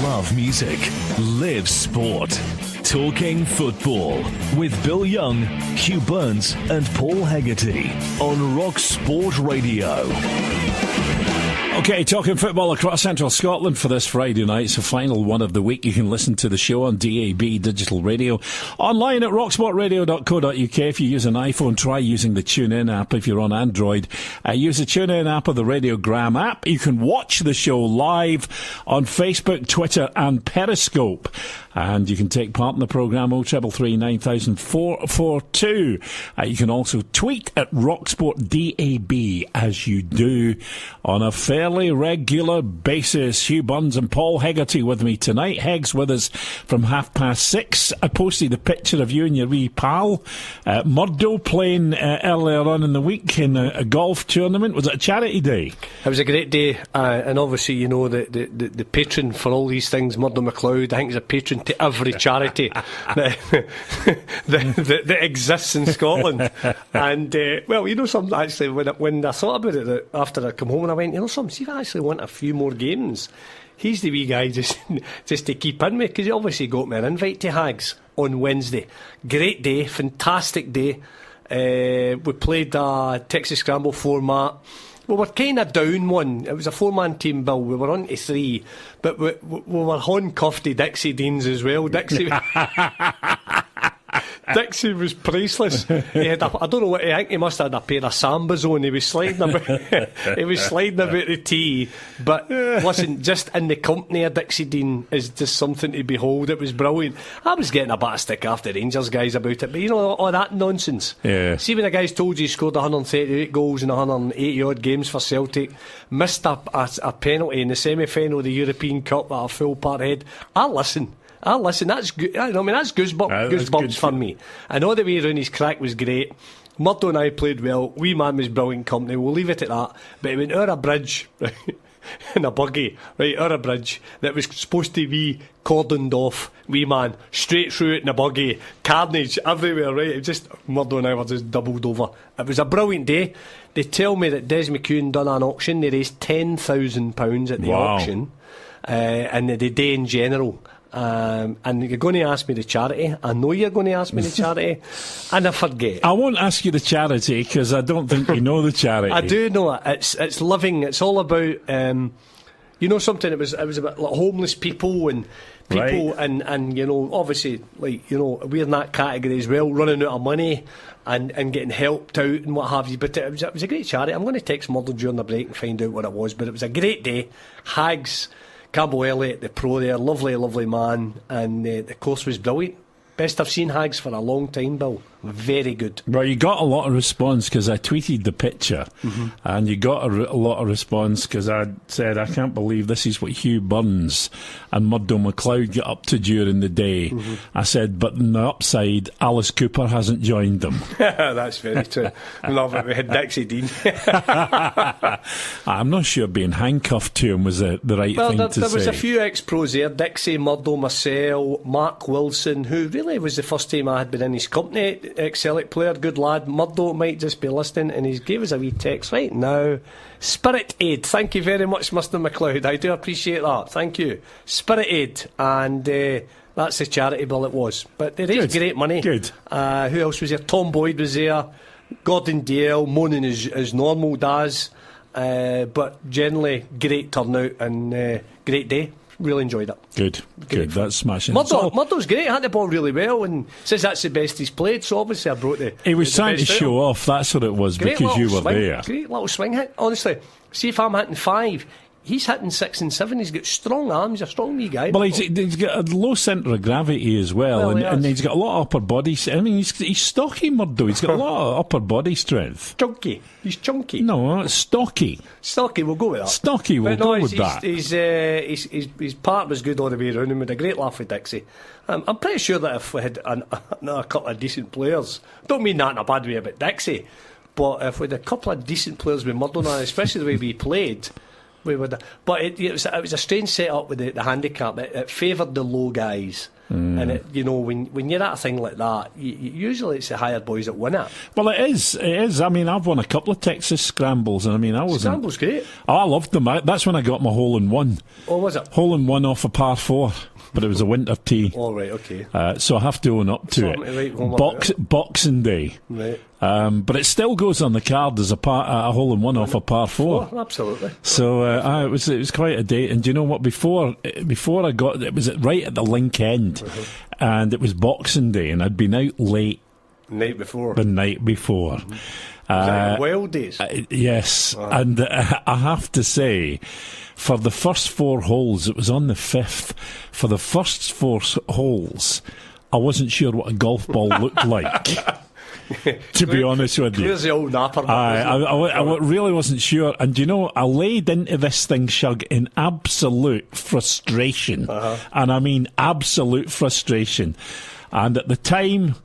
Love music. Live sport. Talking football with Bill Young, Hugh Burns and Paul Hegarty on Rock Sport Radio. Okay, talking football across central Scotland for this Friday night. It's the final one of the week. You can listen to the show on DAB Digital Radio. Online at rocksportradio.co.uk. If you use an iPhone, try using the TuneIn app. If you're on Android, use the TuneIn app or the Radiogram app. You can watch the show live on Facebook, Twitter and Periscope. And you can take part in the programme 0333 9000 442. You can also tweet at RocksportDAB as you do on a fairly regular basis. Hugh Burns and Paul Hegarty with me tonight. Heg's with us from 6:30. I posted a picture of you and your wee pal Murdo playing earlier on in the week in a golf tournament. Was it a charity day? It was a great day, and obviously you know the patron for all these things, Murdo MacLeod, I think is a patron to every charity that exists in Scotland. And well, you know something, actually when I thought about it after I come home, and I went, you know something, see if I actually want a few more games, he's the wee guy just to keep in with, because he obviously got me an invite to Hags on Wednesday. Great day, fantastic day. We played a Texas Scramble format. We were kind of down one. It was a 4-man team, Bill. We were on to 3, but we were handcuffed to Dixie Deans as well. Dixie was priceless. He had I don't know what, I think he must have had a pair of Sambas on. He was sliding about the tee. But listen, just in the company of Dixie Dean is just something to behold. It was brilliant. I was getting a bit of stick after Rangers guys about it, but you know, all that nonsense. Yeah. See, when the guys told you he scored 138 goals in 180 odd games for Celtic, missed a penalty in the semi-final of the European Cup at a full part head, I'll listen. That's good. I mean, that's goosebumps for me. And all the way around his crack was great. Murdo and I played well. Wee man was brilliant company. We'll leave it at that. But he went over a bridge in a buggy, right, over a bridge that was supposed to be cordoned off. Wee man, straight through it in a buggy, carnage everywhere, right? It just, Murdo and I were just doubled over. It was a brilliant day. They tell me that Des McEwen done an auction. They raised £10,000 at the auction, and the day in general. And you're going to ask me the charity. I know you're going to ask me the charity, and I forget. I won't ask you the charity because I don't think you know the charity. I do know it. It's living. It's all about you know something. It was about like homeless people and people, right. and you know, obviously, like, you know, we're in that category as well, running out of money and getting helped out and what have you. But it was a great charity. I'm going to text Murdo during the break and find out what it was. But it was a great day. Hags. Campbell Elliott, the pro there, lovely man, and the course was brilliant. Best I've seen Hags for a long time, Bill. Very good. Well, you got a lot of response because I tweeted the picture, and you got a lot of response because I said, I can't believe this is what Hugh Burns and Murdo MacLeod get up to during the day. I said, but on the upside, Alice Cooper hasn't joined them. That's very true. Love it. We had Dixie Dean. I'm not sure being handcuffed to him was the right thing to say. There was a few ex-pros there. Dixie, Murdo, Marcel, Mark Wilson, who really was the first time I had been in his company. Ex-Celtic player, good lad. Murdo might just be listening, and he gave us a wee text right now. Spirit Aid, thank you very much, Mr. MacLeod. I do appreciate that. Thank you. Spirit Aid, and that's the charity bill it was. But they raised great money. Good. Who else was there? Tom Boyd was there. Gordon Dale moaning as normal does, but generally great turnout and great day. Really enjoyed it. Good. That's smashing. Murdo's great. Had the ball really well, and says that's the best he's played. So obviously I brought the. He was trying to show off. That's what it was, because you were there. Great little swing hit. Honestly, see if I'm hitting 5. He's hitting 6 and 7. He's got strong arms. He's a strong wee guy. Well, he's got a low centre of gravity as well, and he's got a lot of upper body. I mean, he's stocky, Murdo. He's got a lot of upper body strength. Chunky. He's chunky. No, stocky. Stocky. We'll go with that. Stocky. We'll go with that. His part was good all the way around, and with a great laugh with Dixie. I'm pretty sure that if we had another couple of decent players, don't mean that in a bad way about Dixie, but if we had a couple of decent players with Murdo, especially the way we played. We would, but it was a strange setup with the handicap. It favoured the low guys. And it, you know, when you're at a thing like that, usually it's the hired boys that win it. Well, it is. I mean, I've won a couple of Texas scrambles, and I mean, Scramble's great. Oh, I loved them. That's when I got my hole-in-one. Oh, was it? Hole-in-one off a par 4, but it was a winter tee. All right, okay. So I have to own up to it. Boxing Day. Right. But it still goes on the card as a hole-in-one off a par 4. Oh, absolutely. So it was quite a day. And do you know what? Before I got it was right at the link end, and it was Boxing Day, and I'd been out late the night before. Was that wild days? Yes, and I have to say, for the first 4 holes, it was on the 5th. For the first 4 holes, I wasn't sure what a golf ball looked like. To be honest with you, the old napper. I really wasn't sure, and you know, I laid into this thing, Shug, in absolute frustration, and I mean absolute frustration. And at the time,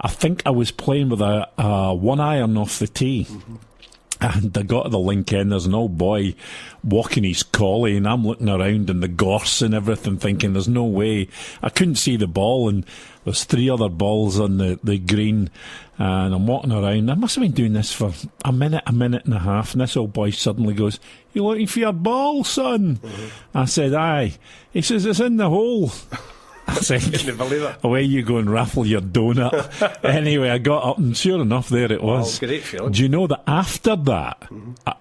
I think I was playing with a 1-iron off the tee. And I got to the link end, there's an old boy walking his collie, and I'm looking around in the gorse and everything, thinking there's no way. I couldn't see the ball, and there's 3 other balls on the green, and I'm walking around. I must have been doing this for a minute and a half, and this old boy suddenly goes, "You looking for your ball, son?" I said, "Aye." He says, "It's in the hole." I said, Couldn't believe it. "Away you go and raffle your donut." Anyway, I got up, and sure enough, there it was. Oh, great feeling. Do you know that after that,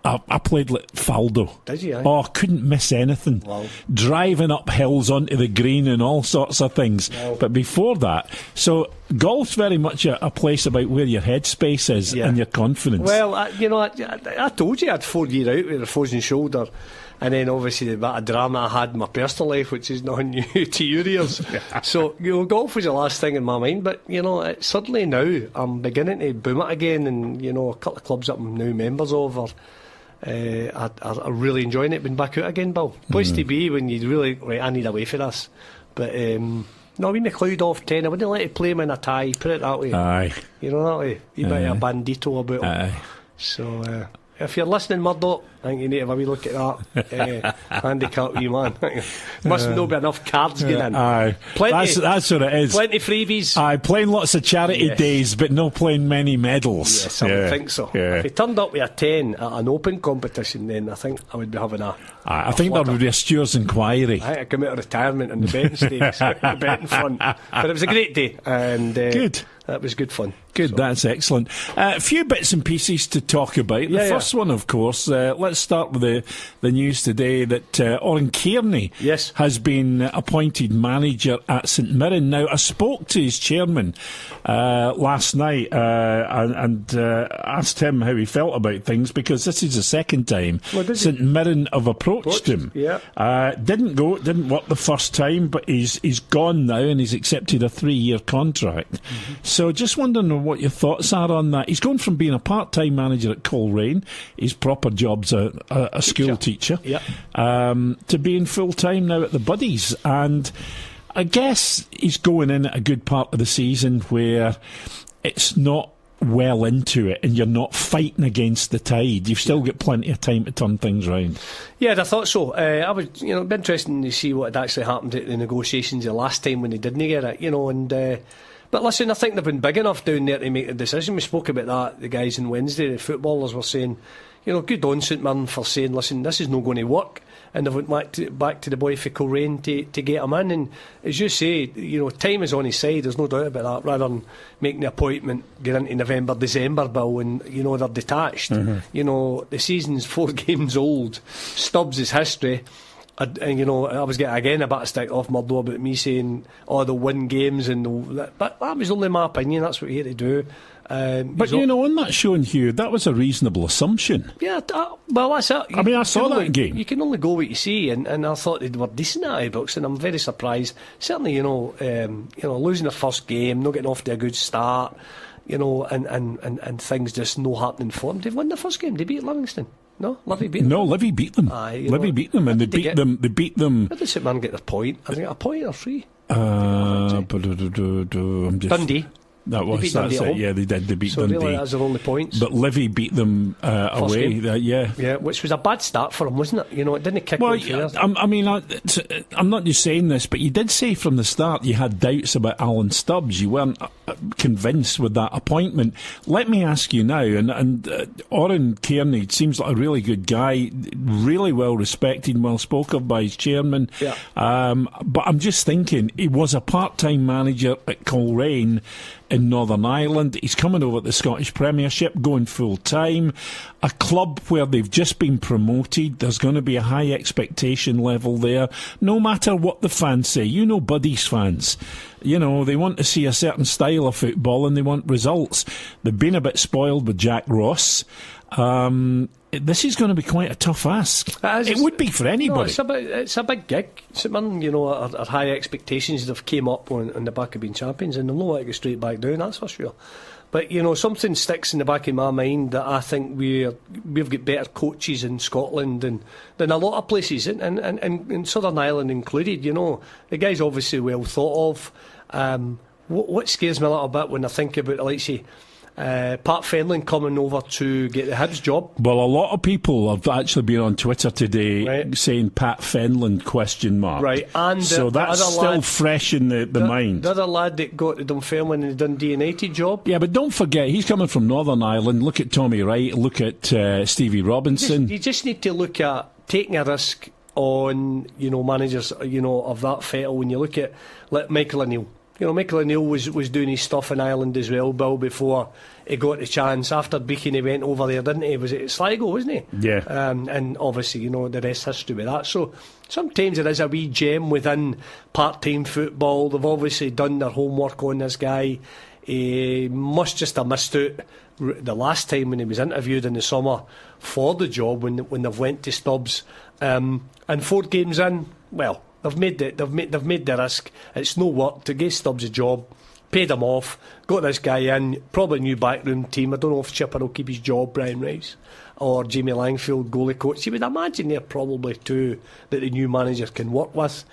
I played like Faldo? Did you? Oh, I couldn't miss anything. Wow. Driving up hills onto the green and all sorts of things. Wow. But before that, so golf's very much a place about where your headspace is and your confidence. Well, I told you I had 4 years out with a frozen shoulder. And then obviously the bit of drama I had in my personal life, which is not new to your ears. So, you know, golf was the last thing in my mind. But, you know, suddenly now I'm beginning to boom it again. And, you know, a couple of clubs that I'm now members of are really enjoying it. Been back out again, Bill. Place to be when you really, right, I need away for this. But, no, we McLeod off 10. I wouldn't like to play him in a tie, put it that way. Aye. You know, that way. You might have a bandito about him. Aye. So, if you're listening, Murdoch, I think you need to have a wee look at that. Handicap, you man. Must not be enough cards getting in. Aye. That's what it is. Plenty freebies. Aye, playing lots of charity days, but no playing many medals. Yes, I would think so. Yeah. If he turned up with a 10 at an open competition, then I think I would be having I think there would be a stewards' inquiry. I come out of retirement on the betting stakes, the betting front. But it was a great day. And good. That was good fun. Good, that's excellent. A few bits and pieces to talk about. The first one, of course, let's start with the news today that Oran Kearney has been appointed manager at St Mirren. Now, I spoke to his chairman last night and asked him how he felt about things, because this is the second time St Mirren have approached him. Yeah. Didn't work the first time, but he's gone now and he's accepted a 3-year contract. So just wondering what your thoughts are on that. He's gone from being a part-time manager at Coleraine, his proper job's a school teacher, to being full-time now at the Buddies. And I guess he's going in at a good part of the season where it's not well into it and you're not fighting against the tide. You've still got plenty of time to turn things round. Yeah, I thought so. I would, it'd be interesting to see what had actually happened at the negotiations the last time when they didn't get it, and but listen, I think they've been big enough down there to make a decision. We spoke about that, the guys on Wednesday, the footballers were saying, good on St Mirren for saying, listen, this is not going to work. And they went back to the boy for Coleraine to get him in. And as you say, time is on his side, there's no doubt about that, rather than making the appointment, get into November, December, Bill, and, they're detached. The season's 4 games old. Stubbs is history. I was getting again a bit of stick off Murdo about me saying, they'll win games, but that was only my opinion. That's what he had to do. But on that show in Hugh, that was a reasonable assumption. Yeah, well, that's it. I saw that game. You can only go what you see, and I thought they were decent at Ibrox, and I'm very surprised. Certainly, losing the first game, not getting off to a good start, and things just no happening for them. They've won the first game. They beat Livingston. No, Livy beat them. No, Livy beat them. Livy beat them, and they beat them. They beat them. How did St Mirren get their point? I think a point or 3. Dundee. That was, beat Dundee that's at it. home. Yeah, they did. They beat So Dundee. really, that's their only points. But Livy beat them away. Yeah, which was a bad start for them, wasn't it? You know, it didn't kick Well, on through there. I'm not just saying this, but you did say from the start you had doubts about Alan Stubbs. You weren't convinced with that appointment. Let me ask you now, and Oren Kearney seems like a really good guy, really well respected and well spoken of by his chairman. Yeah. But I'm just thinking, he was a part-time manager at Coleraine in Northern Ireland. He's coming over to the Scottish Premiership, going full-time. A club where they've just been promoted. There's going to be a high expectation level there, no matter what the fans say. You know Buddy's fans. You know, they want to see a certain style of football and they want results. They've been a bit spoiled with Jack Ross. This is going to be quite a tough ask. It would be for anybody. No, it's a big gig. You know, our high expectations have came up on the back of being champions, and they'll not let it go straight back down, that's for sure. But, you know, something sticks in the back of my mind that I think we've got better coaches in Scotland than a lot of places, and Southern Ireland included. You know, the guy's obviously well thought of. What scares me a little bit when I think about the likes of Pat Fenlon coming over to get the Hibs job. Well, a lot of people have actually been on Twitter today saying Pat Fenlon ? Right, and so that's still fresh in the mind. The other lad that got the Dunfermline and the Dundee United job. Yeah, but don't forget, he's coming from Northern Ireland. Look at Tommy Wright, look at Stevie Robinson. You just need to look at taking a risk on, you know, managers, you know, of that fettle. When you look at like Michael O'Neill. You know, Michael O'Neill was doing his stuff in Ireland as well, Bill, before he got the chance. After Beacon, he went over there, didn't he? Was it Sligo, wasn't he? Yeah. And obviously, you know, the rest history with that. So sometimes there is a wee gem within part-time football. They've obviously done their homework on this guy. He must just have missed out the last time when he was interviewed in the summer for the job when they went to Stubbs. And 4 games in, well, They've made the risk. It's no work to give Stubbs a job, paid him off, got this guy in, probably a new backroom team. I don't know if Chipper will keep his job, Brian Rice, or Jamie Langfield, goalie coach. You would imagine they're probably two that the new manager can work with.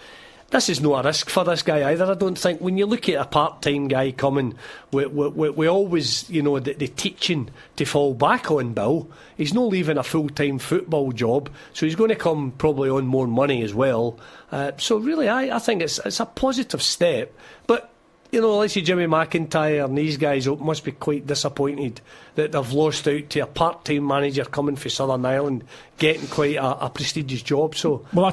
This is not a risk for this guy either, I don't think. When you look at a part-time guy coming, we always, you know, the teaching to fall back on Bill. He's not leaving a full-time football job, so he's going to come probably on more money as well. So really, I think it's a positive step. But, you know, let's say Jimmy McIntyre and these guys must be quite disappointed that they've lost out to a part-time manager coming from Southern Ireland, getting quite a prestigious job. So, well, I'll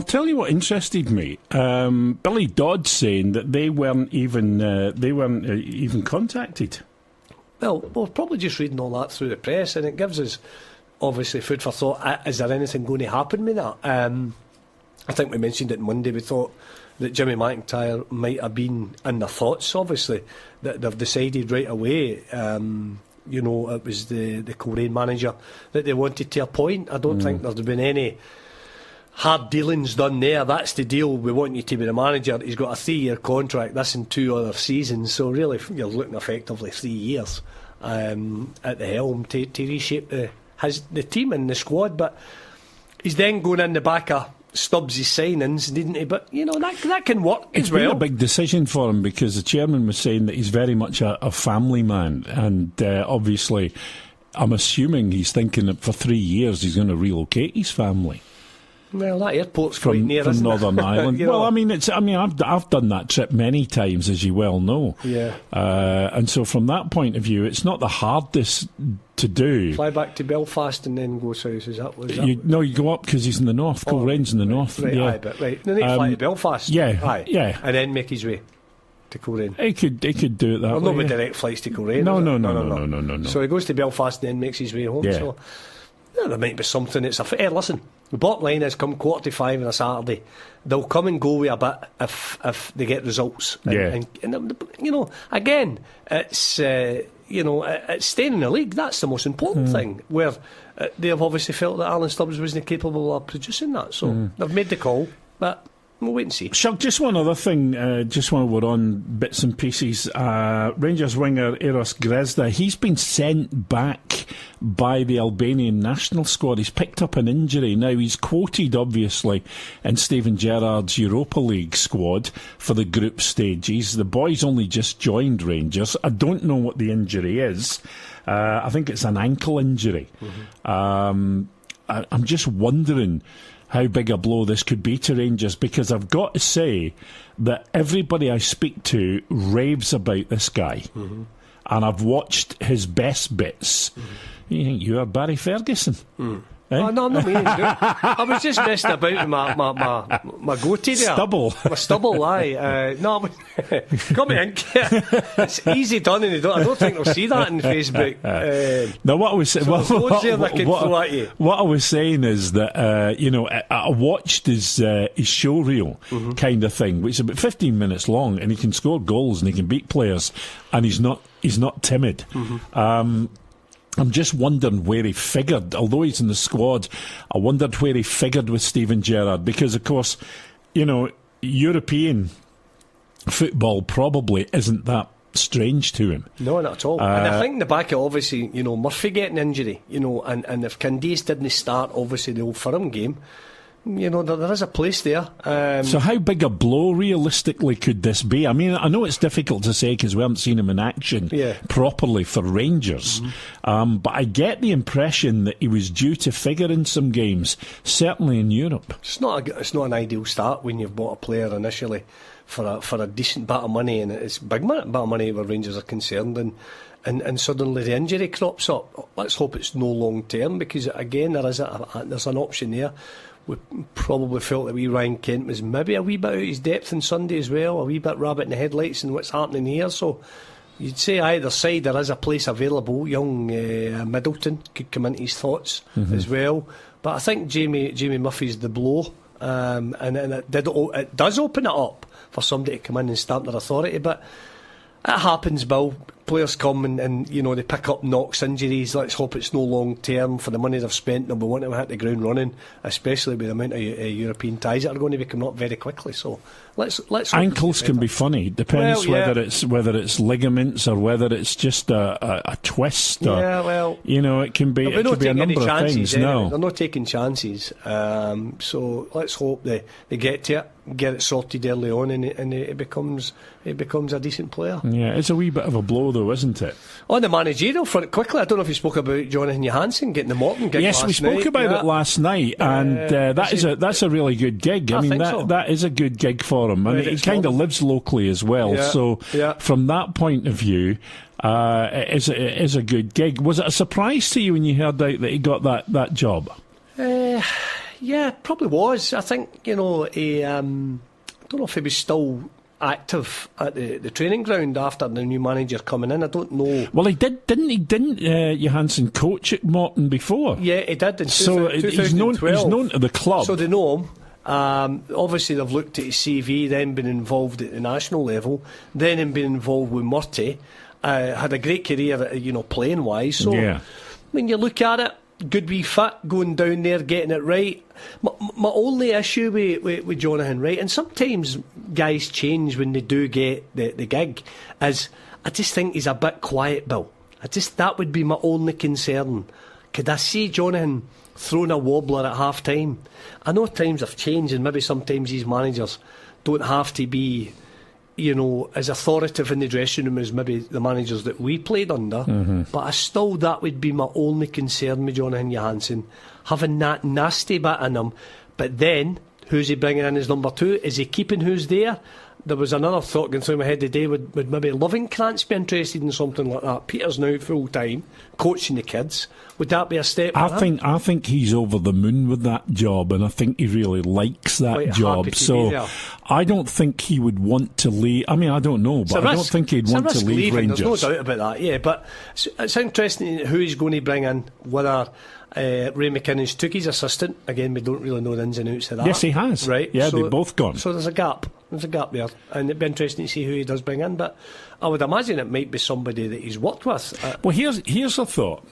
tell you what interested me. Billy Dodd saying that they weren't even contacted. Well, we're probably just reading all that through the press, and it gives us obviously food for thought. Is there anything going to happen with that? I think we mentioned it Monday. We thought that Jimmy McIntyre might have been in their thoughts, obviously, that they've decided right away. You know, it was the Coleraine manager that they wanted to appoint. I don't think there's been any hard dealings done there. That's the deal. We want you to be the manager. He's got a 3-year contract, this and 2 other seasons. So really, you're looking effectively 3 years at the helm to reshape the team and the squad. But he's then going in the back of Stubbs' signings, didn't he? But, you know, that can work as well. It's been a big decision for him because the chairman was saying that he's very much a family man, and obviously I'm assuming he's thinking that for 3 years he's going to relocate his family. Well, that airport's quite near, from isn't Northern Ireland. You know? Well, I've done that trip many times, as you well know. Yeah. And so from that point of view, it's not the hardest to do. Fly back to Belfast and then go south. No, you go up because he's in the north. Colerane's in the north. Right, yeah. Aye, but right. Then he'd fly to Belfast. Yeah, aye, yeah. And then make his way to Coleraine. He could do it that way. Well, not with direct flights to Coleraine. No. So he goes to Belfast and then makes his way home. Yeah. So yeah, there might be something. Listen, the bottom line is come 4:45 on a Saturday, they'll come and go with a bit if they get results. And, you know, again, it's it's staying in the league. That's the most important thing. Where they have obviously felt that Alan Stubbs wasn't capable of producing that, so they've made the call. But we'll wait and see. Shug, just one other thing, just while we're on bits and pieces. Rangers winger Eros Grezda, he's been sent back by the Albanian national squad. He's picked up an injury. Now, he's quoted, obviously, in Steven Gerrard's Europa League squad for the group stages. The boy's only just joined Rangers. I don't know what the injury is. I think it's an ankle injury. I'm just wondering how big a blow this could be to Rangers, because I've got to say that everybody I speak to raves about this guy. And I've watched his best bits. You think you are Barry Ferguson? Eh? Oh, no, I'm not meaning to do it. I was just messing about with my goatee there. Stubble. My stubble, aye. No, got me in. It's easy done, and I don't think they'll see that on Facebook. Now, what I was saying, what I was saying is that I watched his show reel kind of thing, which is about 15 minutes long, and he can score goals and he can beat players, and he's not timid. I'm just wondering where he figured, although he's in the squad, I wondered where he figured with Steven Gerrard, because, of course, European football probably isn't that strange to him. No, not at all. And I think in the back of, obviously, Murphy getting injury, and if Candice didn't start, obviously, the Old Firm game, there is a place there. So how big a blow realistically could this be? I mean, I know it's difficult to say because we haven't seen him in action properly for Rangers, but I get the impression that he was due to figure in some games, certainly in Europe. It's not an ideal start when you've bought a player initially for a decent bit of money, and it's a big bit of money where Rangers are concerned, and suddenly the injury crops up. Let's hope it's no long term, because again there's an option there. We probably felt that Ryan Kent was maybe a wee bit out of his depth on Sunday as well, a wee bit rabbit in the headlights and what's happening here. So you'd say either side there is a place available. Young Middleton could come into his thoughts as well. But I think Jamie Murphy's the blow, and it does open it up for somebody to come in and stamp their authority. But it happens, Bill. Players come and they pick up knocks, injuries. Let's hope it's no long term. For the money they've spent, they'll be wanting to hit the ground running, especially with the amount of European ties that are going to be coming up very quickly. So let's ankles can be funny. Depends whether it's ligaments or whether it's just a twist. Or, it can be. It could be a number of things. No, they're not taking chances. So let's hope they get to it, get it sorted early on, and it becomes a decent player. Yeah, it's a wee bit of a blow, though, isn't it? On the managerial front, quickly, I don't know if you spoke about Jonathan Johansson getting the Morton gig. Yes, we spoke about it last night, and that's a really good gig. I mean, that is a good gig for him. I mean, he kind of lives locally as well, so from that point of view, it is a good gig. Was it a surprise to you when you heard out that he got that job? Yeah, probably was. I think I don't know if he was still active at the training ground after the new manager coming in. I don't know. Well, he didn't Johansson coach at Morton before? Yeah, he did. So he's known to the club. So they know him. Obviously, they've looked at his CV, then been involved at the national level, then been involved with Murty. Had a great career, playing wise. So when you look at it, good wee fit, going down there, getting it right. My only issue with Jonathan, right, and sometimes guys change when they do get the gig, is I just think he's a bit quiet, Bill. That would be my only concern. Could I see Jonathan throwing a wobbler at half time? I know times have changed, and maybe sometimes these managers don't have to be as authoritative in the dressing room as maybe the managers that we played under, but that would be my only concern with Jonathan Johansson, having that nasty bit in him. But then, who's he bringing in as number two? Is he keeping who's there? There was another thought going through my head today, would maybe Lovinkrantz be interested in something like that? Peter's now full time coaching the kids. Would that be a step? I think he's over the moon with that job, and I think he really likes that job. So I don't think he would want to leave. I mean, I don't know, but I don't think he'd want to leave Rangers. There's no doubt about that. Yeah, but it's interesting who he's going to bring in. Whether Ray McKinnon's took his assistant again, we don't really know the ins and outs of that. Yes, he has. Right? Yeah, they've both gone. So there's a gap. There's a gap there, and it'd be interesting to see who he does bring in. But I would imagine it might be somebody that he's worked with. Well, here's a thought.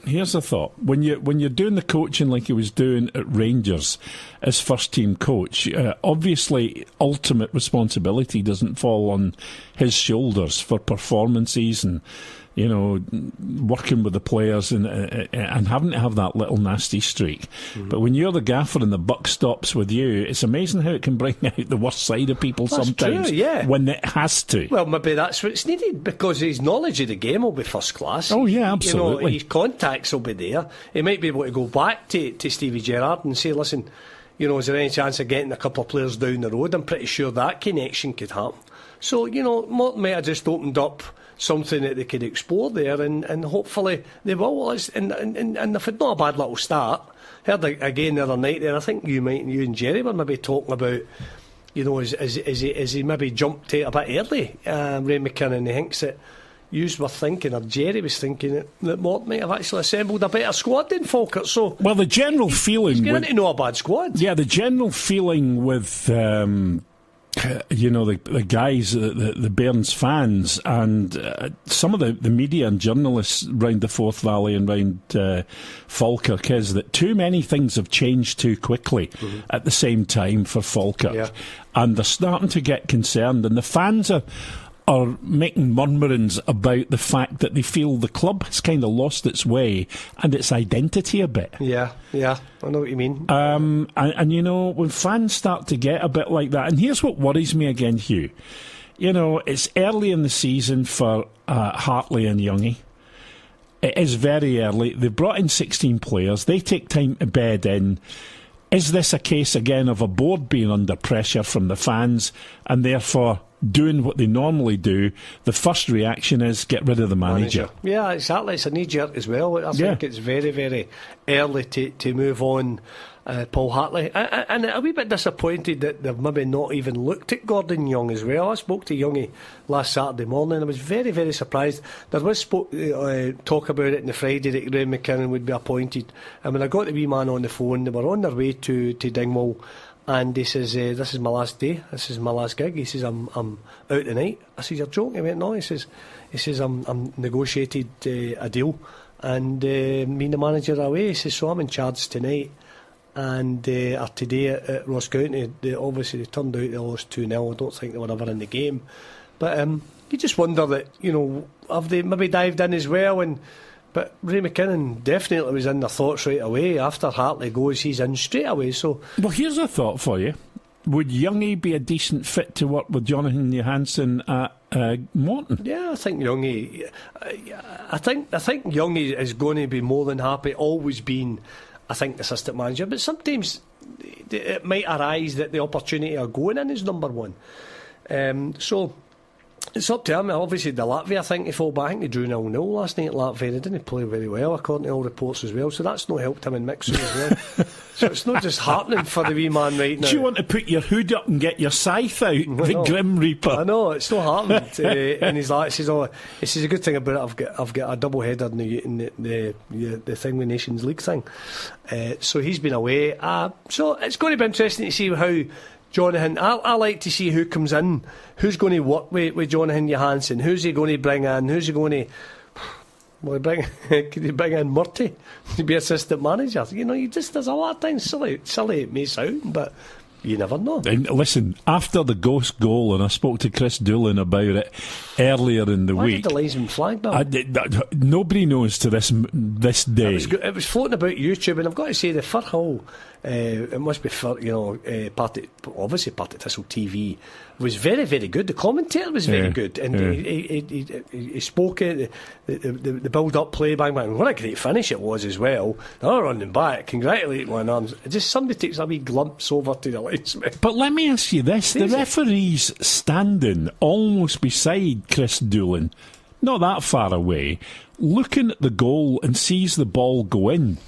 When you're doing the coaching like he was doing at Rangers as first team coach, obviously ultimate responsibility doesn't fall on his shoulders for performances and working with the players and having to have that little nasty streak. But when you're the gaffer and the buck stops with you, it's amazing how it can bring out the worst side of people sometimes. True, yeah. When it has to. Well, maybe that's what's needed, because his knowledge of the game will be first class. Oh, yeah, absolutely. His contacts will be there. He might be able to go back to Stevie Gerrard and say, listen, is there any chance of getting a couple of players down the road? I'm pretty sure that connection could happen. So, Morton might have just opened up something that they could explore there, and hopefully they will. And if it's not a bad little start, heard again the other night there, I think you and Jerry were maybe talking about, is he maybe jumped it a bit early, Ray McKinnon. He thinks that yous were thinking, or Jerry was thinking, that Morton might have actually assembled a better squad than Falkirk. So, well, the general feeling... He's getting to know a bad squad. Yeah, the general feeling with... the guys, the Bairns fans, and some of the media and journalists round the Forth Valley and round Falkirk is that too many things have changed too quickly at the same time for Falkirk, and they're starting to get concerned, and the fans are making murmurings about the fact that they feel the club has kind of lost its way and its identity a bit. Yeah, I know what you mean. And when fans start to get a bit like that, and here's what worries me again, Hugh. It's early in the season for Hartley and Youngie. It is very early. They've brought in 16 players. They take time to bed in. Is this a case again of a board being under pressure from the fans and therefore doing what they normally do? The first reaction is get rid of the manager. Yeah, exactly. It's a knee-jerk as well. I think it's very, very early to move on Paul Hartley. And a wee bit disappointed that they've maybe not even looked at Gordon Young as well. I spoke to Youngie last Saturday morning. I was very, very surprised. There was talk about it on the Friday that Ray McKinnon would be appointed. And when I got the wee man on the phone, they were on their way to Dingwall. And he says, this is my last day. This is my last gig. He says, I'm out tonight. I said, you're joking? He went, no. He says, I'm negotiated a deal, and me and the manager are away. He says, so I'm in charge tonight. And today at Ross County, obviously they turned out they lost 2-0. I don't think they were ever in the game. But you just wonder that, have they maybe dived in as well? But Ray McKinnon definitely was in their thoughts right away. After Hartley goes, he's in straight away. So, well, here's a thought for you. Would Youngie be a decent fit to work with Jonathan Johansson at Morton? Yeah, I think Youngie... I think Youngie is going to be more than happy, always been, I think, assistant manager. But sometimes it might arise that the opportunity of going in is number one. So... it's up to him. Obviously, the Latvia thing to fall back. I think they drew 0-0 last night at Latvia. They didn't play very well, according to all reports as well. So that's not helped him in mixing as well. So it's not just happening for the wee man right now. Do you want to put your hood up and get your scythe out, the Grim Reaper? I know, it's not happened. And he's like, he says, a good thing about it, I've got a double header in the thing, the Nations League thing. So he's been away. So it's going to be interesting to see how Jonathan, I like to see who comes in, who's going to work with Jonathan Johansson, who's he going to bring in, who's he going to... Well, could he bring in Murty to be assistant manager? There's a lot of things silly it may sound, but you never know. And listen, after the Ghost goal, and I spoke to Chris Doolan about it earlier in the week. Why did the linesman flag that? Nobody knows to this day. It was floating about YouTube, and I've got to say, the Firhill, it must be obviously part of Thistle TV, was very, very good. The commentator was very good, and he spoke it, the build-up play, bang, bang. What a great finish it was as well. They're running back, congratulate one arms. Just somebody takes a wee glimpse over to the linesman. But let me ask you this: the referee's standing almost beside Chris Doolan, not that far away, looking at the goal and sees the ball go in.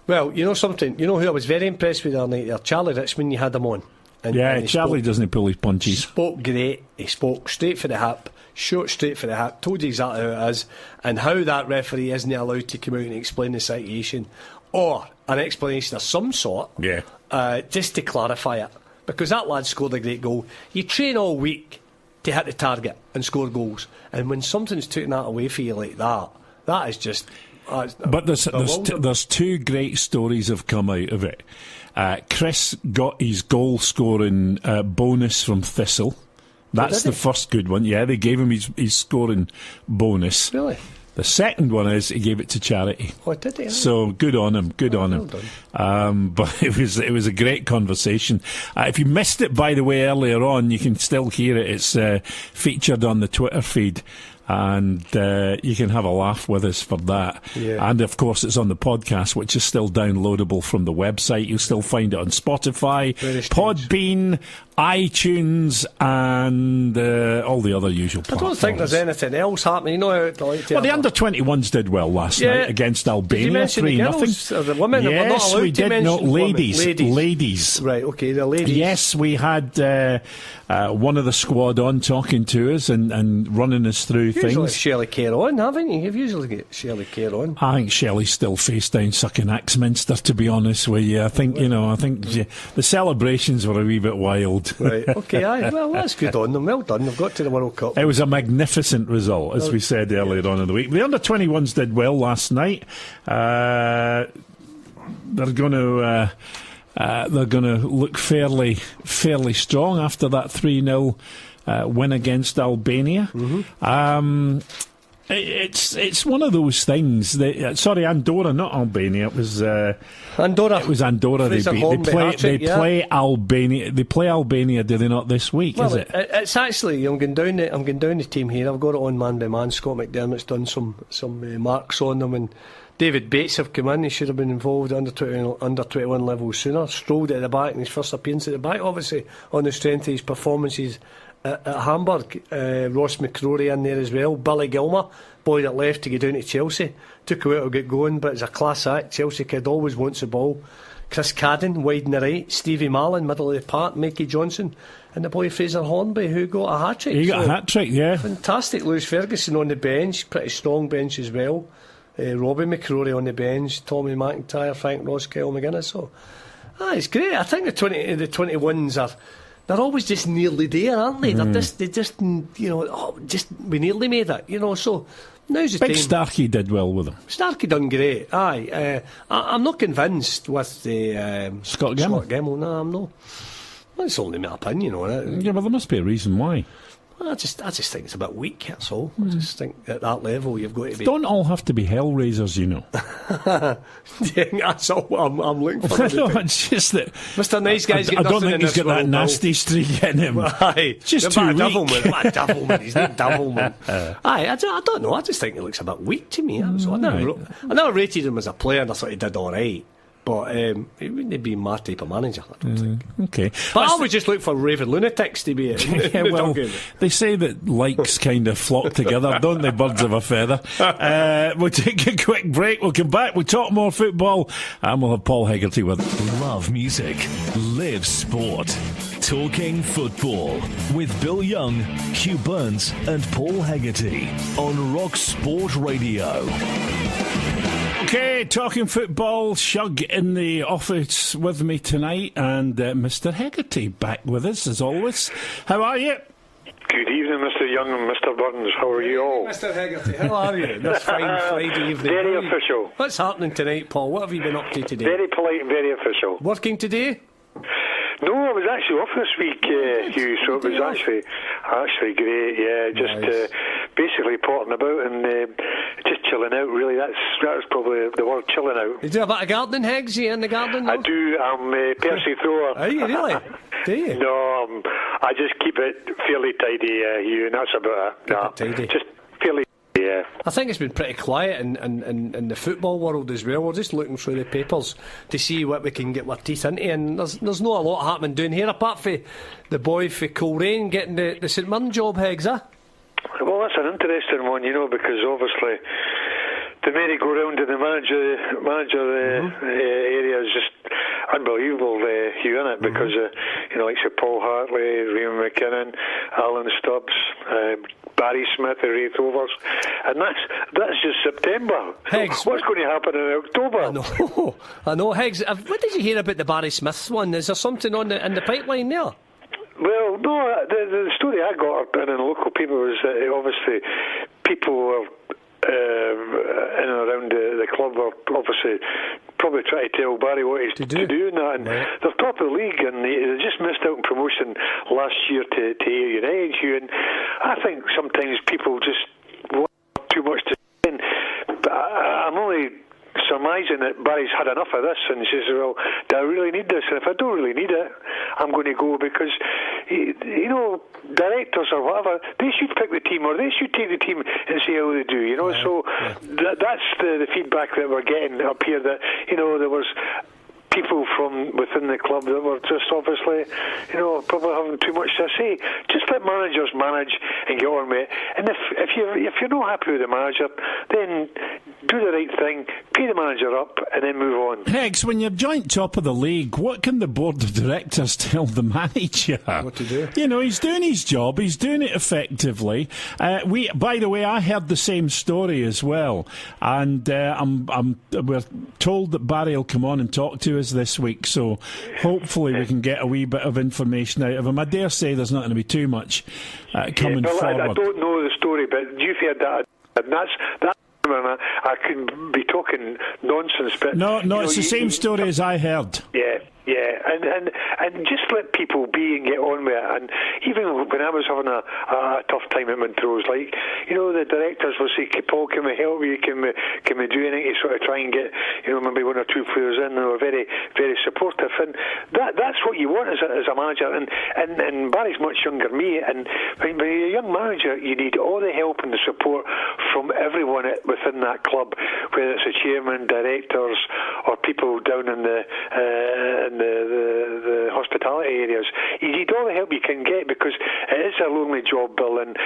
Well, you know something? You know who I was very impressed with the other night there? Charlie Richmond, you had him on. And Charlie doesn't pull his punches. He spoke great. He spoke straight for the hip, short straight for the hip, told you exactly how it is, and how that referee isn't allowed to come out and explain the situation, or an explanation of some sort, just to clarify it. Because that lad scored a great goal. You train all week to hit the target and score goals, and when something's taken that away for you like that, that is just... But there's two great stories have come out of it. Chris got his goal scoring bonus from Thistle. That's the first good one. Yeah, they gave him his scoring bonus. Really? The second one is he gave it to charity. Oh, did he? So good on him. Good on him. But it was a great conversation. If you missed it, by the way, earlier on, you can still hear it. It's featured on the Twitter feed. And you can have a laugh with us for that. Yeah. And of course it's on the podcast, which is still downloadable from the website. You'll still find it on Spotify, Podbean, iTunes, and all the other usual platforms. I don't think there's anything else happening. You know how it like to well, the under-21s did well last night against Albania, 3-0. Or the women? Yes, we did. Not ladies. Ladies. Right, okay, the ladies. Yes, we had one of the squad on talking to us and running us through Usually things. Shelley Kerr on, haven't you? You've usually got Shelley Kerr on. I think Shelley's still face down sucking Axminster, to be honest with you. I think the celebrations were a wee bit wild. Right, okay, aye. Well, that's good on them. Well done. They've got to the World Cup. It was a magnificent result, as we said earlier on in the week. The under-21s did well last night. They're going to look fairly strong after that 3-0 win against Albania. Mm-hmm. It's one of those things. Andorra, not Albania. It was Andorra. It was Andorra. They play Albania. They play Albania. Do they not this week? Well, is it? It's actually. I'm going down the team here. I've got it on man by man. Scott McDermott's done some marks on them, and David Bates have come in. He should have been involved at under 21 level sooner. Strolled at the back in his first appearance at the back, obviously on the strength of his performances at Hamburg. Ross McCrory in there as well. Billy Gilmer, boy that left to go down to Chelsea, took a while to get going, but it's a class act. Chelsea kid, always wants the ball. Chris Cadden wide in the right, Stevie Malin middle of the park, Mickey Johnson, and the boy Fraser Hornby, who got a hat trick. He got a hat trick, yeah. Fantastic. Lewis Ferguson on the bench, pretty strong bench as well. Robbie McCrory on the bench, Tommy McIntyre, Frank Ross, Kyle McGuinness. So, it's great. I think the 21s are. They're always just nearly there, aren't they? We nearly made it, so now's the time. Big Starkey did well with them. Starkey done great, aye. I'm not convinced with the Scott Gemmell. Scott Gemmell, no, I'm not. That's only my opinion on it. Yeah, well, there must be a reason why. I just think it's a bit weak, that's all. I just think at that level you've got to be... Don't all have to be hellraisers, Yeah, that's all I'm looking for. No, it's just that... Mr. Nice Guy's got I don't think he's got that world, nasty streak in him. Aye. Just too weak. Devilman. He's not Devilman. Aye, I don't know. I just think he looks a bit weak to me. I never rated him as a player, and I thought he did all right. But he wouldn't be my type of manager, I don't think. Okay. But I would just look for raving lunatics to be they say that likes kind of flock together, don't they, birds of a feather? We'll take a quick break. We'll come back. We'll talk more football. And we'll have Paul Hegarty with us. Love music. Live sport. Talking football with Bill Young, Hugh Burns and Paul Hegarty on Rock Sport Radio. Okay, talking football, Shug in the office with me tonight, and Mr. Hegarty back with us as always. How are you? Good evening, Mr. Young and Mr. Burns. How are you all? Mr. Hegarty, how are you? This fine Friday evening. Very official. What's happening tonight, Paul? What have you been up to today? Very polite and very official. Working today? No, I was actually off this week, Hugh, so it was actually great, yeah, just basically potting about and just chilling out, really. That was probably the word, chilling out. You do a bit of gardening, Higgs? You in the garden? I do, I'm a Percy thrower. Are you really? Do you? No, I just keep it fairly tidy, Hugh, and that's about it. No, tidy. Just fairly. Yeah. I think it's been pretty quiet in the football world as well. We're just looking through the papers to see what we can get our teeth into, and there's not a lot happening down here apart from the boy for Coleraine getting the St Mirren job, Higgs, huh? Well, that's an interesting one, because obviously the merry-go-round in the manager area is just unbelievable, Hugh, isn't it? Because like Paul Hartley, Liam McKinnon, Alan Stubbs, Barry Smith, the Wraith Rovers, and that's just September. Higgs, what's going to happen in October? I know. Higgs, what did you hear about the Barry Smith one? Is there something in the pipeline there? Well, no, the story I got in the local paper was that obviously people were in and around the club were obviously probably trying to tell Barry what he's to do and that. And they're top of the league, and they just missed out on promotion last year to Ayr United, Hugh. And I think sometimes people just want too much to say. But I'm only surmising that Barry's had enough of this and says, well, do I really need this? And if I don't really need it, I'm going to go, because directors or whatever, they should pick the team, or they should take the team and see how they do, so that's the feedback that we're getting up here, that there was people from within the club that were just obviously, probably having too much to say. Just let managers manage and get on with it. And if you're not happy with the manager, then do the right thing, pay the manager up, and then move on. Hex, when you're joint top of the league, what can the board of directors tell the manager? What to do? He's doing his job. He's doing it effectively. By the way, I heard the same story as well, and we're told that Barry will come on and talk to us this week, so hopefully we can get a wee bit of information out of him. I dare say there's not going to be too much coming forward. I don't know the story, but you've heard that, and that's I could be talking nonsense, but no, it's the same story as I heard. Yeah, and just let people be and get on with it. And even when I was having a tough time at Montrose, the directors will say, Paul, can we help you? Can we do anything to sort of try and get, maybe one or two players in? They were very, very supportive, and that's what you want as a manager. And Barry's much younger than me, and when you're a young manager, you need all the help and the support from everyone within that club, whether it's a chairman, directors, or people down in the hospitality areas. You need all the help you can get, because it is a lonely job, Bill. And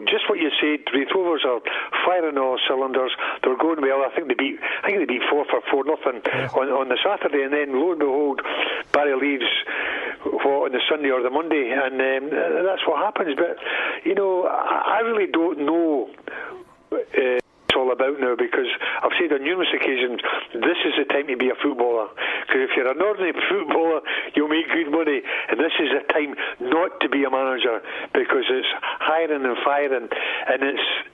just what you said, Raith Rovers are firing all cylinders. They're going well. I think they beat 4 for 4-0 on the Saturday, and then lo and behold, Barry leaves on the Sunday or the Monday, and that's what happens. But I really don't know it's all about now, because I've said on numerous occasions, this is the time to be a footballer, because if you're an ordinary footballer, you'll make good money, and this is a time not to be a manager, because it's hiring and firing, and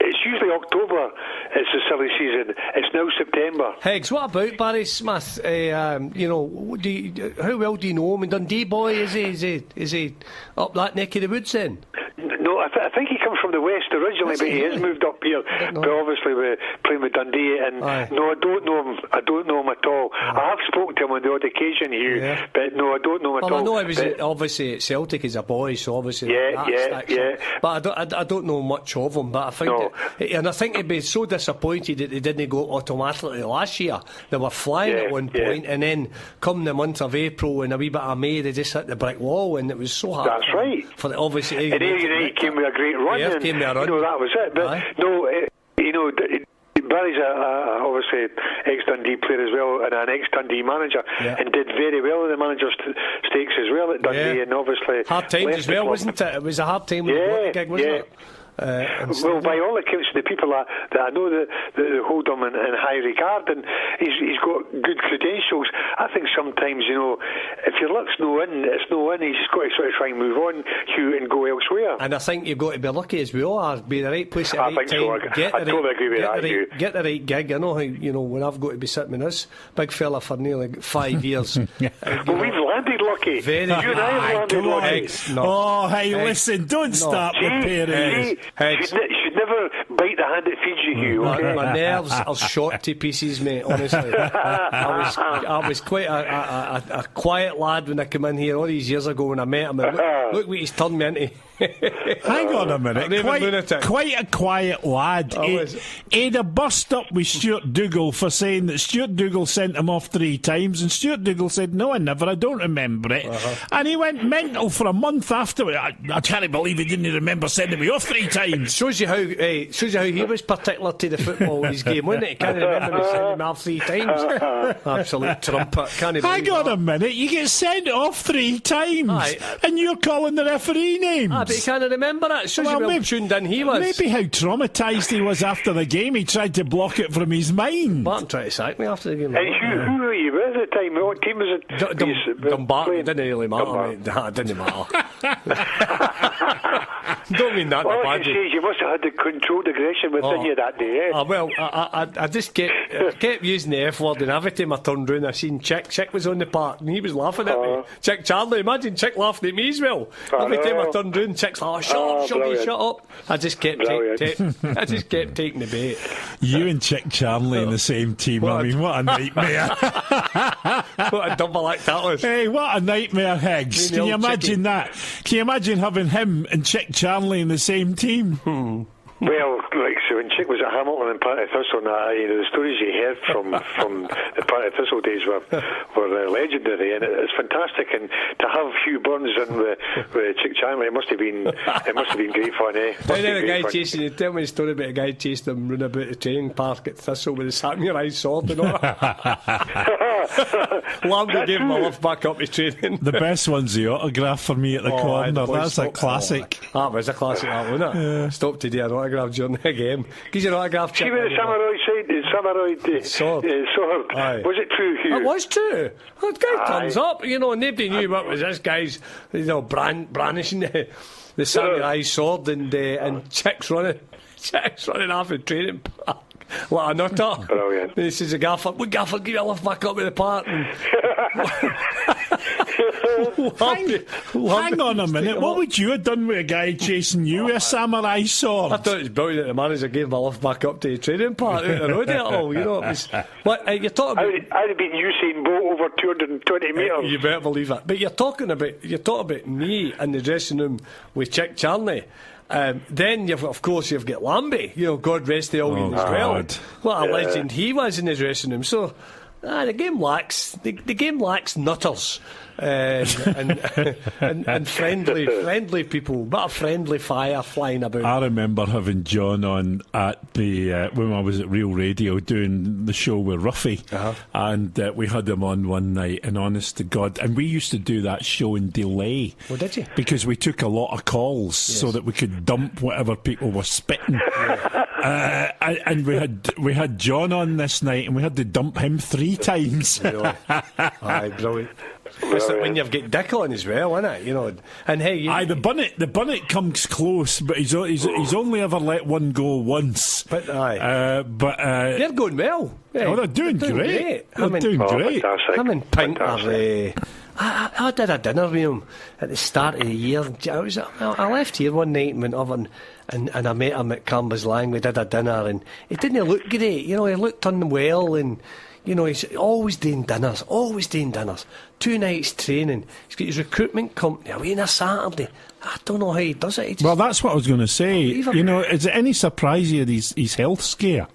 it's usually October, it's the silly season. It's now September. Higgs, what about Barry Smith? How well do you know him? Dundee boy, is he up that neck of the woods then? No, I think he comes from the west originally, but he has moved up here. But obviously we're playing with Dundee, and no, I don't know him. I don't know him at all. I have spoken to him on the odd occasion, Hugh, but no, I don't know him at all. I know he was obviously at Celtic as a boy, so obviously yeah. But I don't know much of him. But I find and I think he'd be so disappointed that they didn't go automatically last year. They were flying at one point, and then come the month of April and a wee bit of May, they just hit the brick wall, and it was so hard. That's right. For obviously, and he came with a great run. Yeah, came with a run. That was it. But Barry's obviously ex-Dundee player as well, and an ex-Dundee manager, and did very well in the manager's stakes as well at Dundee, and obviously hard times as well, wasn't it? It was a hard time with the gig, wasn't it? Well, by all accounts, the people that I know that hold him in high regard, and he's got good credentials. I think sometimes, if your luck's no in, it's no in. He's just got to sort of try and move on, Hugh, and go elsewhere. And I think you've got to be lucky as well, or be the right place at the right time. I totally agree with that, Hugh. Get the right gig. I know how, when I've got to be sitting with this big fella for nearly 5 years. Well, we've landed lucky. Very you and I have landed lucky. No. Listen, don't start repairing. Should never bite the hand that feeds you, Hugh. Okay? My nerves are shot to pieces, mate. Honestly, I was quite a quiet lad when I came in here all these years ago when I met him. Look what he's turned me into. Hang on a minute. Quite a quiet lad. He'd have burst up with Stuart Dougal for saying that Stuart Dougal sent him off 3 times, and Stuart Dougal said, no, I never, I don't remember it. And he went mental for a month after. I can't believe he didn't remember sending me off 3 times. Shows you how he was particular to the football in his game, wasn't it? He can't remember me sending him off 3 times. Absolute trumpet. Hang on a minute. You get sent off 3 times, and you're calling the referee names. But he can't remember it. Shows you how tuned in he was. Maybe how traumatised he was after the game. He tried to block it from his mind. Martin tried to sack me after the game. Hey, who were you with at the time? What team was it? Dumbarton. It didn't really matter. It didn't matter. Don't mean that. All I can say is you must have had the controlled aggression within you that day, eh? Well, I just kept using the F word, and every time I turned round, I seen Chick. Chick was on the park, and he was laughing at me. Chick Charlie, imagine Chick laughing at me as well. Every time I turned round, Chick's like, shut up, Shuggy, shut up. I just kept taking the bait. You and Chick Charlie in the same team. What a nightmare. What a double act that was. Hey, what a nightmare, Higgs. Can you imagine that? Can you imagine having him and Chick Charlie in the same team? Well, like, so when Chick was at Hamilton and Partick Thistle, and the stories you heard from the Partick Thistle days were legendary, and it's fantastic. And to have Hugh Burns in with Chick Charlie, it must have been great fun, eh? And then a guy chasing, tell me a story about a guy chasing him round about the training park at Thistle with a samurai sword and all that. Lambie gave him a lift back up to training. The best one's the autograph for me at the corner. That's a classic. That was a classic, that, wasn't it? Yeah. Stopped to do an autograph during the game. Give your autograph. See with the samurai sword. Was it true, Hugh? It was true. That guy turns up, nobody knew what was this guy's, brandishing the samurai sword, and Chick's running off the training park. What a nutter. Brilliant. And he says to Gaffer, Gaffer, give you a lift back up with the park. Hang on a minute. What would you have done with a guy chasing you with a samurai sword? I thought it was brilliant that the manager gave him a lift back up to the training park out the road at all. It was. You're talking about. I'd have been Usain Bolt over 220 metres. You better believe it. But you're talking about me in the dressing room with Chick Charlie. Then you've got Lambie, God rest the Albion as well. God. What a legend he was in the dressing room. So the game lacks nutters and friendly people, but a friendly fire flying about. I remember having John on at the when I was at Real Radio doing the show with Ruffy, and we had him on one night, and honest to God, and we used to do that show in delay. Oh, did you? Because we took a lot of calls so that we could dump whatever people were spitting. And we had John on this night, and we had to dump him 3 times. Really? Aye, brilliant. It's like when you've got Dick on as well, isn't it? And hey, the bunnet comes close, but he's only ever let one go once. But they're going well. Oh, they're doing great. They're doing great. Him and Pink are. I did a dinner with him at the start of the year. I left here one night and went over and I met him at Cambus Lang. We did a dinner and he didn't look great. He looked unwell and. He's always doing dinners. 2 nights training. He's got his recruitment company away on a Saturday. I don't know how he does it. Well, that's what I was going to say. Is it any surprise you his health scare?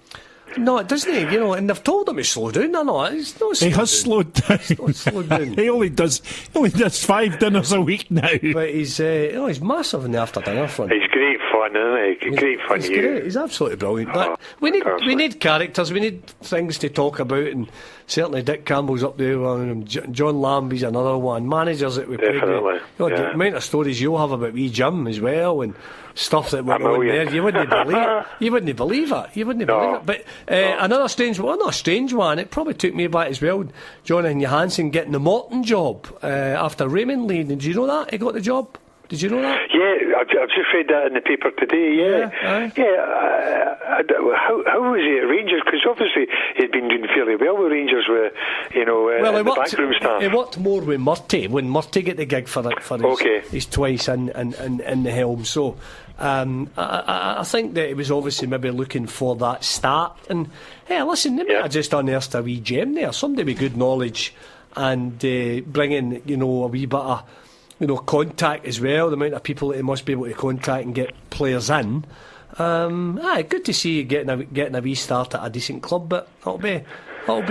No, it doesn't. And they've told him to slow down. No, it's not. He has slowed down. Slowed down. He only does 5 dinners a week now. But he's massive in the after dinner front. He's great fun, isn't he? Great fun. He's great. He's absolutely brilliant. But we need characters. We need things to talk about, and certainly Dick Campbell's up there. John Lambie's another one. Managers that we played with. The amount of stories you'll have about wee Jim as well, and stuff that went on there. You wouldn't believe it. But another strange one, not a strange one, it probably took me back as well, Jonathan Johansson getting the Morton job after Raymond Lee. Did you know that? He got the job? Did you know that? Yeah, I've just read that in the paper today, How was he at Rangers? Because obviously he'd been doing fairly well with Rangers with, the backroom staff. He worked more with Murty, when Murty got the gig for his twice in the helm. So I think that he was obviously maybe looking for that start. And hey, listen, they might have just unearthed a wee gem there, somebody with good knowledge and bringing, a wee bit of contact as well, the amount of people that he must be able to contact and get players in. Good to see you getting a wee start at a decent club, but it'll be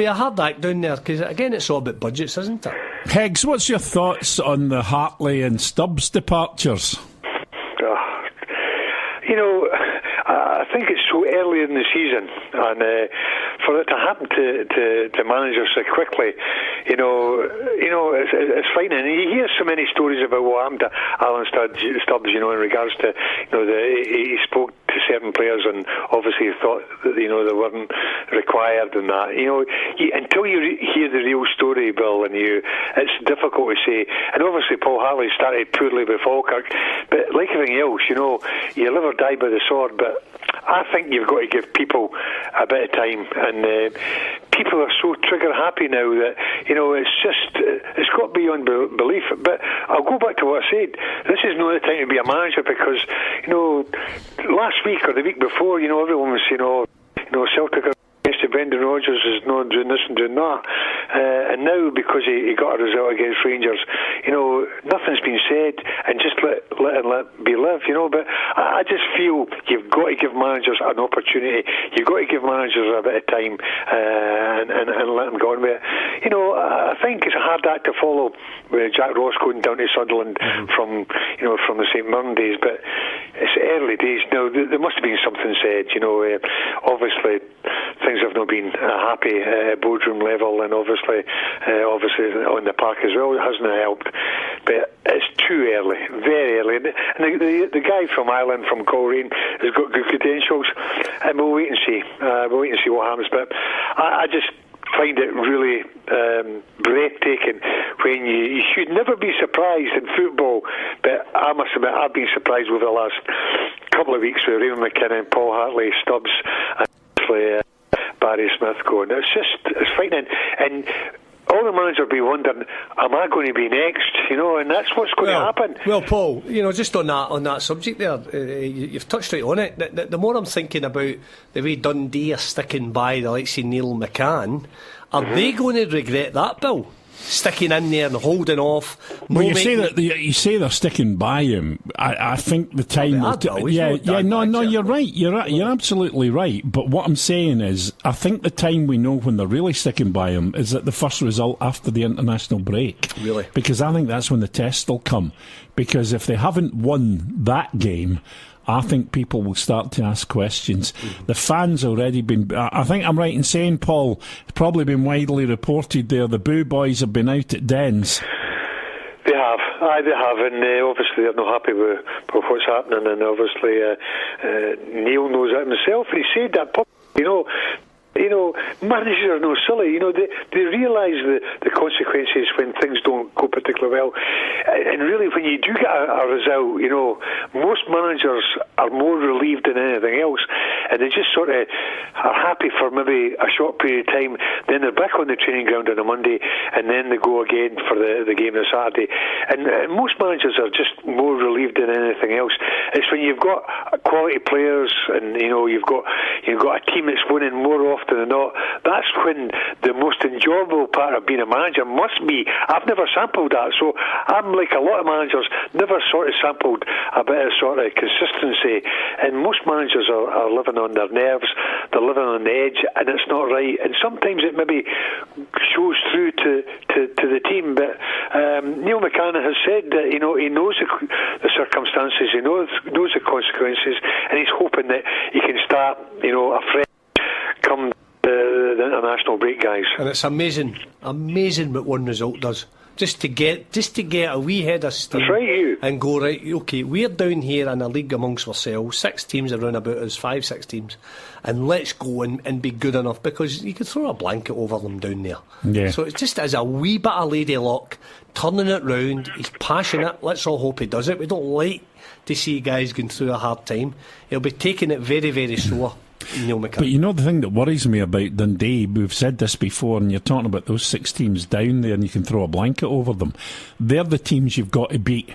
a hard act down there, because again it's all about budgets, isn't it? Higgs, what's your thoughts on the Hartley and Stubbs departures? I think it's so early in the season, and for it to happen to managers so quickly, it's frightening. And you hear so many stories about what happened to Alan Stubbs, in regards to, he spoke to certain players and obviously thought that, they weren't required and that. Until you hear the real story, Bill, it's difficult to say. And obviously Paul Hartley started poorly with Falkirk, but like everything else, you live or die by the sword. But I think you've got to give people a bit of time, and people are so trigger happy now that it's got beyond belief. But I'll go back to what I said. This is not the time to be a manager, because last week or the week before, everyone was saying, Celtic are against Brendan Rodgers is not doing this and doing that, and now because he got a result against Rangers, nothing's been said, and just let be live, But I just feel you've got to give managers an opportunity. You've got to give managers a bit of time and let them go on with it. I think it's a hard act to follow with Jack Ross going down to Sunderland from the St Mirren days, but it's early days now. There must have been something said. Obviously things have not been happy at boardroom level, and obviously on the park as well. It hasn't helped, but it's too early, very early. And the guy from Ireland, from Coleraine, has got good credentials, and we'll wait and see. We'll wait and see what happens. But I just find it really breathtaking when you should never be surprised in football, but I must admit I've been surprised over the last couple of weeks with Raymond McKinnon, Paul Hartley, Stubbs, and Barry Smith going. It's frightening, and all the managers will be wondering, am I going to be next? And that's what's going to happen. Well, Paul, just on that subject there, you've touched right on it. The more I'm thinking about the way Dundee are sticking by the likes of Neil McCann, are they going to regret that, Bill? Sticking in there and holding off. Well, you say they're sticking by him. I think the time. You're right. You're absolutely right. But what I'm saying is, I think the time we know when they're really sticking by him is at the first result after the international break. Really? Because I think that's when the test will come. Because if they haven't won that game, I think people will start to ask questions. The fans already been... I think I'm right in saying, Paul, it's probably been widely reported there, the Boo Boys have been out at Dens. They have, and obviously they're not happy with what's happening, and obviously Neil knows that himself, and he said that publicly, managers are no silly. They realise the consequences when things don't go particularly well. And really, when you do get a result, most managers are more relieved than anything else, and they just sort of are happy for maybe a short period of time. Then they're back on the training ground on a Monday, and then they go again for the game on a Saturday. And most managers are just more relieved than anything else. It's when you've got quality players, and you've got a team that's winning more often than not. That's when the most enjoyable part of being a manager must be. I've never sampled that, so I'm like a lot of managers, never sort of sampled a bit of sort of consistency. And most managers are living on their nerves, they're living on the edge, and it's not right. And sometimes it maybe shows through to the team. But Neil McCann has said that he knows the circumstances, he knows the consequences, and he's hoping that he can start afresh come the international break, guys. And it's amazing what one result does. Just to get a wee head of steam. That's right, Hugh. And go, right, okay, we're down here in a league amongst ourselves, 6 teams around about us, 5-6 teams, and let's go and be good enough, because you could throw a blanket over them down there. Yeah. So it just is a wee bit of lady luck, turning it round. He's passionate. Let's all hope he does it. We don't like to see guys going through a hard time. He'll be taking it very, very slow. But the thing that worries me about Dundee, we've said this before, and you're talking about those 6 teams down there and you can throw a blanket over them. They're the teams you've got to beat.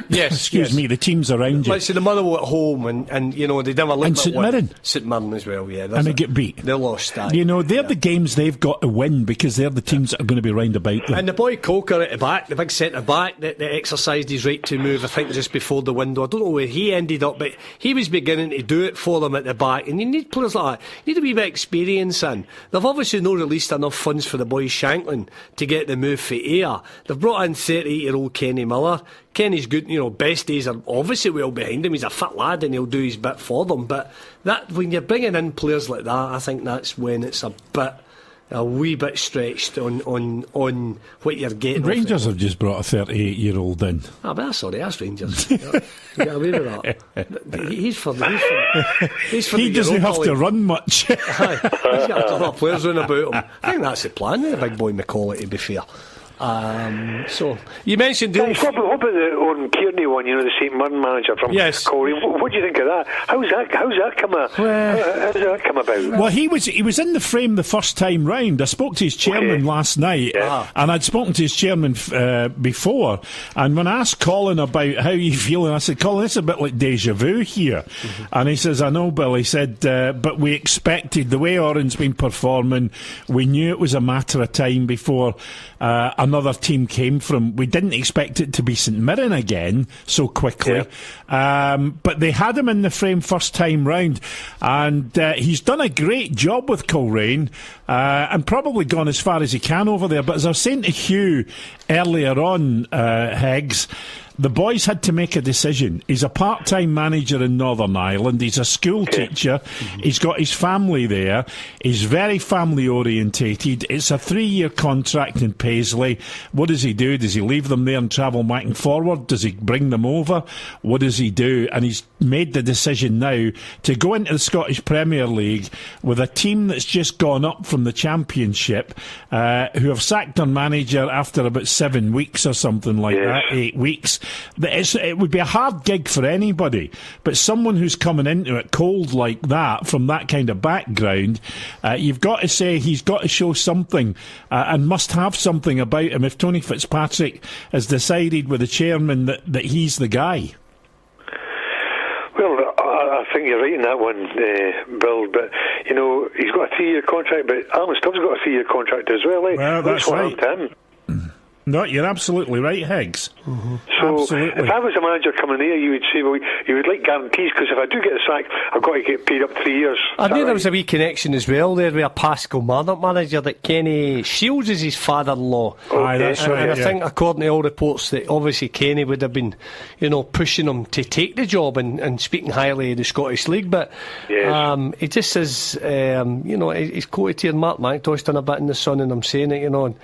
Yes, excuse me, the teams around you. Like say the Motherwell at home, and they never looked and St Mirren. St Mirren as well, yeah. And they get beat. They lost that. They're the games they've got to win, because they're the teams that are going to be round about them. And the boy Coker at the back, the big centre back that exercised his right to move, I think just before the window. I don't know where he ended up, but he was beginning to do it for them at the back. And you need players like that. You need a wee bit of experience in. They've obviously not released enough funds for the boy Shanklin to get the move for air. They've brought in 38-year-old Kenny Miller. Kenny's good, best days are obviously well behind him. He's a fit lad and he'll do his bit for them. But that when you're bringing in players like that, I think that's when it's a wee bit stretched on what you're getting. Rangers have just brought a 38-year-old in. But that's alright, that's Rangers. You get away with that. He's for he doesn't have to run much. He's got a couple of players running about him. I think that's the plan, the big boy Macaulay, to be fair. So you mentioned what about the Owen Kearney one? The St Mirren manager from Coleraine. What do you think of that? How's that come about? Well, he was in the frame the first time round. I spoke to his chairman last night, and I'd spoken to his chairman before. And when I asked Colin about how you feeling, I said, Colin, it's a bit like deja vu here. Mm-hmm. And he says, I know, Bill. He said, but we expected, the way Oran's been performing, we knew it was a matter of time before another team came from. We didn't expect it to be St Mirren again so quickly, but they had him in the frame first time round, and he's done a great job with Coleraine, and probably gone as far as he can over there. But as I was saying to Hugh earlier on, Higgs, the boys had to make a decision. He's a part-time manager in Northern Ireland. He's a school teacher. Mm-hmm. He's got his family there. He's very family-orientated. It's a 3-year contract in Paisley. What does he do? Does he leave them there and travel back and forward? Does he bring them over? What does he do? And he's made the decision now to go into the Scottish Premier League with a team that's just gone up from the Championship, who have sacked their manager after about 7 weeks or something like that, 8 weeks. It would be a hard gig for anybody, but someone who's coming into it cold like that, from that kind of background, you've got to say he's got to show something, and must have something about him if Tony Fitzpatrick has decided with the chairman that he's the guy. Well, I think you're right in that one, Bill, but he's got a 3-year contract, but Alan Stubbs got a 3-year contract as well. Well, that's right. To him. No, you're absolutely right, Higgs. Mm-hmm. So, absolutely. If I was a manager coming there, you would say, well, you would like guarantees, because if I do get a sack, I've got to get paid up 3 years. I knew there was a wee connection as well there with a Pascal Marnock manager, that Kenny Shields is his father-in-law. Aye, that's right. And I think, according to all reports, that obviously Kenny would have been, pushing him to take the job and speaking highly of the Scottish League. But he just says, he's quoted here, Mark McIntosh done a bit in the Sun, and I'm saying it, and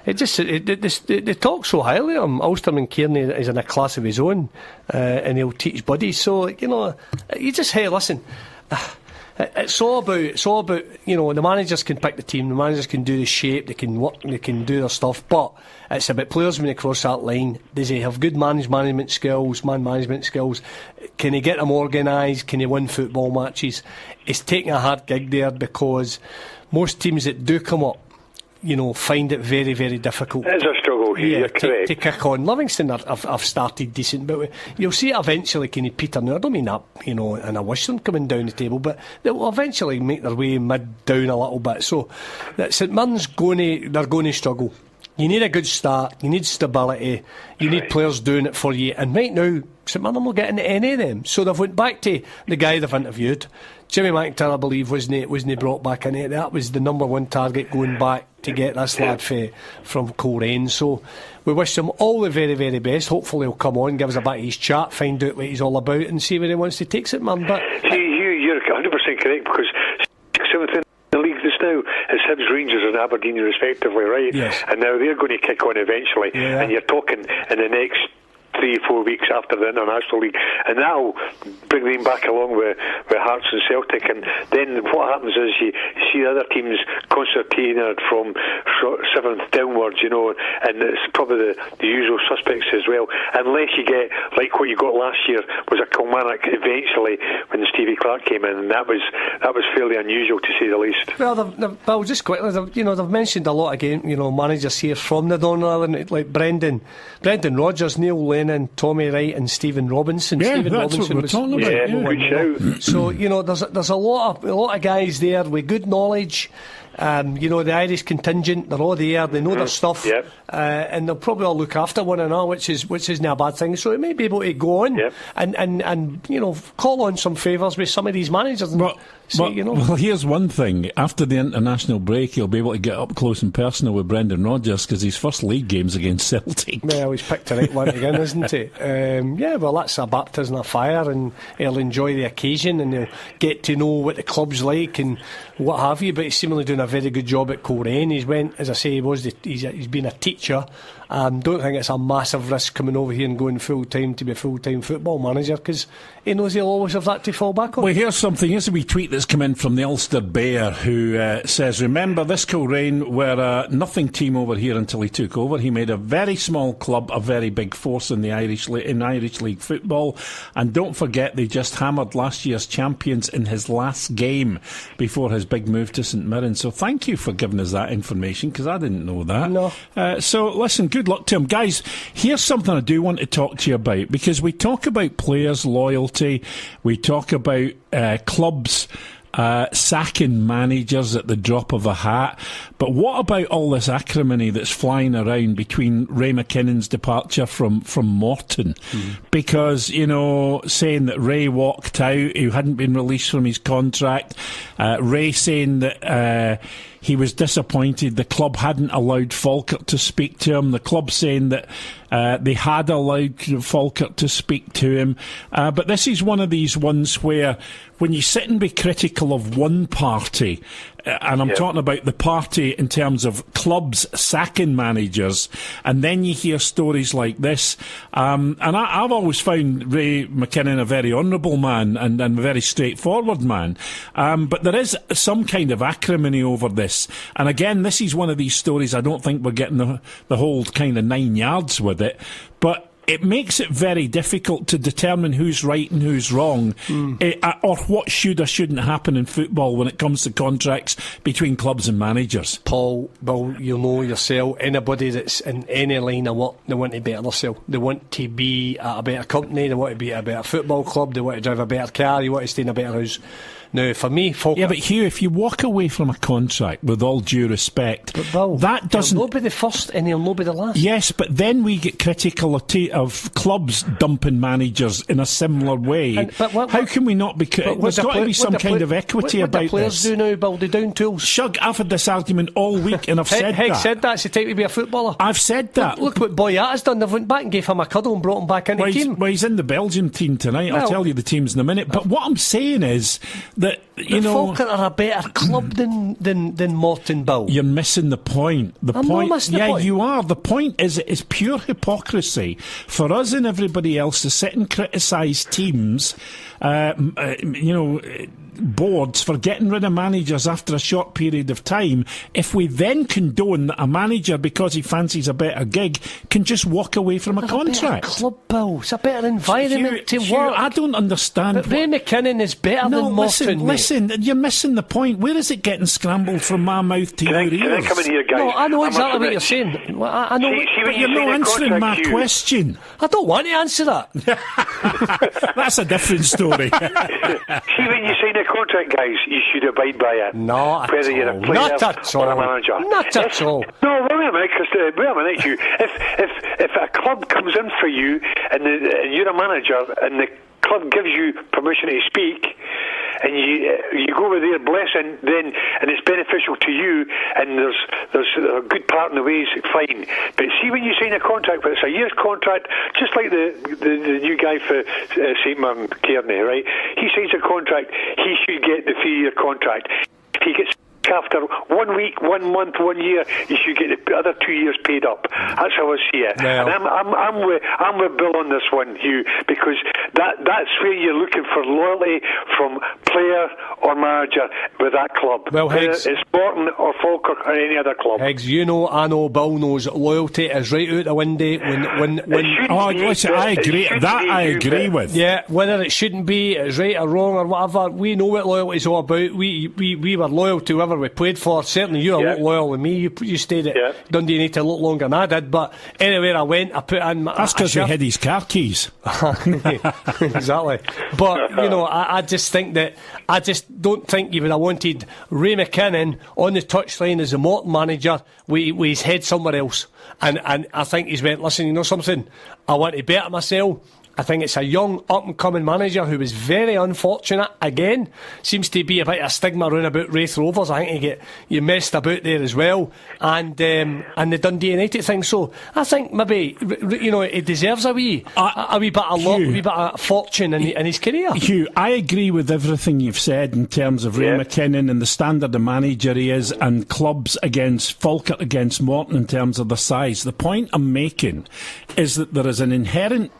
they talk so highly of him. Ulsterman Kearney is in a class of his own, and he'll teach buddies. So you just listen. It's all about the managers can pick the team, the managers can do the shape, they can work, they can do their stuff, but it's about players when they cross that line. Does he have good man management skills? Can he get them organised? Can he win football matches? It's taking a hard gig there, because most teams that do come up, find it very, very difficult. It's a struggle here, to kick on. Livingston have started decent, but you'll see it eventually kind of peter. Now, I don't mean that, and I wish them coming down the table, but they will eventually make their way mid-down a little bit. So, St Mirren's they're going to struggle. You need a good start, you need stability, you need players doing it for you, and right now, St Mirren will get into any of them. So they've went back to the guy they've interviewed. Jimmy McIntyre, I believe, wasn't brought back in it. That was the number one target going back to get this lad from Coleraine. So we wish him all the very, very best. Hopefully he'll come on, give us a bit of his chat, find out what he's all about, and see where he wants to take it, man. But Hugh, you're 100% correct, because 7th in the league just now is Hibs, Rangers and Aberdeen respectively, right? Yes. And now they're going to kick on eventually, and you're talking in the next 3-4 weeks after the International League, and that'll bring them back along with Hearts and Celtic. And then what happens is you see other teams concertinaed from 7th downwards, and it's probably the usual suspects as well, unless you get like what you got last year was a Kilmarnock eventually when Stevie Clark came in, and that was fairly unusual, to say the least. Well, just quickly, they've mentioned a lot again, managers here from the Northern Ireland, like Brendan Rodgers, Neil Lennon, Tommy Wright and Stephen Robinson. Yeah, Stephen that's Robinson what we're talking about. Good shout. So there's a lot of guys there with good knowledge, The Irish contingent, they're all there, they know their stuff, and they'll probably all look after one another, which isn't a bad thing. So he may be able to go on and call on some favours with some of these managers. And well, here's one thing. After the international break, he'll be able to get up close and personal with Brendan Rodgers, because his first league game's against Celtic. Well, he's picked the right one again, isn't he? Well, that's a baptism of fire, and he'll enjoy the occasion, and he'll get to know what the club's like and what have you. But he's seemingly doing a very good job at Coleraine. He's been a teacher. Don't think it's a massive risk coming over here and going full time to be a full time football manager, because he knows he'll always have that to fall back on. Well, here's a wee tweet that's come in from the Ulster Bear, who says, remember, this Coleraine were a nothing team over here until he took over. He made a very small club a very big force in the Irish League football, and don't forget they just hammered last year's champions in his last game before his big move to St Mirren. So thank you for giving us that information, because I didn't know that. No. So listen, good luck to him. Guys, here's something I do want to talk to you about, because we talk about players' loyalty, we talk about clubs sacking managers at the drop of a hat, but what about all this acrimony that's flying around between Ray McKinnon's departure from Morton? Because, saying that Ray walked out, he hadn't been released from his contract, Ray saying that he was disappointed the club hadn't allowed Falkirk to speak to him, the club saying that they had allowed Falkirk to speak to him. But this is one of these ones where when you sit and be critical of one party, and I'm talking about the party in terms of clubs sacking managers, and then you hear stories like this. And I've always found Ray McKinnon a very honourable man and a very straightforward man. But there is some kind of acrimony over this. And again, this is one of these stories I don't think we're getting the whole kind of 9 yards with it. But it makes it very difficult to determine who's right and who's wrong, or what should or shouldn't happen in football when it comes to contracts between clubs and managers. Paul, Bill, you know yourself, anybody that's in any line of work, they want to better themselves. They want to be at a better company, they want to be at a better football club, they want to drive a better car, you want to stay in a better house. Now, for me, Falkirk... Yeah, but Hugh, if you walk away from a contract, with all due respect, but Bill, that doesn't... he'll not be the first and he'll not be the last. Yes, but then we get critical of clubs dumping managers in a similar way. How can we not be critical? There's got to be some kind of equity about this. What the players do now, Bill, they down tools. Shug, I've had this argument all week and I've said that. Said that's the time to be a footballer. I've said that. Look what Boyata's done. They've went back and gave him a cuddle and brought him back into the team. Well, he's in the Belgium team tonight. I'll tell you the teams in a minute. But what I'm saying is that, Falkirk are a better club than Morton, Bill. You're missing the point. I'm not missing the point. Yeah, you are. The point is, it is pure hypocrisy for us and everybody else to sit and criticise teams, boards for getting rid of managers after a short period of time, if we then condone that a manager, because he fancies a better gig, can just walk away from a contract. It's a better club, Bill. It's a better environment to work. I don't understand. But Ray McKinnon is better than Morton. Listen, you're missing the point. Where is it getting scrambled from my mouth to your ears? Can I come in here, guys? No, I know exactly what you're saying. I know, but you're not answering my question. I don't want to answer that. That's a different story. See, when you sign a contract, guys, you should abide by it. Not whether you're a player or a manager. Not at all. No, wait a minute, Hugh. If a club comes in for you and you're a manager and the club gives you permission to speak, and you go with their blessing, then, and it's beneficial to you, and there's a good part in the ways, fine. But see, when you sign a contract, but it's a year's contract, just like the new guy for St Mirren, Kearney, right? He signs a contract, he should get the 3-year contract. If he gets after 1 week, 1 month, 1 year, you should get the other 2 years paid up. That's how I see it. Well, and I'm with Bill on this one, Hugh, because that's where you're looking for loyalty from player or manager with that club. Well, Higgs, it's Morton or Falkirk or any other club. Higgs, I know, Bill knows loyalty is right out the window when listen, I agree. That I agree with. Yeah, whether it shouldn't be, it's right or wrong or whatever, we know what loyalty is all about. We were loyal to whoever we played for. Certainly you were a lot loyal with me. You stayed at Dundee United a lot longer than I did. But anywhere I went, I put in. That's because he had his car keys. Exactly. But I just think that I just don't think you would have wanted Ray McKinnon on the touchline as a Morton manager with his head somewhere else. And I think he's went, listen, you know something? I want to better myself. I think it's a young, up-and-coming manager who was very unfortunate. Again, seems to be a bit of a stigma around about Wraith Rovers. I think you messed about there as well, and the Dundee United thing. So I think maybe he deserves a wee bit of fortune in his career. Hugh, I agree with everything you've said in terms of Ray McKinnon and the standard of manager he is, and clubs against Falkirk against Morton in terms of the size. The point I'm making is that there is an inherent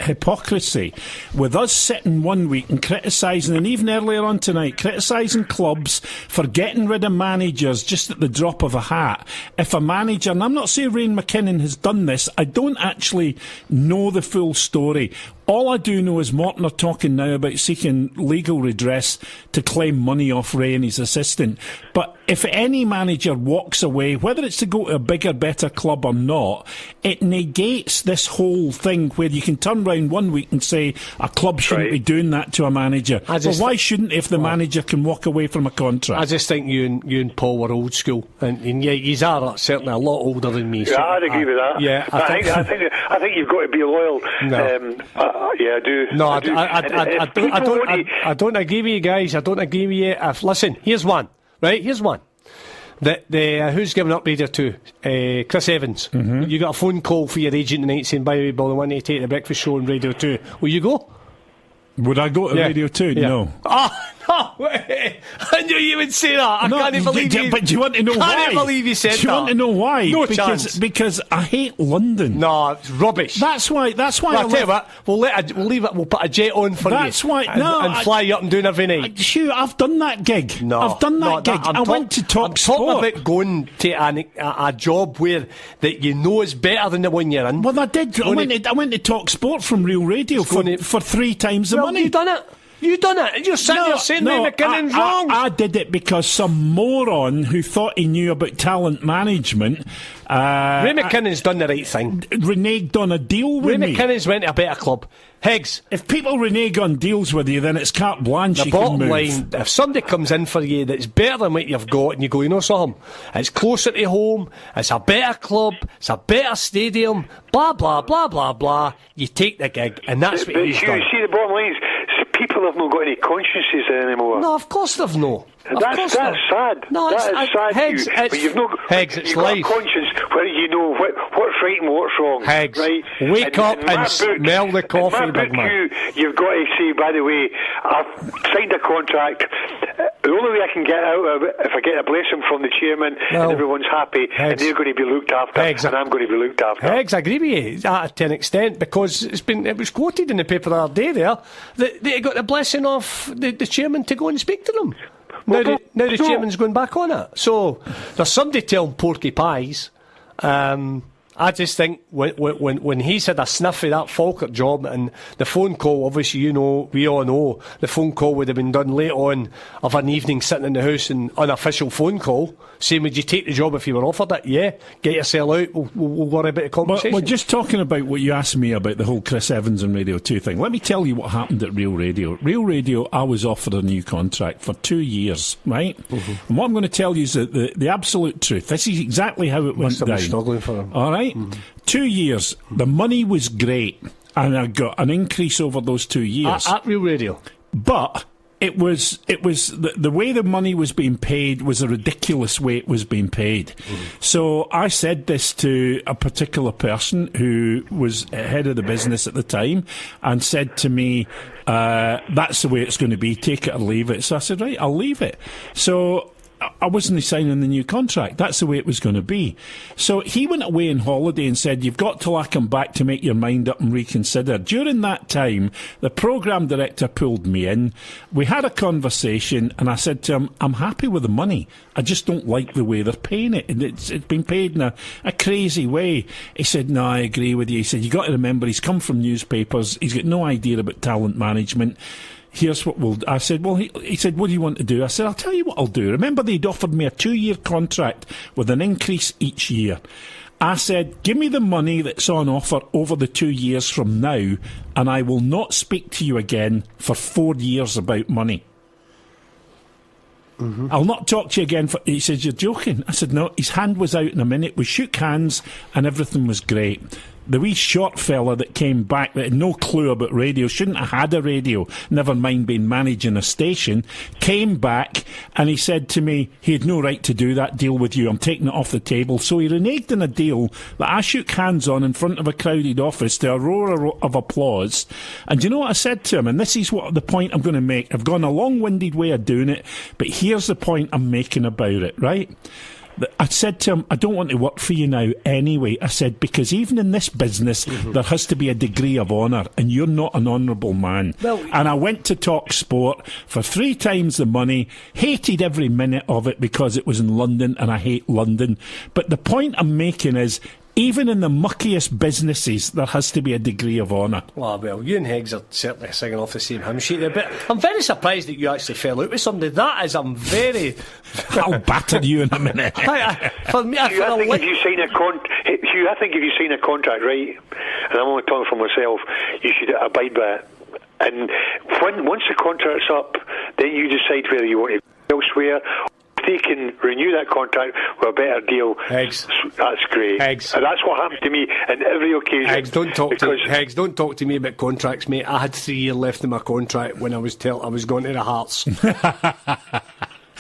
hypocrisy with us sitting one week and criticising, and even earlier on tonight, criticising clubs for getting rid of managers just at the drop of a hat. If a manager, and I'm not saying Ray McKinnon has done this, I don't actually know the full story. All I do know is Morton are talking now about seeking legal redress to claim money off Ray and his assistant. But if any manager walks away, whether it's to go to a bigger, better club or not, it negates this whole thing where you can turn round one week and say a club shouldn't be doing that to a manager. Well, why shouldn't if the manager can walk away from a contract? I just think you and Paul were old school, and yeah, you are certainly a lot older than me. Yeah, so I'd agree with that. Yeah, I think you've got to be loyal. No. I do. No, I don't agree with you guys. I don't agree with you. Listen, here's one. Right, here's one. Who's giving up Radio 2? Chris Evans. Mm-hmm. You got a phone call for your agent tonight saying, by the way, Bill, I want you to take the breakfast show on Radio 2. Will you go? Would I go to Radio 2? Yeah. No. Oh, no! I knew you would say that. I can't believe you. But do you want to know why? I can't believe you said that. Do you want to know why? No chance. Because I hate London. No, it's rubbish. That's why. Well, I'll tell you what. We'll leave it. We'll put a jet on for that's you. Why. And fly you up and doing every night. Hugh, I've done that gig. No, I've done that gig. I went to Talk Sport. I'm talking about going to a job where that you know is better than the one you're in. Well, I did. I went to Talk Sport from Real Radio for 3 times the money. You done it. You done it. You're sitting there saying Ray McKinnon's wrong. I did it because some moron who thought he knew about talent management. Ray McKinnon's done the right thing. Reneged on a deal with me. Ray McKinnon's went to a better club. Higgs. If people renege on deals with you, then it's carte blanche. The bottom line, if somebody comes in for you that's better than what you've got, and you go, you know something, it's closer to home, it's a better club, it's a better stadium, blah, blah, blah, blah, blah, you take the gig, and that's what he's done. You see, the bottom line is, people have not got any consciences anymore. No, of course they've no. That's sad. No, that is sad. Higgs, but you've not, it's you've life. got a conscience where you know what's right and what's wrong. Higgs, right? wake up and smell the coffee, big man. You've got to say, by the way, I've signed a contract. The only way I can get out of it if I get a blessing from the chairman and everyone's happy, Higgs, and they're going to be looked after, and I'm going to be looked after. Higgs, I agree with you to an extent, because it was quoted in the paper the other day there that they got the blessing of the chairman to go and speak to them. Now the chairman's going back on it. So there's somebody telling porky pies. I just think when he's had a sniff of that Falkirk job, and the phone call, obviously, we all know, the phone call would have been done late on of an evening sitting in the house, an unofficial phone call, saying, would you take the job if you were offered it? Yeah, get yourself out, we'll worry about the compensation. Well, just talking about what you asked me about the whole Chris Evans and Radio 2 thing, let me tell you what happened at Real Radio. Real Radio, I was offered a new contract for 2 years, right? Mm-hmm. And what I'm going to tell you is that the absolute truth, this is exactly how it went down. Struggling for him. All right? Mm-hmm. 2 years, the money was great, and I got an increase over those 2 years. At Real Radio. But it was the way the money was being paid was a ridiculous way it was being paid. So I said this to a particular person who was head of the business at the time, and said to me, that's the way it's going to be, take it or leave it. So I said, right, I'll leave it. So I wasn't signing the new contract. That's the way it was going to be. So he went away on holiday and said, you've got till I come back to make your mind up and reconsider. During that time, the programme director pulled me in. We had a conversation, and I said to him, I'm happy with the money. I just don't like the way they're paying it. And it's been paid in a crazy way. He said, no, I agree with you. He said, you got to remember, he's come from newspapers. He's got no idea about talent management. He here's what I said, well, he said, what do you want to do? I said, I'll tell you what I'll do. Remember, they'd offered me a 2-year contract with an increase each year. I said, give me the money that's on offer over the 2 years from now, and I will not speak to you again for 4 years about money. Mm-hmm. I'll not talk to you again. He says, you're joking. I said, no. His hand was out in a minute. We shook hands and everything was great. The wee short fella that came back that had no clue about radio, shouldn't have had a radio, never mind being managing a station, came back and he said to me, he had no right to do that deal with you. I'm taking it off the table. So he reneged on a deal that I shook hands on in front of a crowded office to a roar of applause. And you know what I said to him? And this is what the point I'm going to make. I've gone a long-winded way of doing it, but here's the point I'm making about it, right? I said to him, I don't want to work for you now anyway. I said, because even in this business, there has to be a degree of honour, and you're not an honourable man. Well, and I went to Talk Sport for 3 times the money, hated every minute of it because it was in London, and I hate London. But the point I'm making is, even in the muckiest businesses, there has to be a degree of honour. Well, you and Higgs are certainly singing off the same hymn sheet there, but I'm very surprised that you actually fell out with somebody. That is, I'll batter you in a minute. For me, Hugh, I think if you sign a contract, right, and I'm only talking for myself, you should abide by it. And once the contract's up, then you decide whether you want to go elsewhere. They can renew that contract with a better deal. Higgs. That's great. Higgs. And that's what happened to me on every occasion. Higgs, don't talk to me about contracts, mate. I had 3 years left in my contract when I was told I was going to the Hearts.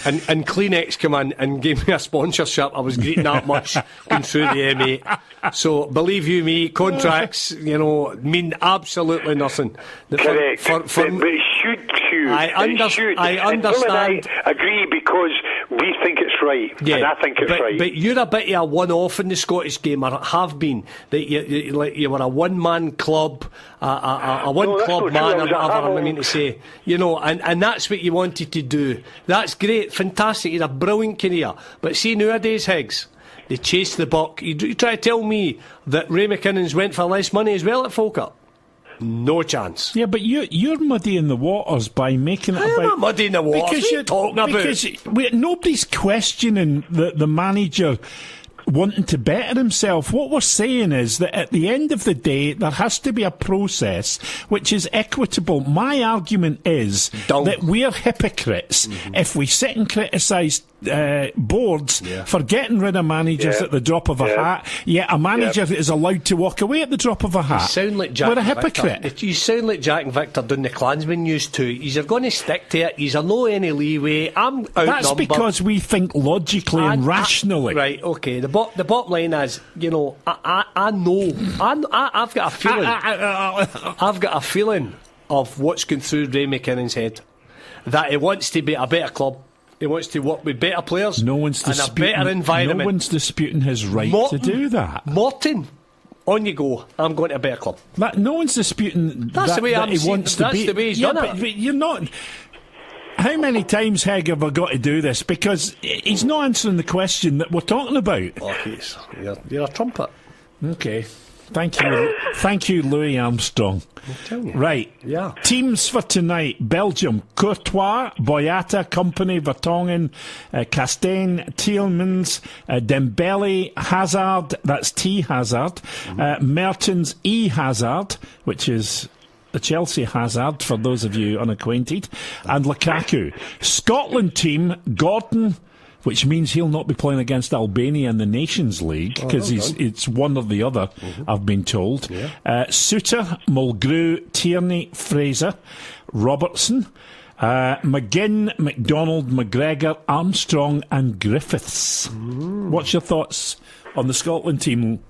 And Kleenex came in and gave me a sponsorship. I was greeting that much going through the M8. So believe you me, contracts, mean absolutely nothing. Correct. But it should, Hugh. I understand. Will and I agree because we think it's right, and I think it's right. But you're a bit of a one-off in the Scottish game, or have been. That you were a one-man club, a one-club man, or whatever I mean to say. And that's what you wanted to do. That's great, fantastic. You're a brilliant career. But see, nowadays, Higgs, they chase the buck. You try to tell me that Ray McKinnon's went for less money as well at Falkirk? No chance. Yeah, but you're muddying the waters by making it about... I'm not muddying the waters. What are you talking about? Because nobody's questioning the manager wanting to better himself. What we're saying is that at the end of the day, there has to be a process which is equitable. My argument is that we're hypocrites if we sit and criticise boards for getting rid of managers at the drop of a hat, yet a manager is allowed to walk away at the drop of a hat. You sound like Jack. We're a hypocrite. You sound like Jack and Victor doing the Klansman used to. You're going to stick to it. You're no any leeway. I'm outnumbered. That's because we think logically and rationally. Right, okay. The bottom line is, I know. I've got a feeling. I've got a feeling of what's going through Ray McKinnon's head. That he wants to be a better club. He wants to work with better players and a better environment. No one's disputing his right to do that. Morton, on you go. I'm going to a better club. No one's disputing that he wants to be. That's the way he's done it. But you're not... How many times, Heg, have I got to do this? Because he's not answering the question that we're talking about. Okay, you're a trumpet. Okay. Thank you, Louis Armstrong. Right. Yeah. Teams for tonight. Belgium, Courtois, Boyata, Company, Vertonghen, Castaigne, Tielemans, Dembele, Hazard, that's T Hazard, Mertens, E Hazard, which is the Chelsea Hazard, for those of you unacquainted, and Lukaku. Scotland team, Gordon, which means he'll not be playing against Albania in the Nations League, because it's one or the other, I've been told. Yeah. Suter, Mulgrew, Tierney, Fraser, Robertson, McGinn, McDonald, McGregor, Armstrong and Griffiths. What's your thoughts on the Scotland team,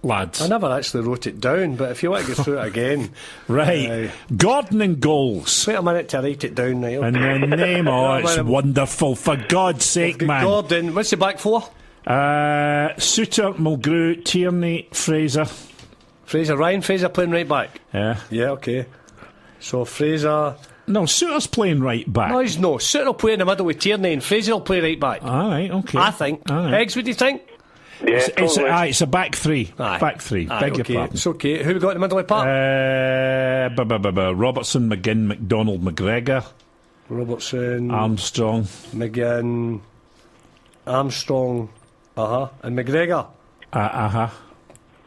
lads? I never actually wrote it down, but if you want to go through it again. Right. Gordon and goals. Wait a minute to write it down now. And then name, it's wonderful. For God's sake, man. Gordon, what's the back four? Suter, Mulgrew, Tierney, Fraser. Ryan Fraser playing right back? Yeah. Yeah, okay. So Fraser... No, Suter's playing right back. No, he's no. Suter will play in the middle with Tierney and Fraser will play right back. All right, okay. I think. Right. Eggs, what do you think? Yeah, it's a back three. Aye. Back three. Aye, Beg okay. your pardon. It's okay. Who we got in the middle of the park? Robertson, McGinn, McDonald, McGregor, Robertson, Armstrong, McGinn, Armstrong, and McGregor.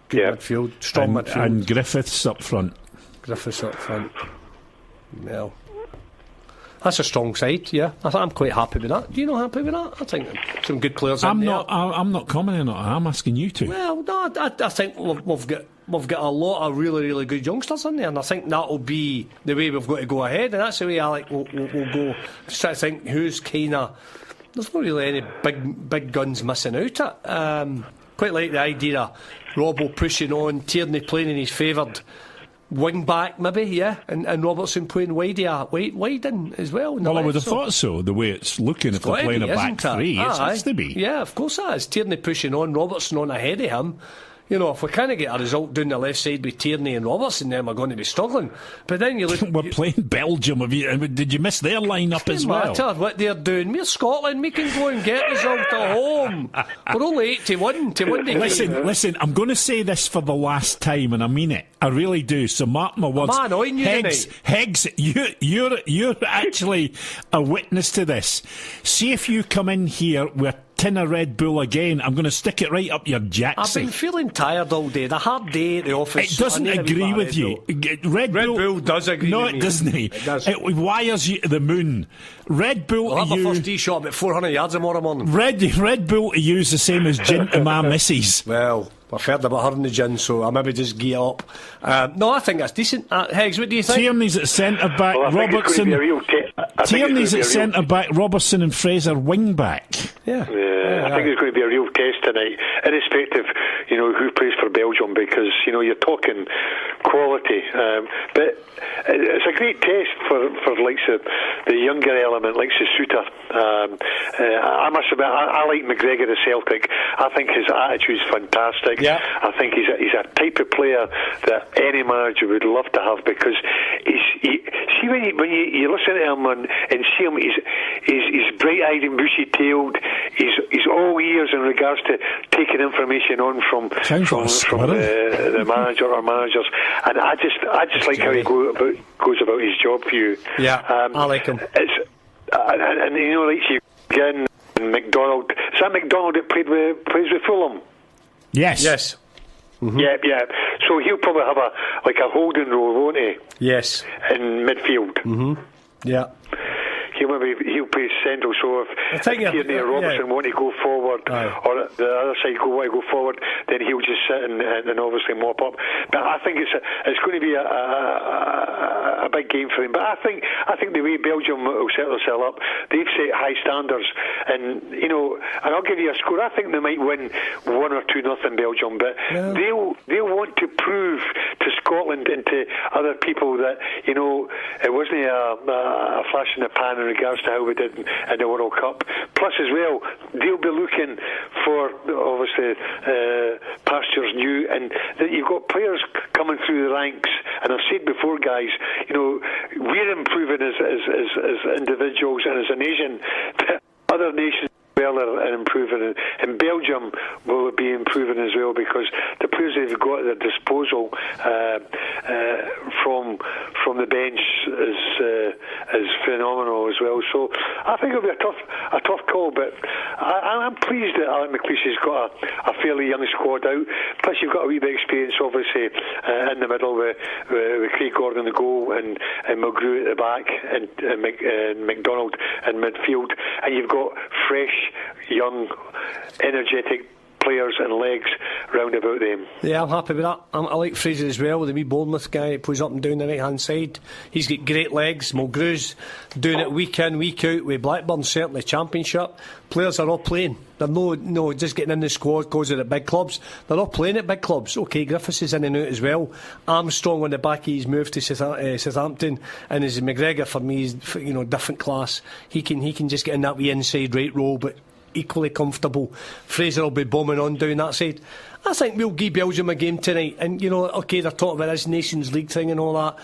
Good midfield, strong midfield. And Griffiths up front. Griffiths up front. Well, that's a strong side, yeah. I'm quite happy with that. Do you not happy with that? I think some good players in there. I'm not commenting on it. I'm asking you to. Well, no, I think we've got a lot of really, really good youngsters in there, and I think that'll be the way we've got to go ahead, and that's the way I like we'll go. Just try to think who's kind of. There's not really any big guns missing out. Quite like the idea of Robbo pushing on, Tierney playing in his favoured wing back, maybe, yeah, and Robertson playing wide in as well. Well, I would have thought so, the way it's looking, if they're playing a back three. It has to be. Yeah, of course it is. Tierney pushing on, Robertson on ahead of him. You know, if we can't get a result down the left side with Tierney and Robertson, then we're going to be struggling. But then you look... We're playing Belgium. Did you miss their line-up as well? It doesn't matter what they're doing. We're Scotland. We can go and get results at home. We're only 8-1 to win the game. Listen, I'm going to say this for the last time, and I mean it. I really do. So mark my words. Am I annoying you tonight? Higgs, you're actually a witness to this. See if you come in here with tin of Red Bull again, I'm going to stick it right up your jacksie. I've been feeling tired all day. The hard day at the office. It doesn't agree with you. Red Bull does agree with me. No, it doesn't. It does. It wires you to the moon. Red Bull I'll have my first tee shot about 400 yards tomorrow morning. Red Bull to use the same as gin to my missus. Well, I've heard about her in the gin, so I maybe just gear up. No, I think that's decent. Higgs, what do you think? Tierney's at centre back, Robertson. Tierney's at centre back, Robertson and Fraser wing back. Yeah, I think it's going to be a real test tonight, irrespective, who plays for Belgium, because you're talking quality. But it's a great test for likes of the younger element, like Suter. I must admit, I like McGregor at Celtic. I think his attitude is fantastic. Yeah. I think he's a type of player that any manager would love to have, because see when you listen to him and see him, he's bright-eyed and bushy-tailed. He's all ears in regards to taking information on from the manager or managers, and I just like how he goes about his job for you. Yeah, I like him. It's and like you again, McDonald. Is that McDonald that plays with Fulham? Yes. Mm-hmm. Yeah. So he'll probably have a holding role, won't he? Yes. In midfield. Mm-hmm. Yeah. He'll play central, so if Tierney or Robertson want to go forward, or the other side want to go forward, then he'll just sit and obviously mop up. But I think it's going to be a big game for him. But I think the way Belgium will set themselves up, they've set high standards, and and I'll give you a score. I think they might win 1 or 2-0 Belgium, but they'll want to prove to Scotland and to other people that it wasn't a flash in the pan in regards to how we did in the World Cup. Plus, as well, they'll be looking for obviously pastures new, and that you've got players coming through the ranks. And I've said before, guys, we're improving as individuals and as a nation. Other nations are improving, and Belgium will be improving as well, because the players they've got at their disposal from the bench is phenomenal as well. So I think it'll be a tough call, but I'm pleased that Alec McLeish's got a fairly young squad out. Plus you've got a wee bit of experience, obviously, in the middle with Craig Gordon the goal and McGrew at the back and McDonald in midfield, and you've got fresh, young, energetic players and legs round about them. Yeah, I'm happy with that. I like Fraser as well, the wee Bournemouth guy who plays up and down the right hand side. He's got great legs. Mulgrew's doing it week in, week out with Blackburn, certainly Championship. Players are all playing. They're no just getting in the squad because they're at big clubs. They're all playing at big clubs. Okay, Griffiths is in and out as well. Armstrong on the back of his move to Southampton, and as McGregor for me is different class. He can just get in that wee inside right role, but equally comfortable. Fraser will be bombing on down that side. I think we'll give Belgium a game tonight, and okay, they're talking about this Nations League thing and all that.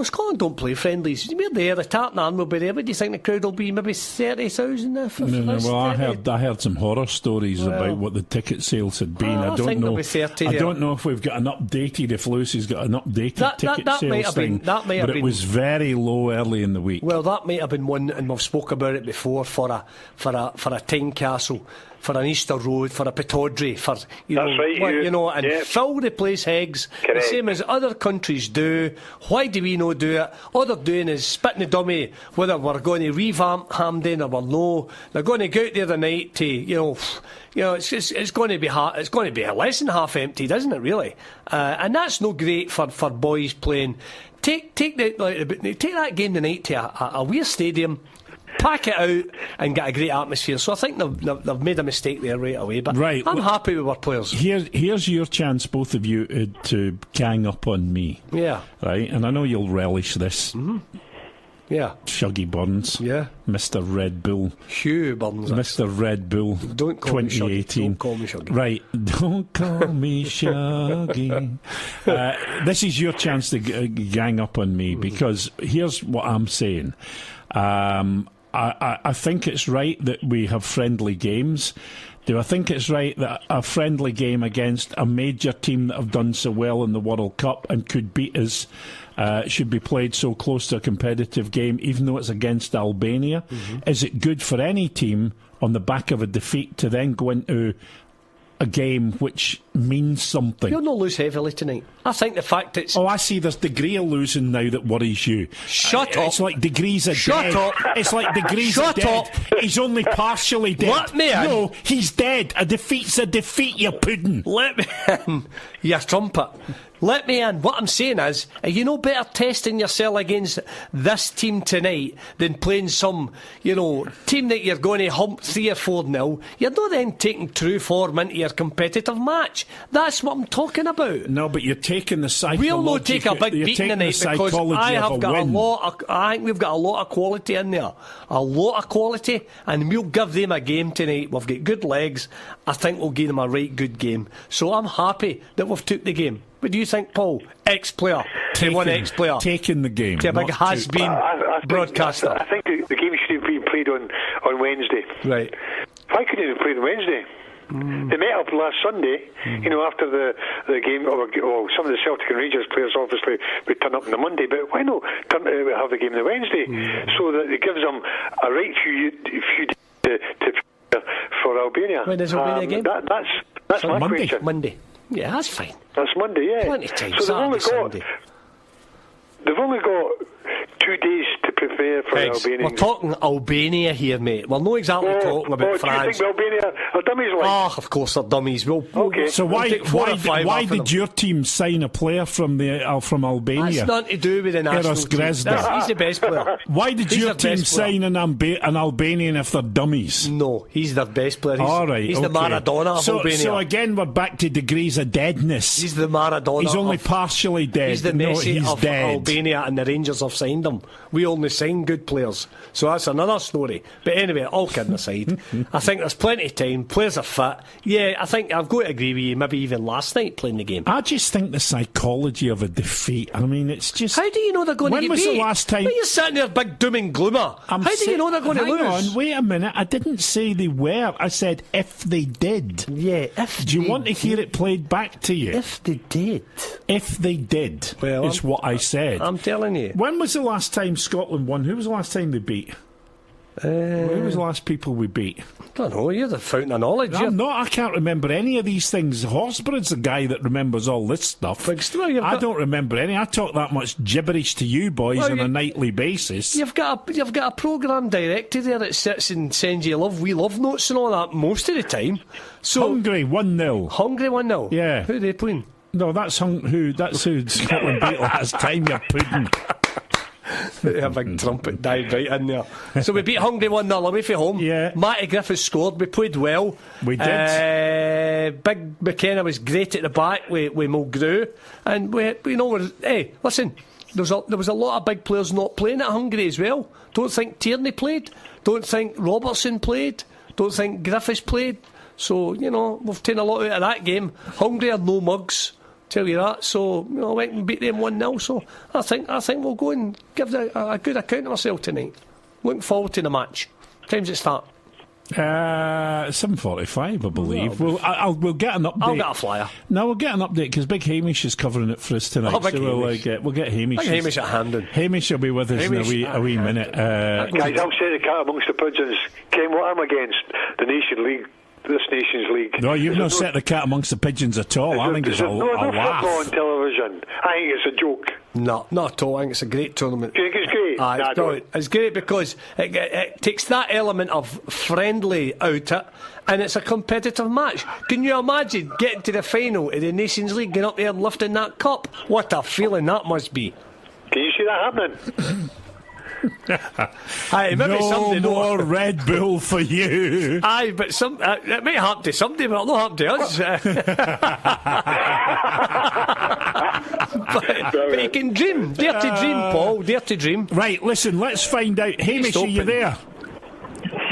Scotland don't play friendlies. We're there, the Tartan will be there. What do you think the crowd will be? Maybe 30,000 there for this? Well, I heard some horror stories about what the ticket sales had been. I don't know. 30, I don't know if we've got an updated, if Lewis has got an updated ticket sales thing. But it was very low early in the week. Well, that might have been one, and we've spoke about it before, for a Tynecastle, for an Easter Road, for a Pittodrie, for fill the place, Heggs. Correct. The same as other countries do. Why do we not do it? All they're doing is spitting the dummy whether we're going to revamp Hampden or we're no. They're going to go out there the night to it's going to be it's going to be less than half emptied, isn't it? Really, and that's no great for boys playing. Take that game tonight to a weird stadium. Pack it out and get a great atmosphere. So I think they've made a mistake there right away. But right, I'm happy with our players. Here's your chance, both of you, to gang up on me. Yeah. Right, and I know you'll relish this. Mm-hmm. Yeah. Shuggy Burns. Yeah. Mr. Red Bull. Hugh Burns. Mr. Red Bull. Don't call 2018. Me Shuggy. Don't call me Shuggy. Right. Don't call me Shuggy. This is your chance to gang up on me, because here's what I'm saying. I think it's right that we have friendly games. Do I think it's right that a friendly game against a major team that have done so well in the World Cup and could beat us should be played so close to a competitive game, even though it's against Albania? Mm-hmm. Is it good for any team on the back of a defeat to then go into a game which means something? You'll not lose heavily tonight. I think the fact it's... Oh, I see there's degree of losing now that worries you. Shut up. It's like degrees of Shut dead. up. It's like degrees Shut of dead. up. He's only partially dead. Let me in. No, he's dead. A defeat's a defeat, you pudding. Let me in, you trumpet. Let me in. What I'm saying is, are you no better testing yourself against this team tonight than playing some, team that you're going to hump 3 or 4-0? You're not then taking true form into your competitive match. That's what I'm talking about. No, but you're taking the psychology. We'll not take a big beating tonight because I think we've got a lot of quality in there. A lot of quality, and we'll give them a game tonight. We've got good legs. I think we'll give them a right good game. So I'm happy that we've took the game. What do you think, Paul? Ex-player. One ex-player. Taking the game. To a big has-been broadcaster. I think the game should have been played on Wednesday. Right. Why couldn't it have played on Wednesday? They met up last Sunday, after the game. Well, some of the Celtic and Rangers players obviously would turn up on the Monday, but why not have the game on the Wednesday? So that it gives them a right few days to for Albania. When is Albania game? That's my Monday. question. Monday. Yeah, that's fine. That's Monday, yeah. Plenty of time. So Sunday. They've only got 2 days to prepare for the Albanian. We're talking Albania here, mate. We're not exactly talking about France. Do you think Albania are dummies like? Oh, of course they're dummies. Okay. So why did your team sign a player from Albania? That's nothing to do with the national team. He's the best player. Why did your team sign an Albanian if they're dummies? No, he's their best player. All right, he's the Maradona of Albania. So again, we're back to degrees of deadness. He's the Maradona. He's only partially dead. He's the Messi of dead. Albania, and the Rangers have signed him. We only sign good players, so that's another story. But anyway, all kidding aside, I think there's plenty of time. Players are fit. Yeah, I think I've got to agree with you. Maybe even last night playing the game. I just think the psychology of a defeat. I mean, it's just. How do you know they're going to get beat? When was the last time? But you're sitting there, big doom and gloomer. How do you know they're going to lose? Hang on, wait a minute. I didn't say they were. I said if they did. Yeah, if. Do you want to hear it played back to you? If they did. If they did. Well, is what I said. I'm telling you. When was the last time Scotland won? Who was the last time they beat? Who was the last people we beat? I don't know. You're the fountain of knowledge. I'm not. I can't remember any of these things. Horsburgh's the guy that remembers all this stuff. I don't remember any. I talk that much gibberish to you boys on a nightly basis. You've got a programme director there that sits and sends you we love notes and all that most of the time. So Hungary 1-0. Hungary 1-0. Yeah. Who are they playing? No, that's who Scotland beat last time. You're pudding. A big trumpet dive right in there. So we beat Hungary 1-0 away from home. Yeah. Matty Griffiths scored. We played well. We did. Big McKenna was great at the back with Mulgrew. And listen, there was a lot of big players not playing at Hungary as well. Don't think Tierney played. Don't think Robertson played. Don't think Griffiths played. So, we've taken a lot out of that game. Hungary are no mugs. Tell you that. So, I went and beat them 1-0. So I think we'll go and give a good account of ourselves tonight. Looking forward to the match. Time's it start? 7:45, I believe. We'll get an update. I'll get a flyer. No, we'll get an update because Big Hamish is covering it for us tonight. Big Hamish. We'll get Hamish. Big Hamish at Hamden. Hamish will be with us in a wee minute. Guys, I'll say the cat amongst the pigeons. Ken, what I'm against the Nation League. This Nations League. No, you've not set the cat amongst the pigeons at all. I think it's a laugh. Football on television. I think it's a joke. No, not at all. I think it's a great tournament. Do you think it's great? It's great because it takes that element of friendly out it, and it's a competitive match. Can you imagine getting to the final of the Nations League, getting up there and lifting that cup? What a feeling that must be. Can you see that happening? Aye, maybe no more Red Bull for you. Aye, but it may happen to somebody, but it'll not happen to us. but you can dream. Dare to dream, Paul. Dare to dream. Right, listen, let's find out. Hamish, are you there?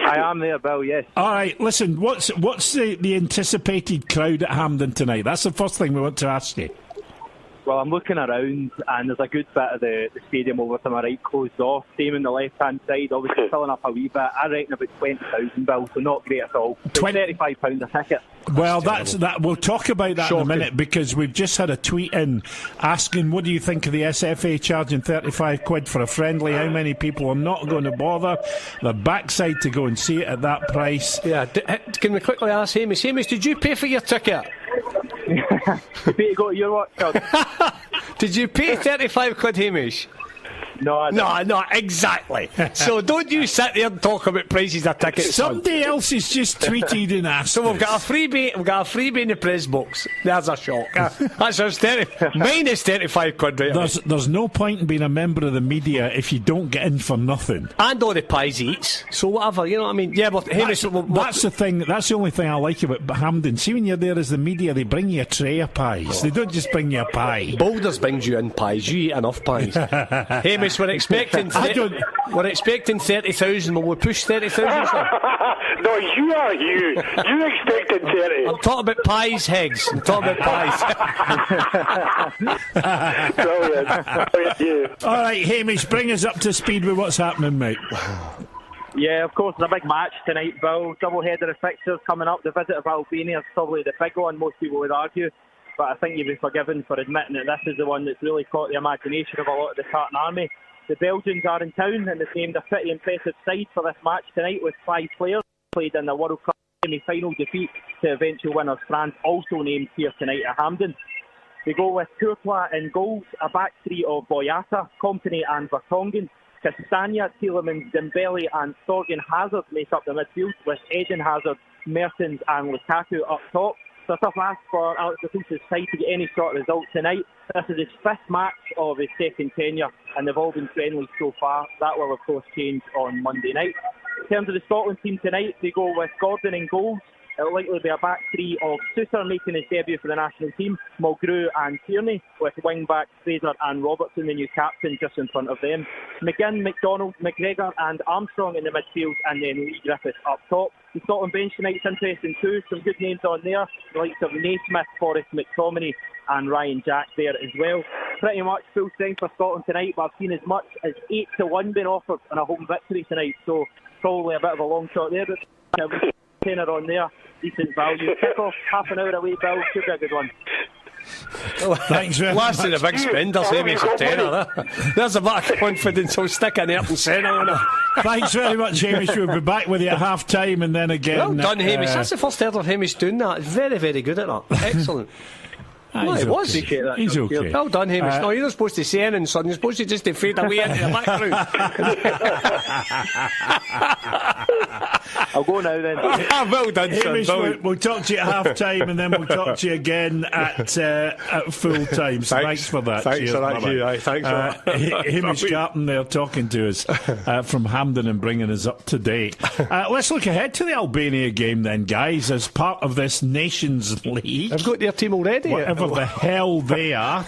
I am there, Bill, yes. All right, listen, what's the anticipated crowd at Hampden tonight? That's the first thing we want to ask you. Well, I'm looking around and there's a good bit of the stadium over to my right closed off. Same on the left-hand side, obviously filling up a wee bit. I reckon about 20,000, Bill, so not great at all. £35 a ticket. Well, that's that. We'll talk about that in a minute because we've just had a tweet in asking, what do you think of the SFA charging £35 for a friendly? How many people are not going to bother their backside to go and see it at that price? Yeah, can we quickly ask Hamish? Hamish, did you pay for your ticket? You pay to go to your watch club. Did you pay £35, Hamish? No, I didn't. No, exactly. So don't you sit there and talk about prices of tickets. Somebody else has just tweeted and asked. So we've got a freebie. We've got a freebie in the press box. There's a shock. That's us minus £35 right. There's no point in being a member of the media if you don't get in for nothing. And all the pies he eats. So whatever, you know what I mean? Yeah, but Hamish, that's the thing. That's the only thing I like about Hampden. See, when you're there as the media, they bring you a tray of pies. They don't just bring you a pie. Boulders brings you in pies. You eat enough pies. Hamish, we're expecting 30,000. Will we push 30,000? No, you are you. You expecting 30. I'm talking about pies, Higgs. I'm talking about pies. Brilliant. Yeah. All right, Hamish, bring us up to speed with what's happening, mate. Yeah, of course, it's a big match tonight, Bill. Double header of fixtures coming up. The visit of Albania is probably the big one, most people would argue. But I think you'd be forgiven for admitting that this is the one that's really caught the imagination of a lot of the Tartan Army. The Belgians are in town and they've named a pretty impressive side for this match tonight with 5 players played in the World Cup semi-final defeat to eventual winners France, also named here tonight at Hampden. They go with Courtois in goals, a back three of Boyata, Company and Vertonghen. Castagna, Tielemans, Dembele and Thorgan Hazard make up the midfield with Eden Hazard, Mertens and Lukaku up top. So a tough ask for Alex Lacousse's side to get any sort of result tonight. This is his 5th match of his second tenure and they've all been friendly so far. That will of course change on Monday night. In terms of the Scotland team tonight, they go with Gordon in goals. It'll likely be a back three of Souter making his debut for the national team, Mulgrew and Tierney, with wing-backs Fraser and Robertson, the new captain, just in front of them. McGinn, McDonald, McGregor and Armstrong in the midfield, and then Lee Griffiths up top. The Scotland bench tonight's interesting too. Some good names on there, the likes of Naismith, Forrest McTominay and Ryan Jack there as well. Pretty much full strength for Scotland tonight, but I've seen as much as 8-1 being offered on a home victory tonight, so probably a bit of a long shot there, but tenner on there, decent value. Kick off half an hour away, Bill, should be a good one. Thanks very Last much. of the big spenders, Hamish a tenner. There's a bit of confidence. I'll stick an earth and centre on it. Thanks very much, Hamish. We'll be back with you at half time and then again. Well done, Hamish. That's the first heard of Hamish doing that. Very, very good at that. Excellent. No, it was. He's okay. Well done, Hamish. No, you're not supposed to say anything, son. You're supposed to just fade away into the background. I'll go now then. Well done, Hamish, son. we'll talk to you at half time and then we'll talk to you again at full time. So thanks for that. Thanks Cheers, for that, Hugh. Thanks for that. Hamish Carton there talking to us from Hampden and bringing us up to date. Let's look ahead to the Albania game then, guys, as part of this Nations League. I've got their team already. Whatever the hell they are.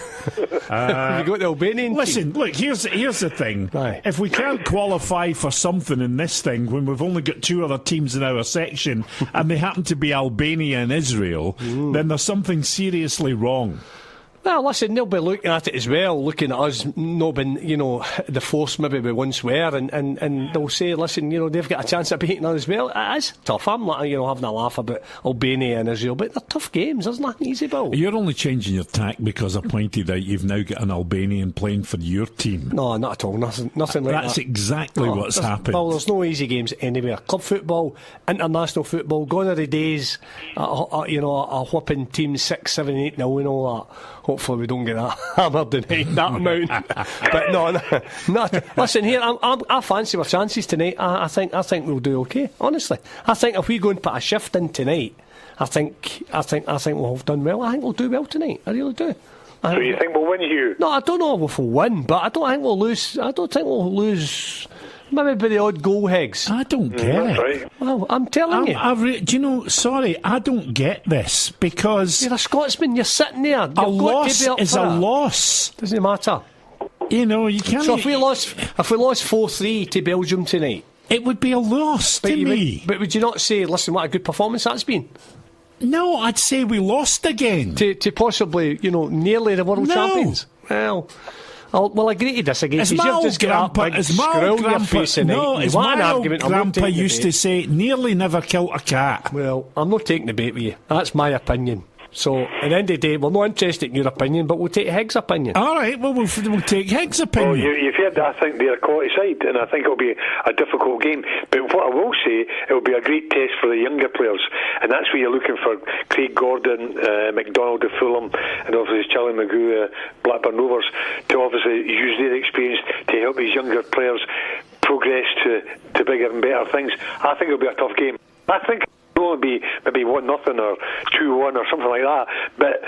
Have you got the Albanian Listen, team? look, here's the thing. Aye. If we can't qualify for something in this thing when we've only got 2 other teams in our section and they happen to be Albania and Israel, then there's something seriously wrong. Well, listen, they'll be looking at it as well, looking at us not being, the force maybe we once were, and they'll say, listen, they've got a chance of beating us as well. It is tough. I'm not, having a laugh about Albania and Israel, but they're tough games. There's nothing easy, Bill. You're only changing your tack because I pointed out you've now got an Albanian playing for your team. No, not at all. Nothing like that. That's exactly what's happened. Well, there's no easy games anywhere. Club football, international football, gone are the days, a whopping team 6, 7, 8 0 and all that. Hopefully we don't get that hammered tonight, that amount. But no. Listen here, I fancy our chances tonight. I think we'll do okay. Honestly, I think if we go and put a shift in tonight, I think we'll have done well. I think we'll do well tonight. I really do. So you think we'll win, Hugh? No, I don't know if we'll win, but I don't think we'll lose. Maybe by the odd goal, Higgs. I don't get it. Right. Well, I'm telling you. Do you know, sorry, I don't get this because... You're a Scotsman, you're sitting there. A loss is a loss. Doesn't matter. You can't... So if we lost 4-3 to Belgium tonight... It would be a loss to me. But would you not say, listen, what a good performance that's been? No, I'd say we lost again. To possibly, nearly the world champions. Well... I'll agree to disagree. As my old grandpa used to say, nearly never killed a cat. Well, I'm not taking the bait with you. That's my opinion. So, at the end of the day, we're not interested in your opinion, but we'll take Higgs' opinion. All right, well, we'll take Higgs' opinion. Well, you've heard that. I think they're a quality side, and I think it'll be a difficult game. But what I will say, it'll be a great test for the younger players, and that's where you're looking for Craig Gordon, McDonald of Fulham, and obviously Charlie Magoo, Blackburn Rovers, to obviously use their experience to help these younger players progress to bigger and better things. I think it'll be a tough game. I think it'll only be maybe 1-0 or 2-1 or something like that. But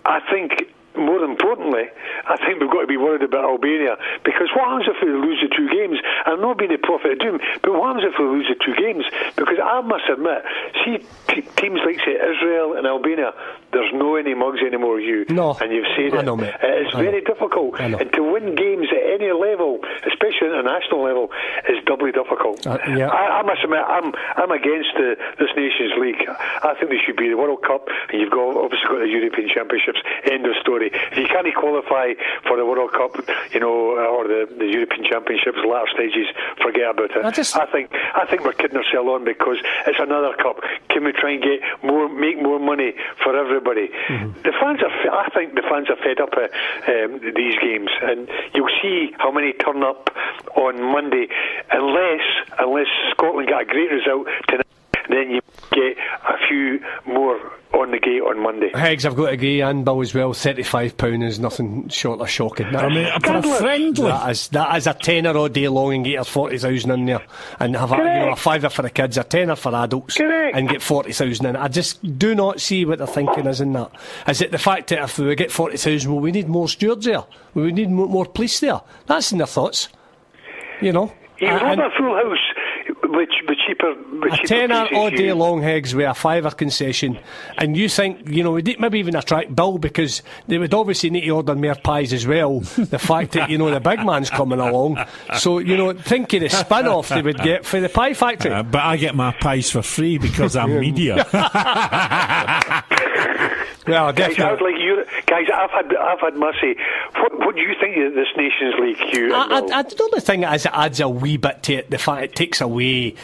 I think, more importantly, I think we've got to be worried about Albania, because what happens if we lose the 2 games? I'm not being a prophet of doom, but what happens if we lose the 2 games? Because I must admit, see, teams like, say, Israel and Albania, there's no any mugs anymore, Hugh. No. And you've said it. Know, mate. It's very difficult. And to win games at any level, especially international level, is doubly difficult. Yeah. I must admit, I'm against this Nations League. I think they should be the World Cup, and you've obviously got the European Championships. End of story. If you can't qualify for the World Cup, or the European Championships latter stages, forget about it. I think we're kidding ourselves on, because it's another cup. Can we try and make more money for everybody? Mm-hmm. I think the fans are fed up of these games, and you'll see how many turn up on Monday, unless Scotland got a great result tonight. Then you get a few more on the gate on Monday. Higgs, I've got to agree, and Bill as well. £35 is nothing short of shocking. I mean, for a friendly, that is a tenner all day long, and get your 40,000 in there, and have a fiver for the kids, a tenner for adults. Correct. And get 40,000 in. I just do not see what they're thinking is in that. Is it the fact that if we get 40,000, well, we need more stewards there, we need more police there? That's in their thoughts. You have a full house. With cheaper a tenner all day long, Higgs, with a fiver concession, and you think we'd maybe even attract Bill, because they would obviously need to order more pies as well. The fact that the big man's coming along, so think of the spin-off they would get for the pie factory. But I get my pies for free because I'm media. Well, definitely. Guys, I've had mercy. What do you think of this Nations League, Hugh? The only thing is it adds a wee bit to it. The fact it takes away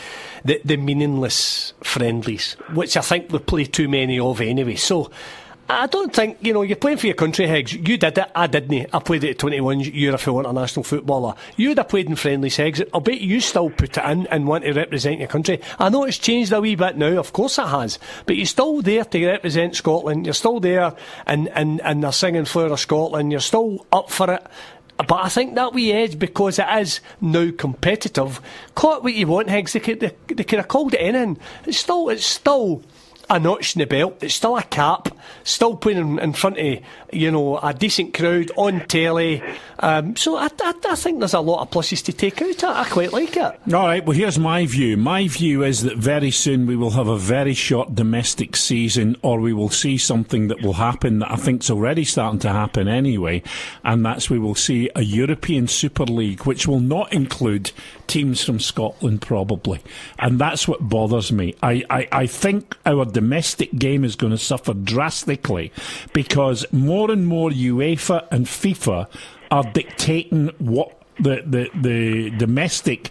the meaningless friendlies, which I think we play too many of anyway. So I don't think, you're playing for your country, Higgs. You did it, I didn't. I played it at 21, you're a full international footballer. You'd have played in friendlies, Higgs. I'll bet you still put it in and want to represent your country. I know it's changed a wee bit now, of course it has, but you're still there to represent Scotland. You're still there and they're singing Flower of Scotland. You're still up for it. But I think that wee edge, because it is now competitive, call it what you want, Higgs. They could have called it anything. It's still a notch in the belt. It's still a cap. Still playing in front of a decent crowd on telly. So I think there's a lot of pluses to take out of it. I quite like it. All right, well, here's my view. My view is that very soon we will have a very short domestic season, or we will see something that will happen that I think's already starting to happen anyway, and that's we will see a European Super League, which will not include teams from Scotland probably, and that's what bothers me. I think our domestic game is going to suffer drastically drastically because more and more UEFA and FIFA are dictating what the domestic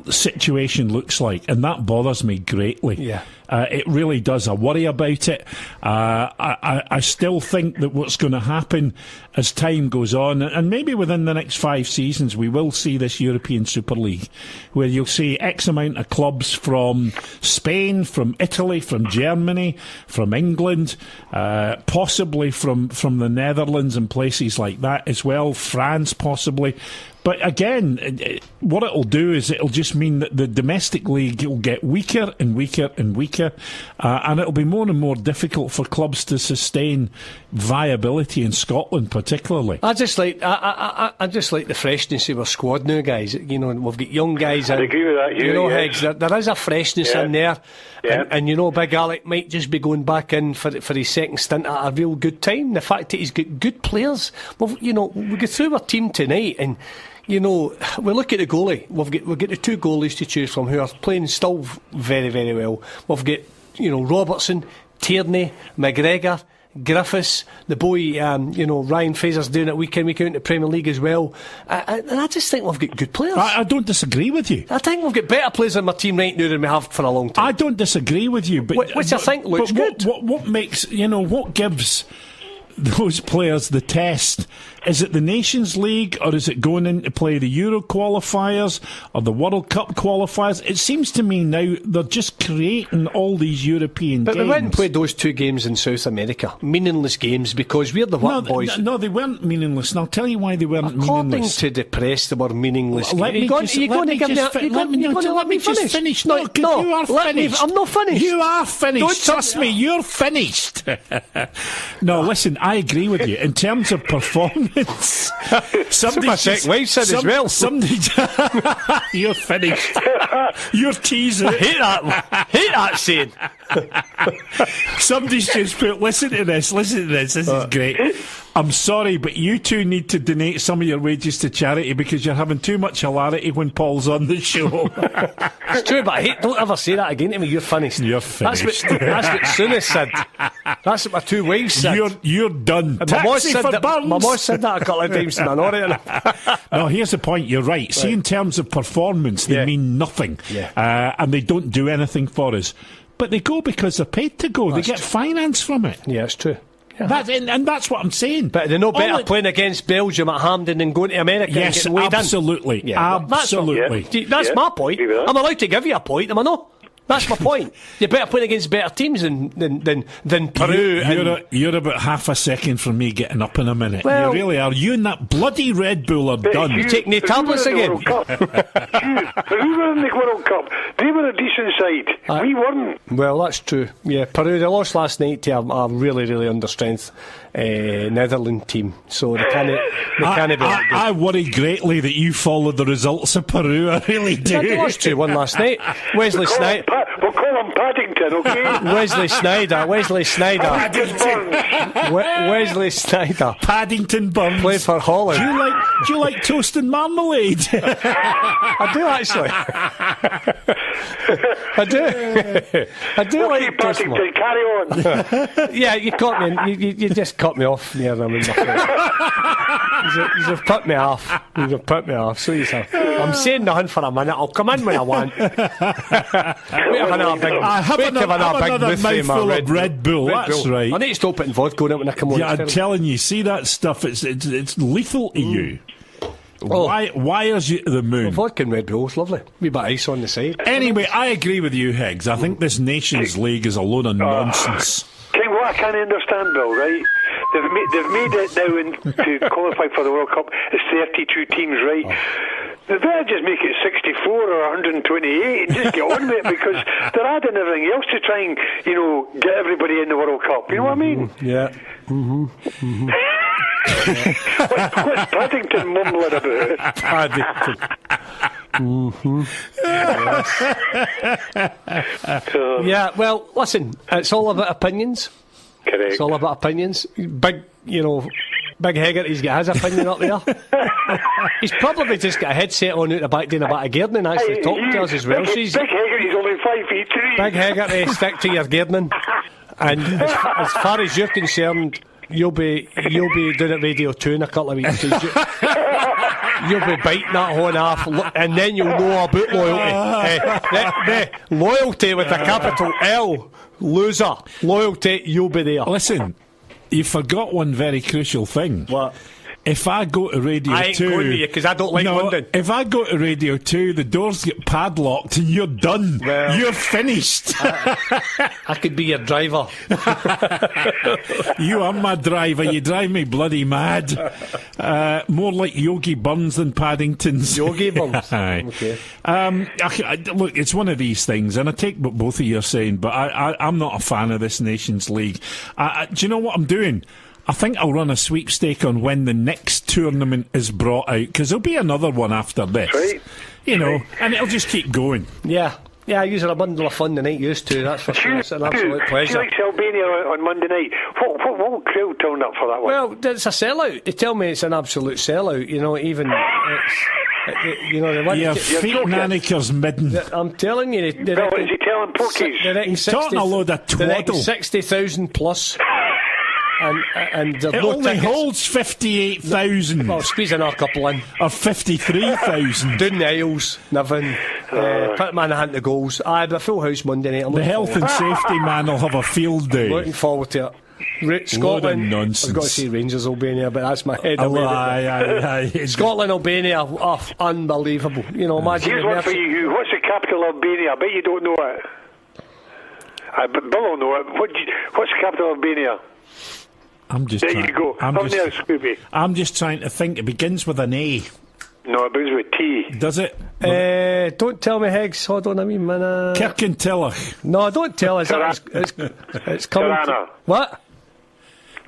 situation looks like, and that bothers me greatly. Yeah. It really does. I worry about it. I still think that what's going to happen as time goes on, and maybe within the next 5 seasons, we will see this European Super League, where you'll see X amount of clubs from Spain, from Italy, from Germany, from England, possibly from the Netherlands and places like that as well, France possibly. But again, what it'll do is it'll just mean that the domestic league will get weaker and weaker and weaker, and it'll be more and more difficult for clubs to sustain viability in Scotland, particularly. I just like the freshness of our squad now, guys. You know, we've got young guys. I agree with that, Hugh. You know, yes. Higgs, there is a freshness in there, Yeah. and you know, Big Alec might just be going back in for his second stint at a real good time. The fact that he's got good players. Well, you know, we go through our team tonight and. You know, we look at the goalie. We've got the 2 goalies to choose from who are playing still very, very well. We've got, you know, Robertson, Tierney, McGregor, Griffiths, the boy, you know, Ryan Fraser's doing it week in, week out in the Premier League as well. And I just think we've got good players. I don't disagree with you. I think we've got better players in my team right now than we have for a long time. I don't disagree with you, but Which I think looks good. What makes, you know, what gives those players the test? Is it the Nations League, or is it going in to play the Euro qualifiers or the World Cup qualifiers? It seems to me now they're just creating all these European games. But we went and played those 2 games in South America. Meaningless games because we're the work boys. No, they weren't meaningless, and I'll tell you why they weren't According meaningless. to the press, they were meaningless. Let me just finish. No, You are finished. I'm not finished. You are finished. Don't Trust me, you're finished. No, listen, I agree with you. In terms of performance, somebody my second wife said as well. Somebody, you're finished. You're teasing. Hate that saying. Somebody's just put, listen to this, this is great. I'm sorry, but you two need to donate some of your wages to charity because you're having too much hilarity when Paul's on the show. It's true, but don't ever say that again to me. You're finished. You're finished. That's what Suna said. That's what my 2 wives said. You're done. My boss Taxi for Burns. My boss said that a couple of times to me. No, here's the point. You're right. See, in terms of performance, they mean nothing. Yeah. And they don't do anything for us. But they go because they're paid to go. That's they get finance from it. Yeah, it's true. Yeah. That's what I'm saying. But they're no better playing against Belgium at Hampden than going to America and getting weighed in. Absolutely. Yeah, absolutely. That's my point. I'm allowed to give you a point, am I not? That's my point. You're better playing against better teams than Peru. You're about half a second from me getting up in a minute. Well, you really are. You and that bloody Red Bull are done. You taking the tablets again? Peru were in the World Cup. They were a decent side. We weren't. Well, that's true. Yeah, Peru, they lost last night to a really, really understrength Netherlands team. So they can't be that good. I worry greatly that you followed the results of Peru. I really do. They lost 2-1 last night. Wesley Snyder. We'll call him Paddington, okay? Wesley Snyder. Wesley Snyder. Paddington Burns. Played for Holland. Do you like toast and marmalade? I do actually. I do like toast and Paddington, carry on. Yeah, you caught me. You just cut me off near them. You've put me off. So I'm saying nothing for a minute. I'll come in when I want. I have another mouthful of Red Bull. That's right. I need to stop putting vodka in it when I come on. Yeah, I'm telling you. See that stuff? It's lethal to you. Why is you to the moon? Vodka and Red Bull is lovely. Wee bit of ice on the side. Anyway, I agree with you, Higgs. I think this Nations League is a load of nonsense. What I can't understand, Bill, right? They've made it now to qualify for the World Cup. It's 32 teams, right? They better just make it 64 or 128 and just get on with it because they're adding everything else to try and, get everybody in the World Cup. You know what I mean? Yeah. What's Paddington mumbling about? Paddington. Yeah, well, listen, it's all about opinions. Correct. It's all about opinions. Big Hegarty's got his opinion up there. He's probably just got a headset on out the back doing a bit of gardening and actually talking to us as well. Big Hegarty's only 5'3". Big Hegarty, stick to your gardening. And as far as you're concerned, you'll be doing it Radio 2 in a couple of weeks. You'll be biting that horn off, and then you'll know about loyalty. The loyalty with a capital L, loser. Loyalty, you'll be there. Listen, you forgot one very crucial thing. What? If I go to Radio 2... I ain't going to you because I don't like London. If I go to Radio 2, the doors get padlocked and you're done. Well, you're finished. I could be your driver. You are my driver. You drive me bloody mad. More like Yogi Burns than Paddington's. Yogi Burns? Okay. Look, it's one of these things, and I take what both of you are saying, but I'm not a fan of this Nations League. Do you know what I'm doing? I think I'll run a sweepstake on when the next tournament is brought out, because there'll be another one after this. Right. You know, and it'll just keep going. Yeah, I use a bundle of fun the night used to, that's for sure. It's an absolute pleasure. She likes Albania on Monday night. What crowd turned up for that one? Well, it's a sellout. They tell me it's an absolute sellout. You know, even they want Your feet nanicers midden. I'm telling you, is he telling pokies? He's talking a load of twaddle. 60,000 plus. And it only holds 58,000. Well, squeezing a couple in. Or 53,000. Doing the aisles, Niven. Put them in the hand to goals. But a full house Monday night. The health and safety man will have a field day. Looking forward to it. Scotland. Nonsense. I was going to say Rangers Albania, but that's my head. Aye. Scotland Albania, unbelievable. You know, imagine. Here's one for you, Hugh. What's the capital of Albania? I bet you don't know it. But Bill will know it. What's the capital of Albania? I'm just you go. I'm just trying to think. It begins with an A. No, it begins with T. Does it? Don't tell me, Higgs. Hold on a wee minute. Kirkentillach. No, don't tell us. It's coming. Tirana. What?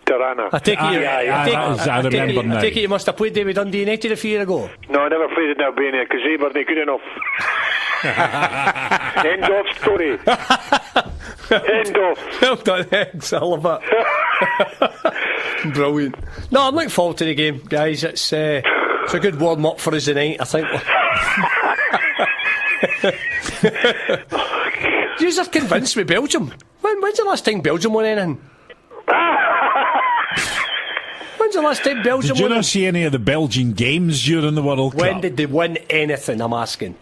Tirana. I take it. I remember now. I take it you must have played David Dundee United a few years ago. No, I never played in Albania because they weren't good enough. End of story. End of. Well done, Higgs. I love it. Brilliant. No, I'm looking forward to the game, guys. It's a good warm up for us tonight, I think. You just convinced me, Belgium. When's the last time Belgium won anything? When's the last time Belgium won? Did you not not see any of the Belgian games during the World Cup? When did they win anything, I'm asking?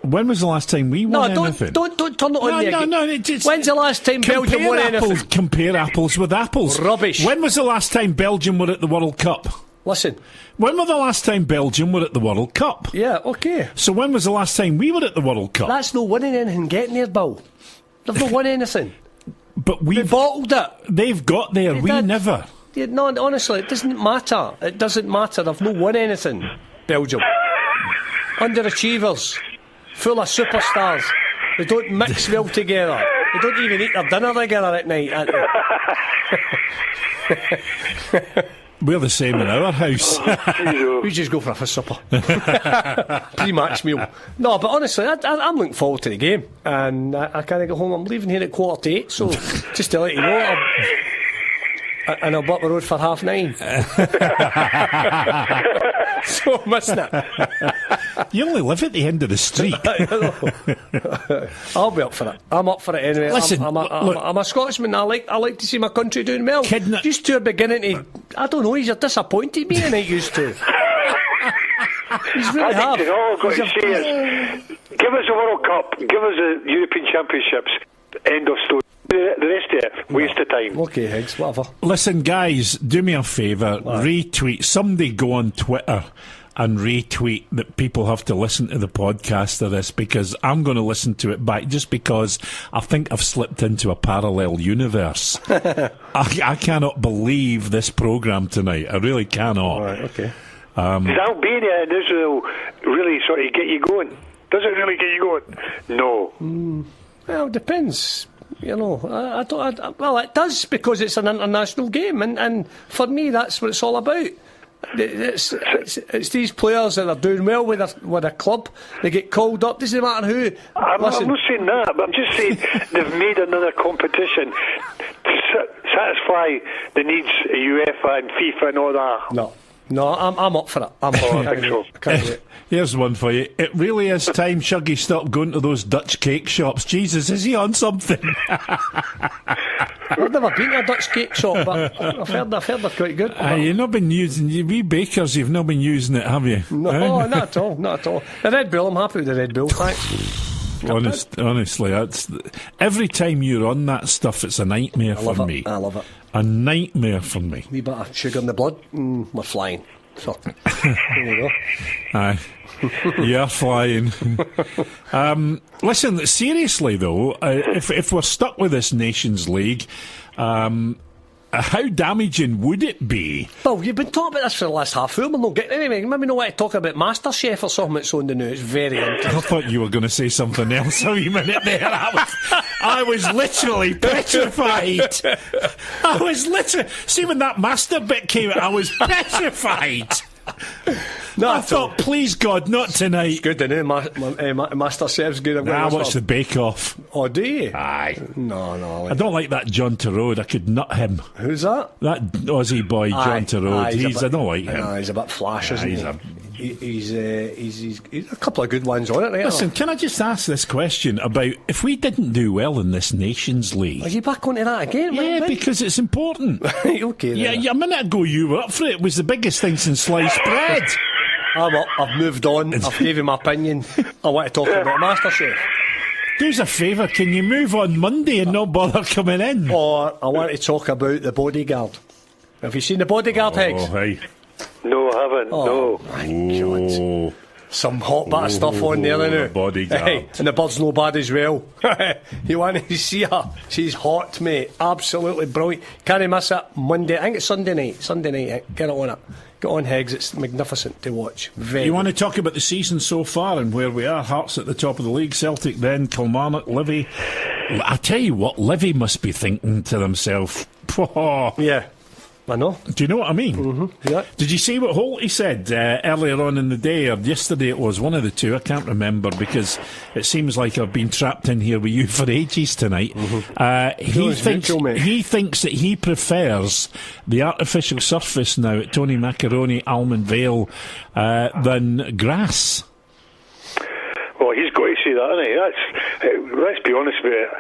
When was the last time we won anything? Don't turn it on me again. No, when's the last time Belgium won anything? Compare apples with apples. Rubbish. When was the last time Belgium were at the World Cup? Listen. When was the last time Belgium were at the World Cup? Yeah, okay. So when was the last time we were at the World Cup? That's no winning anything, getting there, Bill. They've not won anything. But we bottled it. They've got there, we never. Yeah, no, honestly, it doesn't matter. It doesn't matter. They've not won anything, Belgium. Underachievers. Full of superstars. They don't mix well together. They don't even eat their dinner together at night. We're the same in our house. We just go for a supper. Pre-match meal. No, but honestly, I'm looking forward to the game. And I can't get home. I'm leaving here at 7:45. So, just to let you know, and I'll be up the road for 9:30. So I'm missing it. You only live at the end of the street. I'll be up for it. I'm up for it anyway. Listen, I'm a Scotsman. I like to see my country doing well. Used to beginning to, I don't know, he's disappointed me than I used to. He's really I think all I've got to say is, give us a World Cup, give us a European Championships, end of story. The rest of it, waste of time. Okay, Higgs, whatever. Listen, guys, do me a favour. Retweet. Somebody go on Twitter and retweet that people have to listen to the podcast of this, because I'm going to listen to it back just because I think I've slipped into a parallel universe. I cannot believe this programme tonight. I really cannot. All right, okay. Does Albania and Israel really sort of get you going? Does it really get you going? No. Well, it depends. You know, well, it does, because it's an international game, and for me, that's what it's all about. It's these players that are doing well with a club. They get called up. Doesn't matter who. I'm not saying that, but I'm just saying they've made another competition to satisfy the needs of UEFA and FIFA and all that. No, I'm up for it. I think so. Can't wait. Here's one for you. It really is time Shuggy stopped going to those Dutch cake shops. Jesus, is he on something? I've never been to a Dutch cake shop, but I've heard they're quite good. You've not been using, we bakers, you've not been using it, have you? No, not at all, not at all. The Red Bull, I'm happy with the Red Bull, thanks. Honestly, that's every time you're on that stuff, it's a nightmare for me. I love it. A nightmare for me. Wee bit of sugar in the blood, we're flying. So, there you go. Aye. You're flying. Listen, seriously though, if we're stuck with this Nations League, how damaging would it be? Well, you've been talking about this for the last half hour. We're not getting anyway. Maybe not want to talk about MasterChef or something that's on the news. It's very interesting. I thought you were going to say something else a wee minute there. I was literally petrified. See, when that master bit came out, I was petrified. I thought, please God, not tonight. It's good, isn't it? MasterChef's good. I watch the Bake Off. Oh, do you? Aye. No. I don't like that John Turode. I could nut him. Who's that? That Aussie boy, John Turode. I don't like him. He's a bit flash, isn't he? He's a couple of good ones on it. Right? Listen, can I just ask this question about if we didn't do well in this Nations League? Are you back onto that again? Yeah, because it's important. Okay. Yeah, a minute ago you were up for it. It was the biggest thing since sliced bread. I'm up. I've moved on. I've given my opinion. I want to talk about MasterChef. Do us a favour, can you move on Monday and not bother coming in? Or I want to talk about The Bodyguard. Have you seen The Bodyguard, Higgs? Oh, hey. No, I haven't. Oh, no. My God. Some hot bit of stuff on there now. Bodyguard. Hey, and the bird's no bad as well. You want to see her? She's hot, mate. Absolutely brilliant. Can't miss it. Monday. I think it's Sunday night. Get it on it. Get on, Higgs. It's magnificent to watch. You want to talk about the season so far and where we are? Hearts at the top of the league. Celtic then. Kilmarnock. Livy. I tell you what, Livy must be thinking to themselves, yeah. I know. Do you know what I mean? Mm-hmm. Yeah. Did you see what Holty said earlier on in the day, or yesterday it was, one of the two, I can't remember, because it seems like I've been trapped in here with you for ages tonight. Mm-hmm. He thinks that he prefers the artificial surface now at Tony Macaroni, Almond Vale, than grass. Well, he's got to say that, hasn't he? Let's be honest about it.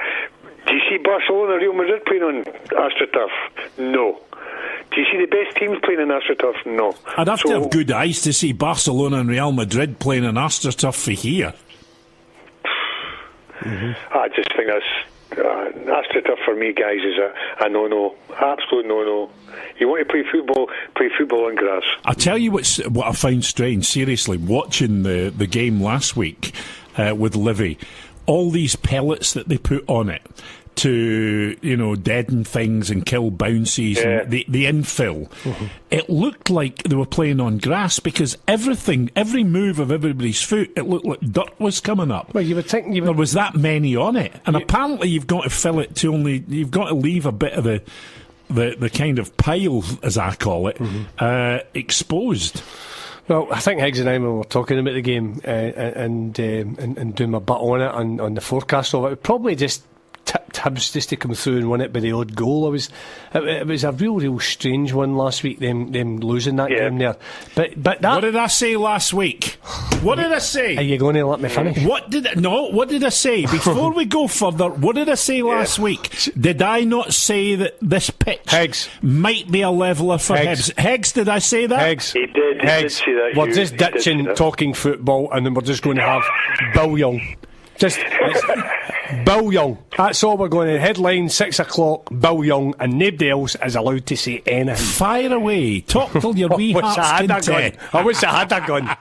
Do you see Barcelona, Real Madrid playing on AstroTurf? No. Do you see the best teams playing in AstroTurf? No. I'd have to have good eyes to see Barcelona and Real Madrid playing in AstroTurf for here. I just think that's AstroTurf for me, guys, is a no-no. Absolute no-no. You want to play football on grass. I tell you what I found strange, seriously, watching the game last week with Livy, all these pellets that they put on it to, deaden things and kill bounces, and the infill. It looked like they were playing on grass because every move of everybody's foot, it looked like dirt was coming up. Well, you would think there was that many on it, and apparently you've got to fill it to you've got to leave a bit of the kind of pile, as I call it, exposed. Well, I think Higgs and I, when we were talking about the game and doing my bit on it on the forecast of it, probably just tipped Hibs just to come through and win it by the odd goal. It was a real strange one last week, them losing that game there. But that. What did I say last week? What did I say? Are you going to let me finish? What did I say? Before we go further, what did I say last week? Did I not say that this pitch might be a leveler for Hibs? Higgs, did I say that? Higgs. He did say that. We're just ditching talking football, and then we're just going to have Bill Young. Bill Young. That's all we're going to. Headline 6 o'clock, Bill Young, and nobody else is allowed to say anything. Fire away. Talk till your wee heart's content. I wish I had a gun.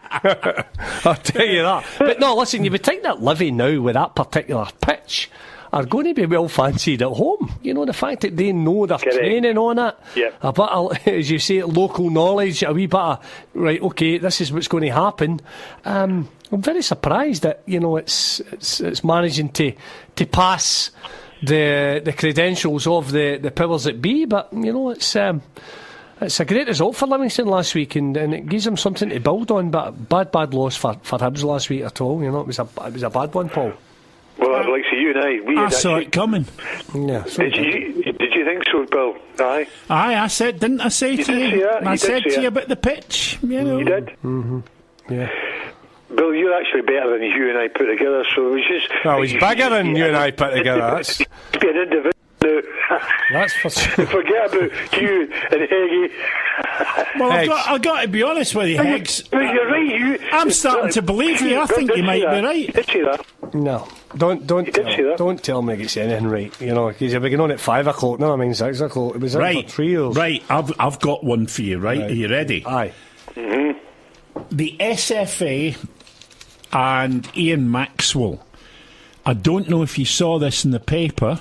I'll tell you that. But no, listen, you would think that Livy now with that particular pitch are going to be well fancied at home. The fact that they know they're training on it. Yep. A bit of, as you say, local knowledge, a wee bit of, right, okay, this is what's going to happen. I'm very surprised that, it's managing to pass the credentials of the powers that be, but, it's a great result for Livingston last week, and it gives them something to build on, but bad loss for Hibs last week at all. It was a bad one, Paul. Well, I'd like to you and I saw it coming. Yeah. Did you think so, Bill? Aye. I said, didn't I say to you? I said to you about the pitch. You did. Mm-hmm. Yeah. Bill, you're actually better than you and I put together. So it was just. Well, he's bigger than you and I put together. That's be an individual. No. That's for sure. Forget about Hugh and Heggy. Well, I've got to be honest with you, Higgs. But you're right, Hugh. I'm starting to believe you. I think you might be right. Did say that? No, don't tell me it's anything right. You know, because you'll be going on at 5 o'clock. No, I mean 6 o'clock. It was Right, for 3 years. right. I've got one for you. Right, are you ready? Aye. The SFA and Ian Maxwell. I don't know if you saw this in the paper,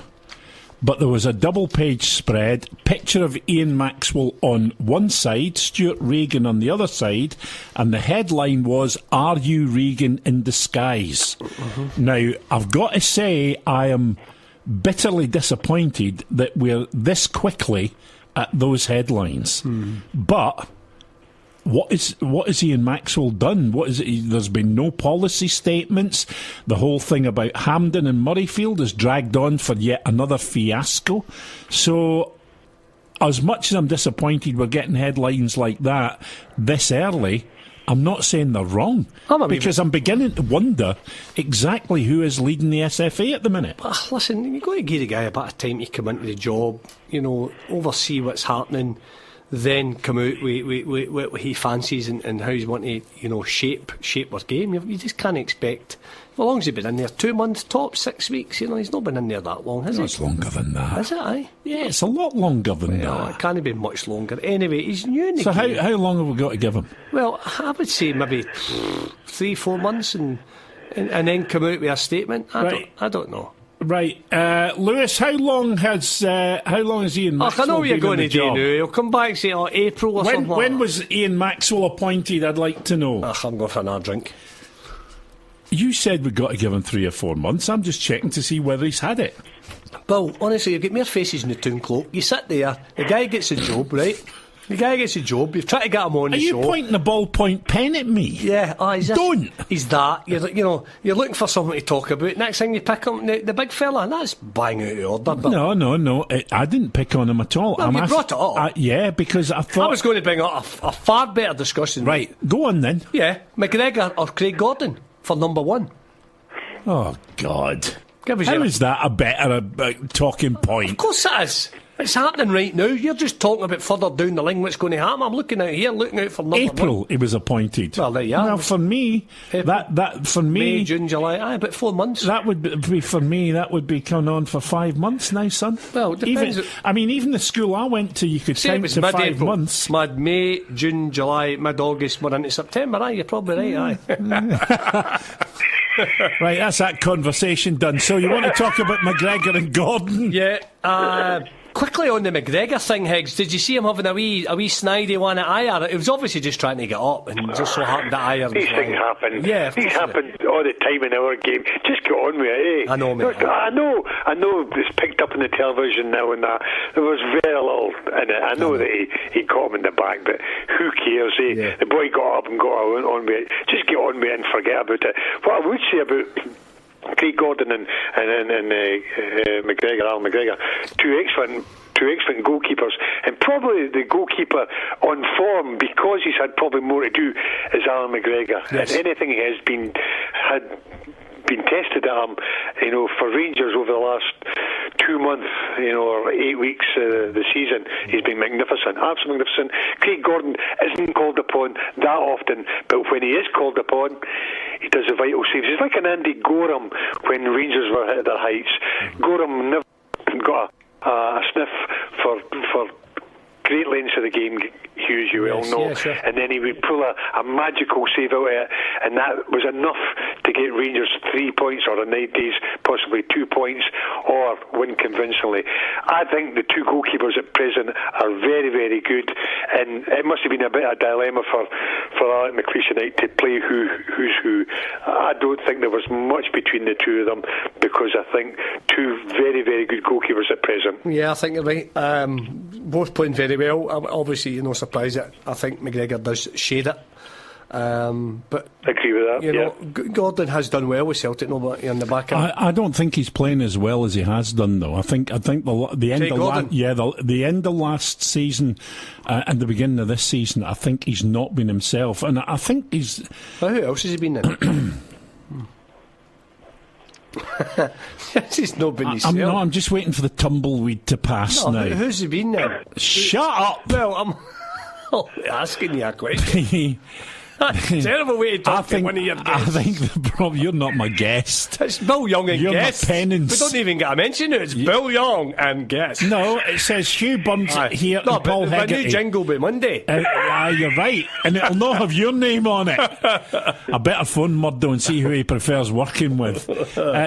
but there was a double-page spread, picture of Ian Maxwell on one side, Stuart Regan on the other side, and the headline was, "Are you Regan in disguise?" Now, I've got to say, I am bitterly disappointed that we're this quickly at those headlines. But what has Ian Maxwell done? What is it? There's been no policy statements. The whole thing about Hampden and Murrayfield has dragged on for yet another fiasco. So, as much as I'm disappointed we're getting headlines like that this early, I'm not saying they're wrong, because I'm beginning to wonder exactly who is leading the SFA at the minute. Listen, you've got to give the guy a bit of time to come into the job, you know, oversee what's happening, then come out with what he fancies and how he's wanting to, you know, shape our game. You just can't expect. How long has he been in there? 2 months, top 6 weeks. You know, he's not been in there that long, has he? It's longer than that. Is it? Aye. Yeah, it's a lot longer than No, that. it can't be much longer. Anyway, he's new in the So game. how long have we got to give him? Well, I would say maybe 3-4 months, and then come out with a statement. I don't know. Right, Lewis. How long has Ian Maxwell I know what you're been going in to the do job? now. He'll come back and say, April or something. When was Ian Maxwell appointed? I'd like to know. I'm going for another drink. You said we've got to give him 3 or 4 months. I'm just checking to see whether he's had it. Bill, honestly, you get more faces in the town cloak. You sit there, the guy gets a job, right? The guy gets a job. You've tried to get him on Are the you show. pointing a ballpoint pen at me? Yeah, he's Don't. He's that. You're looking for something to talk about. Next thing you pick up the big fella, and that's bang out of order. But No. I didn't pick on him at all. Well, you brought it up. Yeah, because I thought... I was going to bring up a far better discussion. Right, go on then. Yeah, McGregor or Craig Gordon for number 1. Oh, God. Give us How your- is that a better talking point? Of course it is. It's happening right now. You're just talking about further down the line what's going to happen. I'm looking out here, looking out for number 1. April, he was appointed. Well, there you are. Well, for me, April, that for me, May, June, July. About 4 months. that would be for me. That would be coming on for 5 months now, son. Well, it depends. Even the school I went to, you could Say it count was to 5 mid-April, months. Mid-May, June, July, mid-August, we're into September. Aye, you're probably right. Aye. Right, that's that conversation done. So you want to talk about McGregor and Gordon? Yeah. Quickly on the McGregor thing, Higgs, did you see him having a wee snidey one at Ayer? It was obviously just trying to get up, and just so happened that Ayer was These things happen. Yeah, of these course happen all the time in our game. Just get on with it, eh? I know, mate. I know it's picked up on the television now and that. There was very little in it. I know that he caught him in the back, but who cares, eh? Yeah. The boy got up and got on with it. Just get on with it and forget about it. What I would say about Craig Gordon and McGregor, Alan McGregor, two excellent goalkeepers, and probably the goalkeeper on form, because he's had probably more to do, is Alan McGregor. Yes. And anything he has been tested at him, for Rangers over the last 2 months, or 8 weeks the season, he's been magnificent, absolutely magnificent. Craig Gordon isn't called upon that often, but when he is called upon, he does a vital saves. He's like an Andy Gorham when Rangers were at their heights. Gorham never got a sniff for great lengths of the game, Hugh, as you well know. Yeah, sure. And then he would pull a magical save out of it, and that was enough to get Rangers 3 points, or in 9 days possibly 2 points, or win convincingly. I think the two goalkeepers at present are very, very good, and it must have been a bit of a dilemma for Alec McLeish tonight to play who's who. I don't think there was much between the two of them, because I think two very, very good goalkeepers at present. Yeah, I think you're right. Both playing very well. Obviously, you're no surprise that I think McGregor does shade it. But I agree with that. Gordon has done well with Celtic, but in the back end. I don't think he's playing as well as he has done, though. I think the end of last season and the beginning of this season, I think he's not been himself, and I think he's. Who else has he been in? He's not been his I'm just waiting for the tumbleweed to pass now. Who's he been then? Shut up! Well, I'm asking you a question. That's a terrible way to talk to one of your guests. I think the problem, you're not my guest. It's Bill Young and you're guest. My penance. We don't even get a mention of it. It's Bill Young and guest. No, it says Hugh Burns here and Paul Hegarty. The new jingle will be Monday. You're right. And it'll not have your name on it. I better phone Murdo and see who he prefers working with.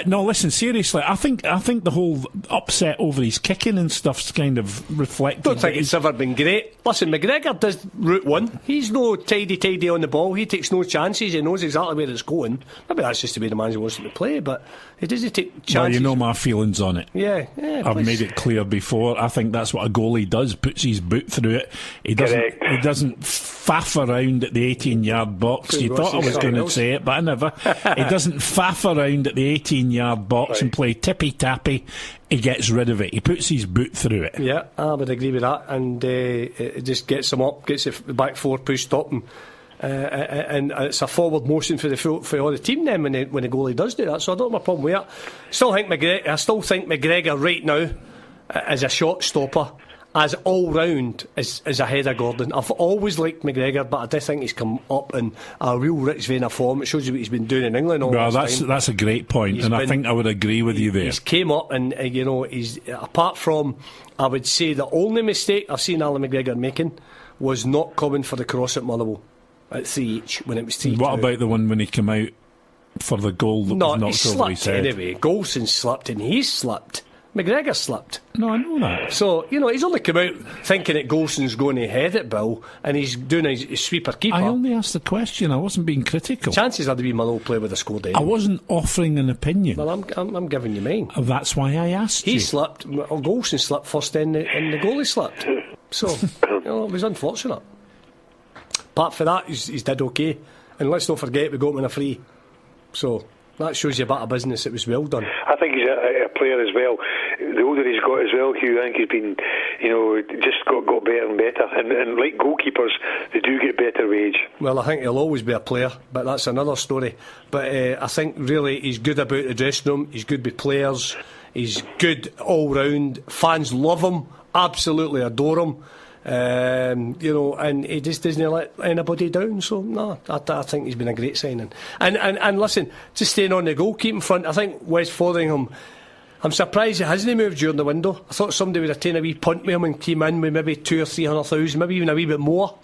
No, listen, seriously, I think the whole upset over his kicking and stuff's kind of reflected. Don't think it's ever been great. Listen, McGregor does route one. He's no tidy on the ball. He takes no chances. He knows exactly where it's going. Maybe that's just the way the manager wants him to play, but he doesn't take chances. Well, you know my feelings on it. Yeah, I've made it clear before. I think that's what a goalie does. Puts his boot through it. He doesn't faff around at the 18-yard box. You thought I was going to say it, but I never. He doesn't faff around at the 18-yard box and play tippy-tappy. He gets rid of it. He puts his boot through it. Yeah, I would agree with that. And it just gets him up, gets the back four pushed up, and it's a forward motion for all the team then when the goalie does do that. So I don't have a problem with that. I still think McGregor right now as a shot stopper, as all round as ahead of Gordon. I've always liked McGregor, but I do think he's come up in a real rich vein of form. It shows you what he's been doing in England all this time. That's a great point, I think I would agree with you there. He's came up and he's apart from, I would say the only mistake I've seen Alan McGregor making was not coming for the cross at Motherwell at 3-each when it was 3-2. What about the one when he came out for the goal that was knocked over his head? Anyway, Golson slipped and he slipped. McGregor slipped. No, I know that. So, he's only come out thinking that Golson's going to head it, Bill, and he's doing his sweeper keeper. I only asked the question. I wasn't being critical. Chances are to be Motherwell player with a score down. I wasn't offering an opinion. Well, I'm giving you mine. That's why I asked you. He slipped. Golson slipped first, and the goalie slipped. So, it was unfortunate. Apart from that, he's did okay. And let's not forget, we got him in a free. So, that shows you a bit of business. It was well done. I think he's a player as well. The older he's got as well, Hugh, I think he's been, just got better and better. And like goalkeepers, they do get better with age. Well, I think he'll always be a player, but that's another story. But I think really he's good about the dressing room. He's good with players. He's good all round. Fans love him, absolutely adore him. And he just doesn't let anybody down. So no, I think he's been a great signing. And listen, just staying on the goalkeeping front, I think Wes Fotheringham, I'm surprised he hasn't moved during the window. I thought somebody would have taken a wee punt with him and came in with maybe 200,000 or 300,000, maybe even a wee bit more.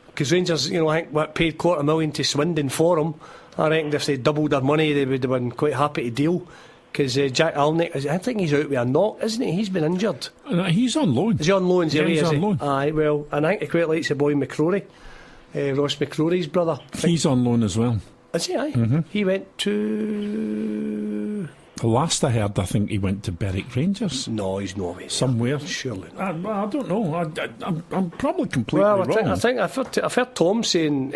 Because Rangers, I think paid $250,000 to Swindon for him. I reckon if they doubled their money, they would have been quite happy to deal. Because Jack Alnwick, I think he's out with a knock, isn't he? He's been injured. He's on loan. Is he on loan? He's on loan. Aye, well, and I think he quite likes the boy McCrory, Ross McCrory's brother. He's on loan as well. Is he? Aye. Mm-hmm. He went to... The last I heard, I think he went to Berwick Rangers. No, he's not away. Somewhere. Surely not. I don't know. I'm probably completely wrong. I think I've heard Tom saying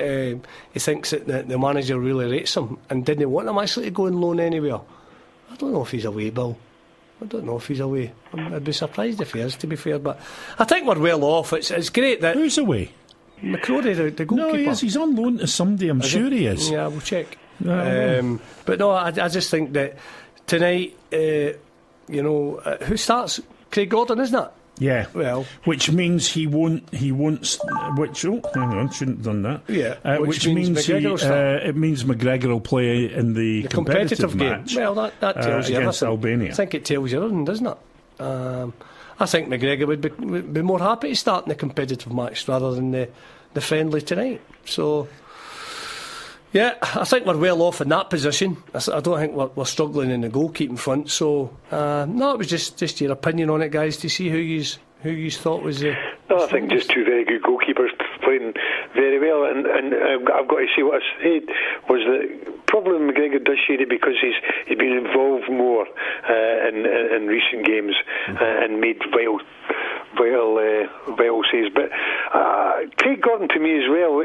he thinks that the manager really rates him and didn't want him actually to go on loan anywhere. I don't know if he's away, Bill. I don't know if he's away. I'd be surprised if he is, to be fair. But I think we're well off. It's great that... Who's away? McCrory, the goalkeeper. No, he is. He's on loan to somebody. I'm sure he is. Yeah, we'll check. But no, I just think that tonight, who starts? Craig Gordon, isn't it? Yeah. Well, which means he won't. Which hang on, shouldn't have done that. Yeah. Which means it means McGregor will play in the competitive match. Game. Well, that tells you against everything. Albania. I think it tells you everything, doesn't it? I think McGregor would be more happy to start in the competitive match rather than the friendly tonight. So. Yeah, I think we're well off in that position. I don't think we're struggling in the goalkeeping front. So, no, it was just your opinion on it, guys, to see who you thought was the... No, I think just two very good goalkeepers playing very well. And I've got to say what I said was that probably McGregor does shade it because he's been involved more in recent games and made vital saves. But Craig Gordon to me as well,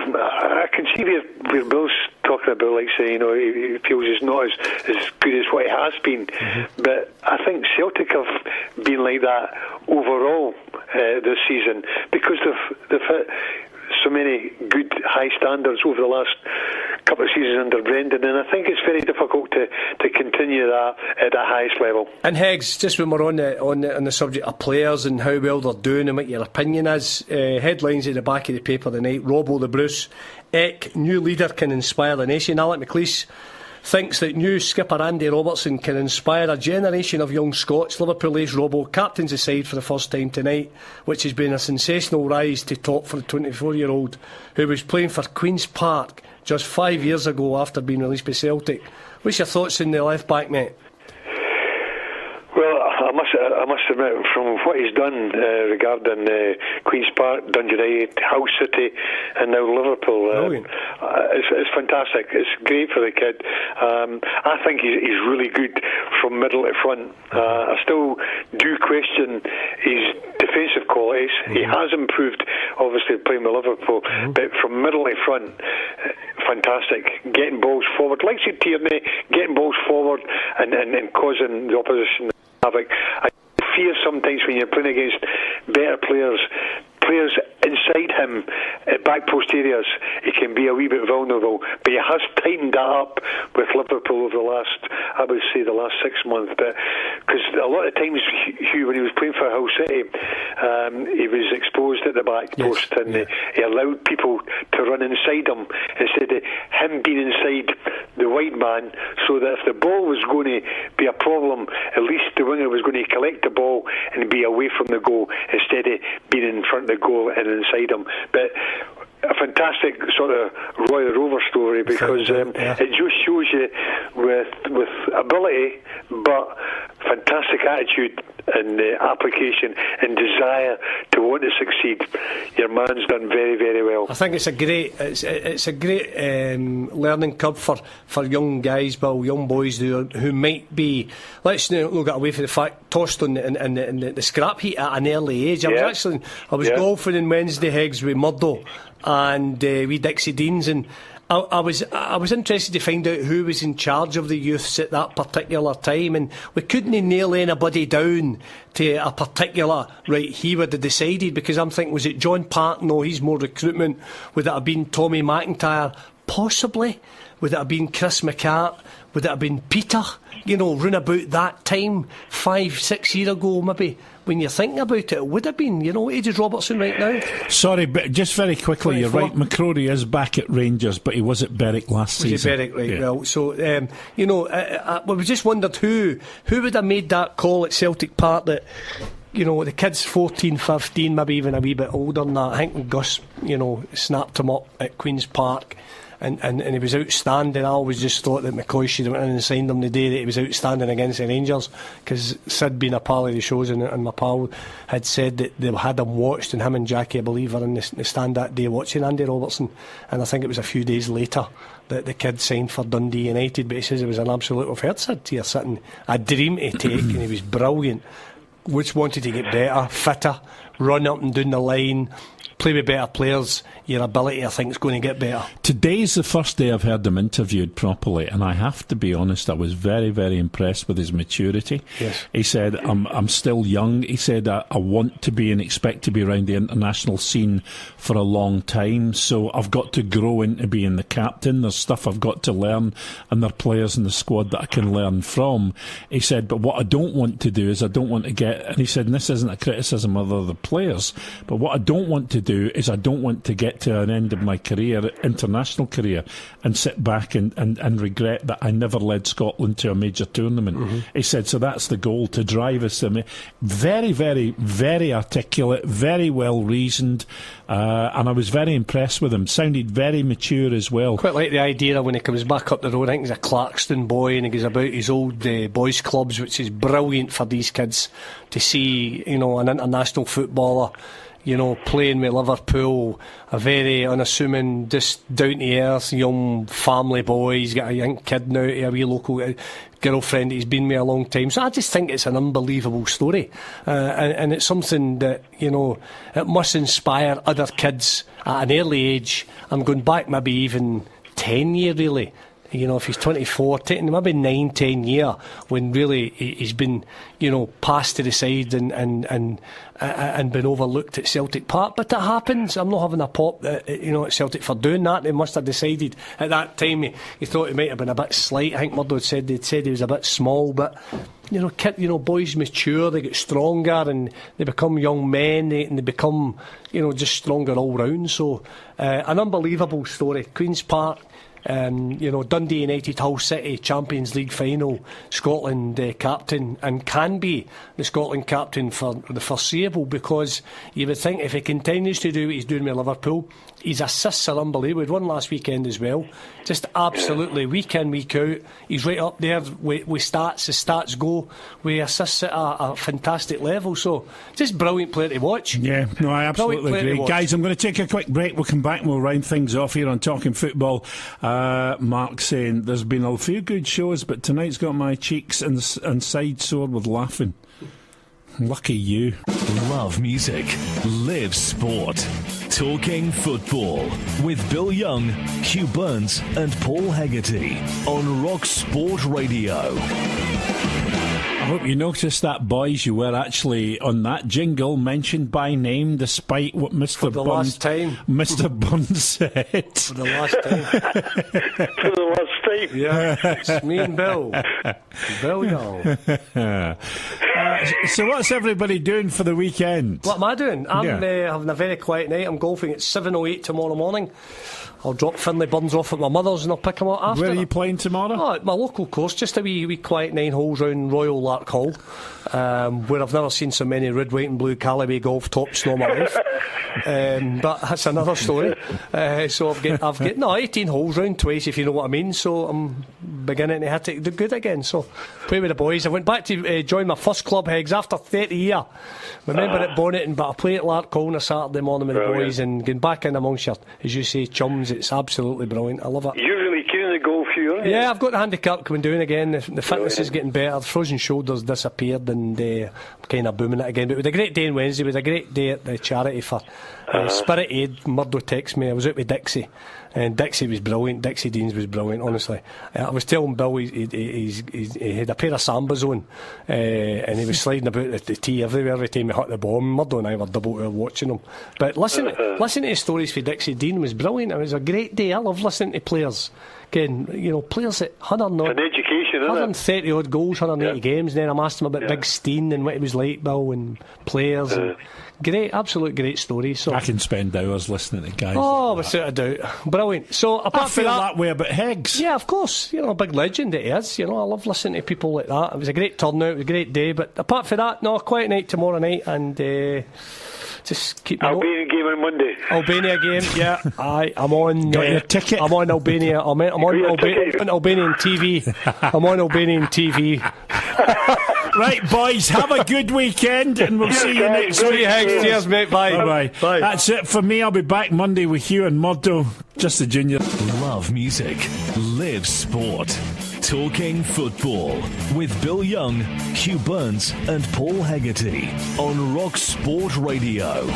I can see where Bill's talking about, like saying, he feels he's not as good as what he has been. Mm-hmm. But I think Celtic have been like that overall this season because they've hit so many good high standards over the last couple of seasons under Brendan, and I think it's very difficult to continue that at the highest level. And Higgs, just when we're on the subject of players and how well they're doing and what your opinion is, headlines at the back of the paper tonight: Robbo the Bruce, Eck, new leader can inspire the nation. Alec McLeish thinks that new skipper Andy Robertson can inspire a generation of young Scots. Liverpool ace Robbo captains the side for the first time tonight, which has been a sensational rise to top for the 24-year-old who was playing for Queen's Park just 5 years ago after being released by Celtic. What's your thoughts on the left back, mate? Well, I must admit, from what he's done regarding Queen's Park, Dundee, Hull City, and now Liverpool, it's fantastic. It's great for the kid. I think he's really good from middle to front. I still do question his defensive qualities. He has improved, obviously, playing with Liverpool, but from middle to front, fantastic. Getting balls forward, like Tierney, getting balls forward and causing the opposition havoc. I fear sometimes when you're playing against better players inside him at back post areas, he can be a wee bit vulnerable, but he has tightened that up with Liverpool over the last 6 months. But because a lot of times, Hugh, when he was playing for Hull City, he was exposed at the back post, and he allowed people to run inside him instead of him being inside the wide man, so that if the ball was going to be a problem, at least the winger was going to collect the ball and be away from the goal instead of being in front of the goal and inside him. But a fantastic sort of Roy Rover story, because it just shows you with ability but fantastic attitude and application and desire to want to succeed, your man's done very, very well. I think it's a great learning curve for young guys, Bill, young boys who might be, let's not get away from the fact, tossed on the scrap heap at an early age. I was golfing on Wednesday, Higgs, with Murdo and we Dixie Deans, and I was interested to find out who was in charge of the youths at that particular time, and we couldn't nail anybody down to a particular, right, he would have decided, because I'm thinking, was it John Parton? No, he's more recruitment. Would it have been Tommy McIntyre? Possibly. Would it have been Chris McCart? Would it have been Peter? Round about that time, 5-6 years ago, maybe. When you're thinking about it would have been, age is Robertson right now. Sorry, but just very quickly, 24. You're right, McCrory is back at Rangers, but he was at Berwick last season. Was Berwick, right? Yeah. Well, so, we just wondered who would have made that call at Celtic Park that, the kid's 14, 15, maybe even a wee bit older than that. I think Gus, snapped him up at Queen's Park. And he was outstanding. I always just thought that McCoy should have went in and signed him the day that he was outstanding against the Rangers, because Sid, being a pal of the shows, and my pal had said that they had him watched, and him and Jackie, I believe, were in the stand that day watching Andy Robertson, and I think it was a few days later that the kid signed for Dundee United. But he says it was an absolute, I've heard Sid here sitting, a dream to take, and he was brilliant. Which wanted to get better, fitter, run up and down the line, play with better players. Your ability, I think, is going to get better. Today's the first day I've heard him interviewed properly, and I have to be honest, I was very, very impressed with his maturity. Yes. He said, I'm still young. He said, I want to be and expect to be around the international scene for a long time, so I've got to grow into being the captain. There's stuff I've got to learn, and there are players in the squad that I can learn from. He said, but what I don't want to do is I don't want to get, and he said, and this isn't a criticism of other players, but what I don't want to do is I don't want to get to an end of my career, international career, and sit back and regret that I never led Scotland to a major tournament. He said, so that's the goal, to drive us. Very, very, very articulate, very well reasoned, and I was very impressed with him. Sounded very mature as well. Quite like the idea that when he comes back up the road, I think he's a Clarkston boy, and he goes about his old boys clubs, which is brilliant for these kids to see, an international footballer playing with Liverpool, a very unassuming, just down-to-earth young family boy. He's got a young kid now, a wee local girlfriend he's been with a long time. So I just think it's an unbelievable story. And it's something that, it must inspire other kids at an early age. I'm going back maybe even 10 years, really, You know, if he's 24, taking maybe 9-10 years when really he's been, you know, passed to the side and been overlooked at Celtic Park. But that happens. I'm not having a pop, you know, at Celtic for doing that. They must have decided at that time he thought he might have been a bit slight. I think Murdo said they'd said he was a bit small, but you know, boys mature, they get stronger, and they become young men, and they become, you know, just stronger all round. So, an unbelievable story. Queen's Park. You know, Dundee United, Hull City, Champions League final, Scotland captain, and can be the Scotland captain for the foreseeable, because you would think if he continues to do what he's doing with Liverpool, his assists are unbelievable. He won last weekend as well. Just absolutely week in, week out. He's right up there with stats. His stats go with assists at a fantastic level. So, just brilliant player to watch. Yeah, no, I absolutely agree. Guys, I'm going to take a quick break. We'll come back and we'll round things off here on Talking Football. Mark saying there's been a few good shows, but tonight's got my cheeks and side sore with laughing. Lucky you. Love music, live sport. Talking Football with Bill Young, Hugh Burns and Paul Hegarty on Rock Sport Radio. I hope you noticed that, boys. You were actually on that jingle mentioned by name, despite what Mr. Bunn said. For the last time. For the last time. Yeah, it's me and Bill. Bill Young. So what's everybody doing for the weekend? What am I doing? I'm having a very quiet night. I'm golfing at 7:08 tomorrow morning. I'll drop Finlay Burns off at my mother's and I'll pick him up after. Where are you playing tomorrow? Oh, at my local course, just a wee quiet 9 holes round Royal Lark Hall, where I've never seen so many red, white and blue Callaway golf tops in all my life. But that's another story. So I've got 18 holes round twice, if you know what I mean. So I'm beginning to hit it good again. So play with the boys. I went back to join my first club, Hegs, after 30 years. Remember at Bonnet, but I play at Lark Hall on a Saturday morning with the boys, and getting back in amongst your, as you say, chums. It's absolutely brilliant. I love it. You're really keen on the golf, Hugh, aren't you? Yeah, I've got the handicap coming down again. The fitness is getting better. The frozen shoulders disappeared, and I'm kind of booming it again. But with a great day on Wednesday, with a great day at the charity for Spirit Aid. Murdo texted me. I was out with Dixie, and Dixie was brilliant. Dixie Deans was brilliant, honestly. I was telling Bill he had a pair of Sambas on, and he was sliding about the tee everywhere every time he hit the ball. Murdo and I were double out watching him. But listen to the stories for Dixie Dean was brilliant. It was a great day. I love listening to players. Again, you know, players that 130 odd goals, 180 games. And then I'm asking him about Big Steen and what he was like, Bill, and players. And absolute great story. So I can spend hours listening to guys. Oh, without a doubt, brilliant. So apart from that way about Higgs. Yeah, of course. You know, a big legend that he is. You know, I love listening to people like that. It was a great turnout. It was a great day. But apart from that, no, quiet night tomorrow night, and just keep. Albania game on Monday. Albania game, yeah. I'm on. Got your ticket? I'm on Albania. I'm on Albanian TV. I'm on Albanian TV. Right, boys, have a good weekend, and we'll see you next week. Cheers, mate. Bye. Bye. That's it for me. I'll be back Monday with Hugh and Murdo. Just the junior. Love music, live sport. Talking Football with Bill Young, Hugh Burns and Paul Hegarty on Rock Sport Radio.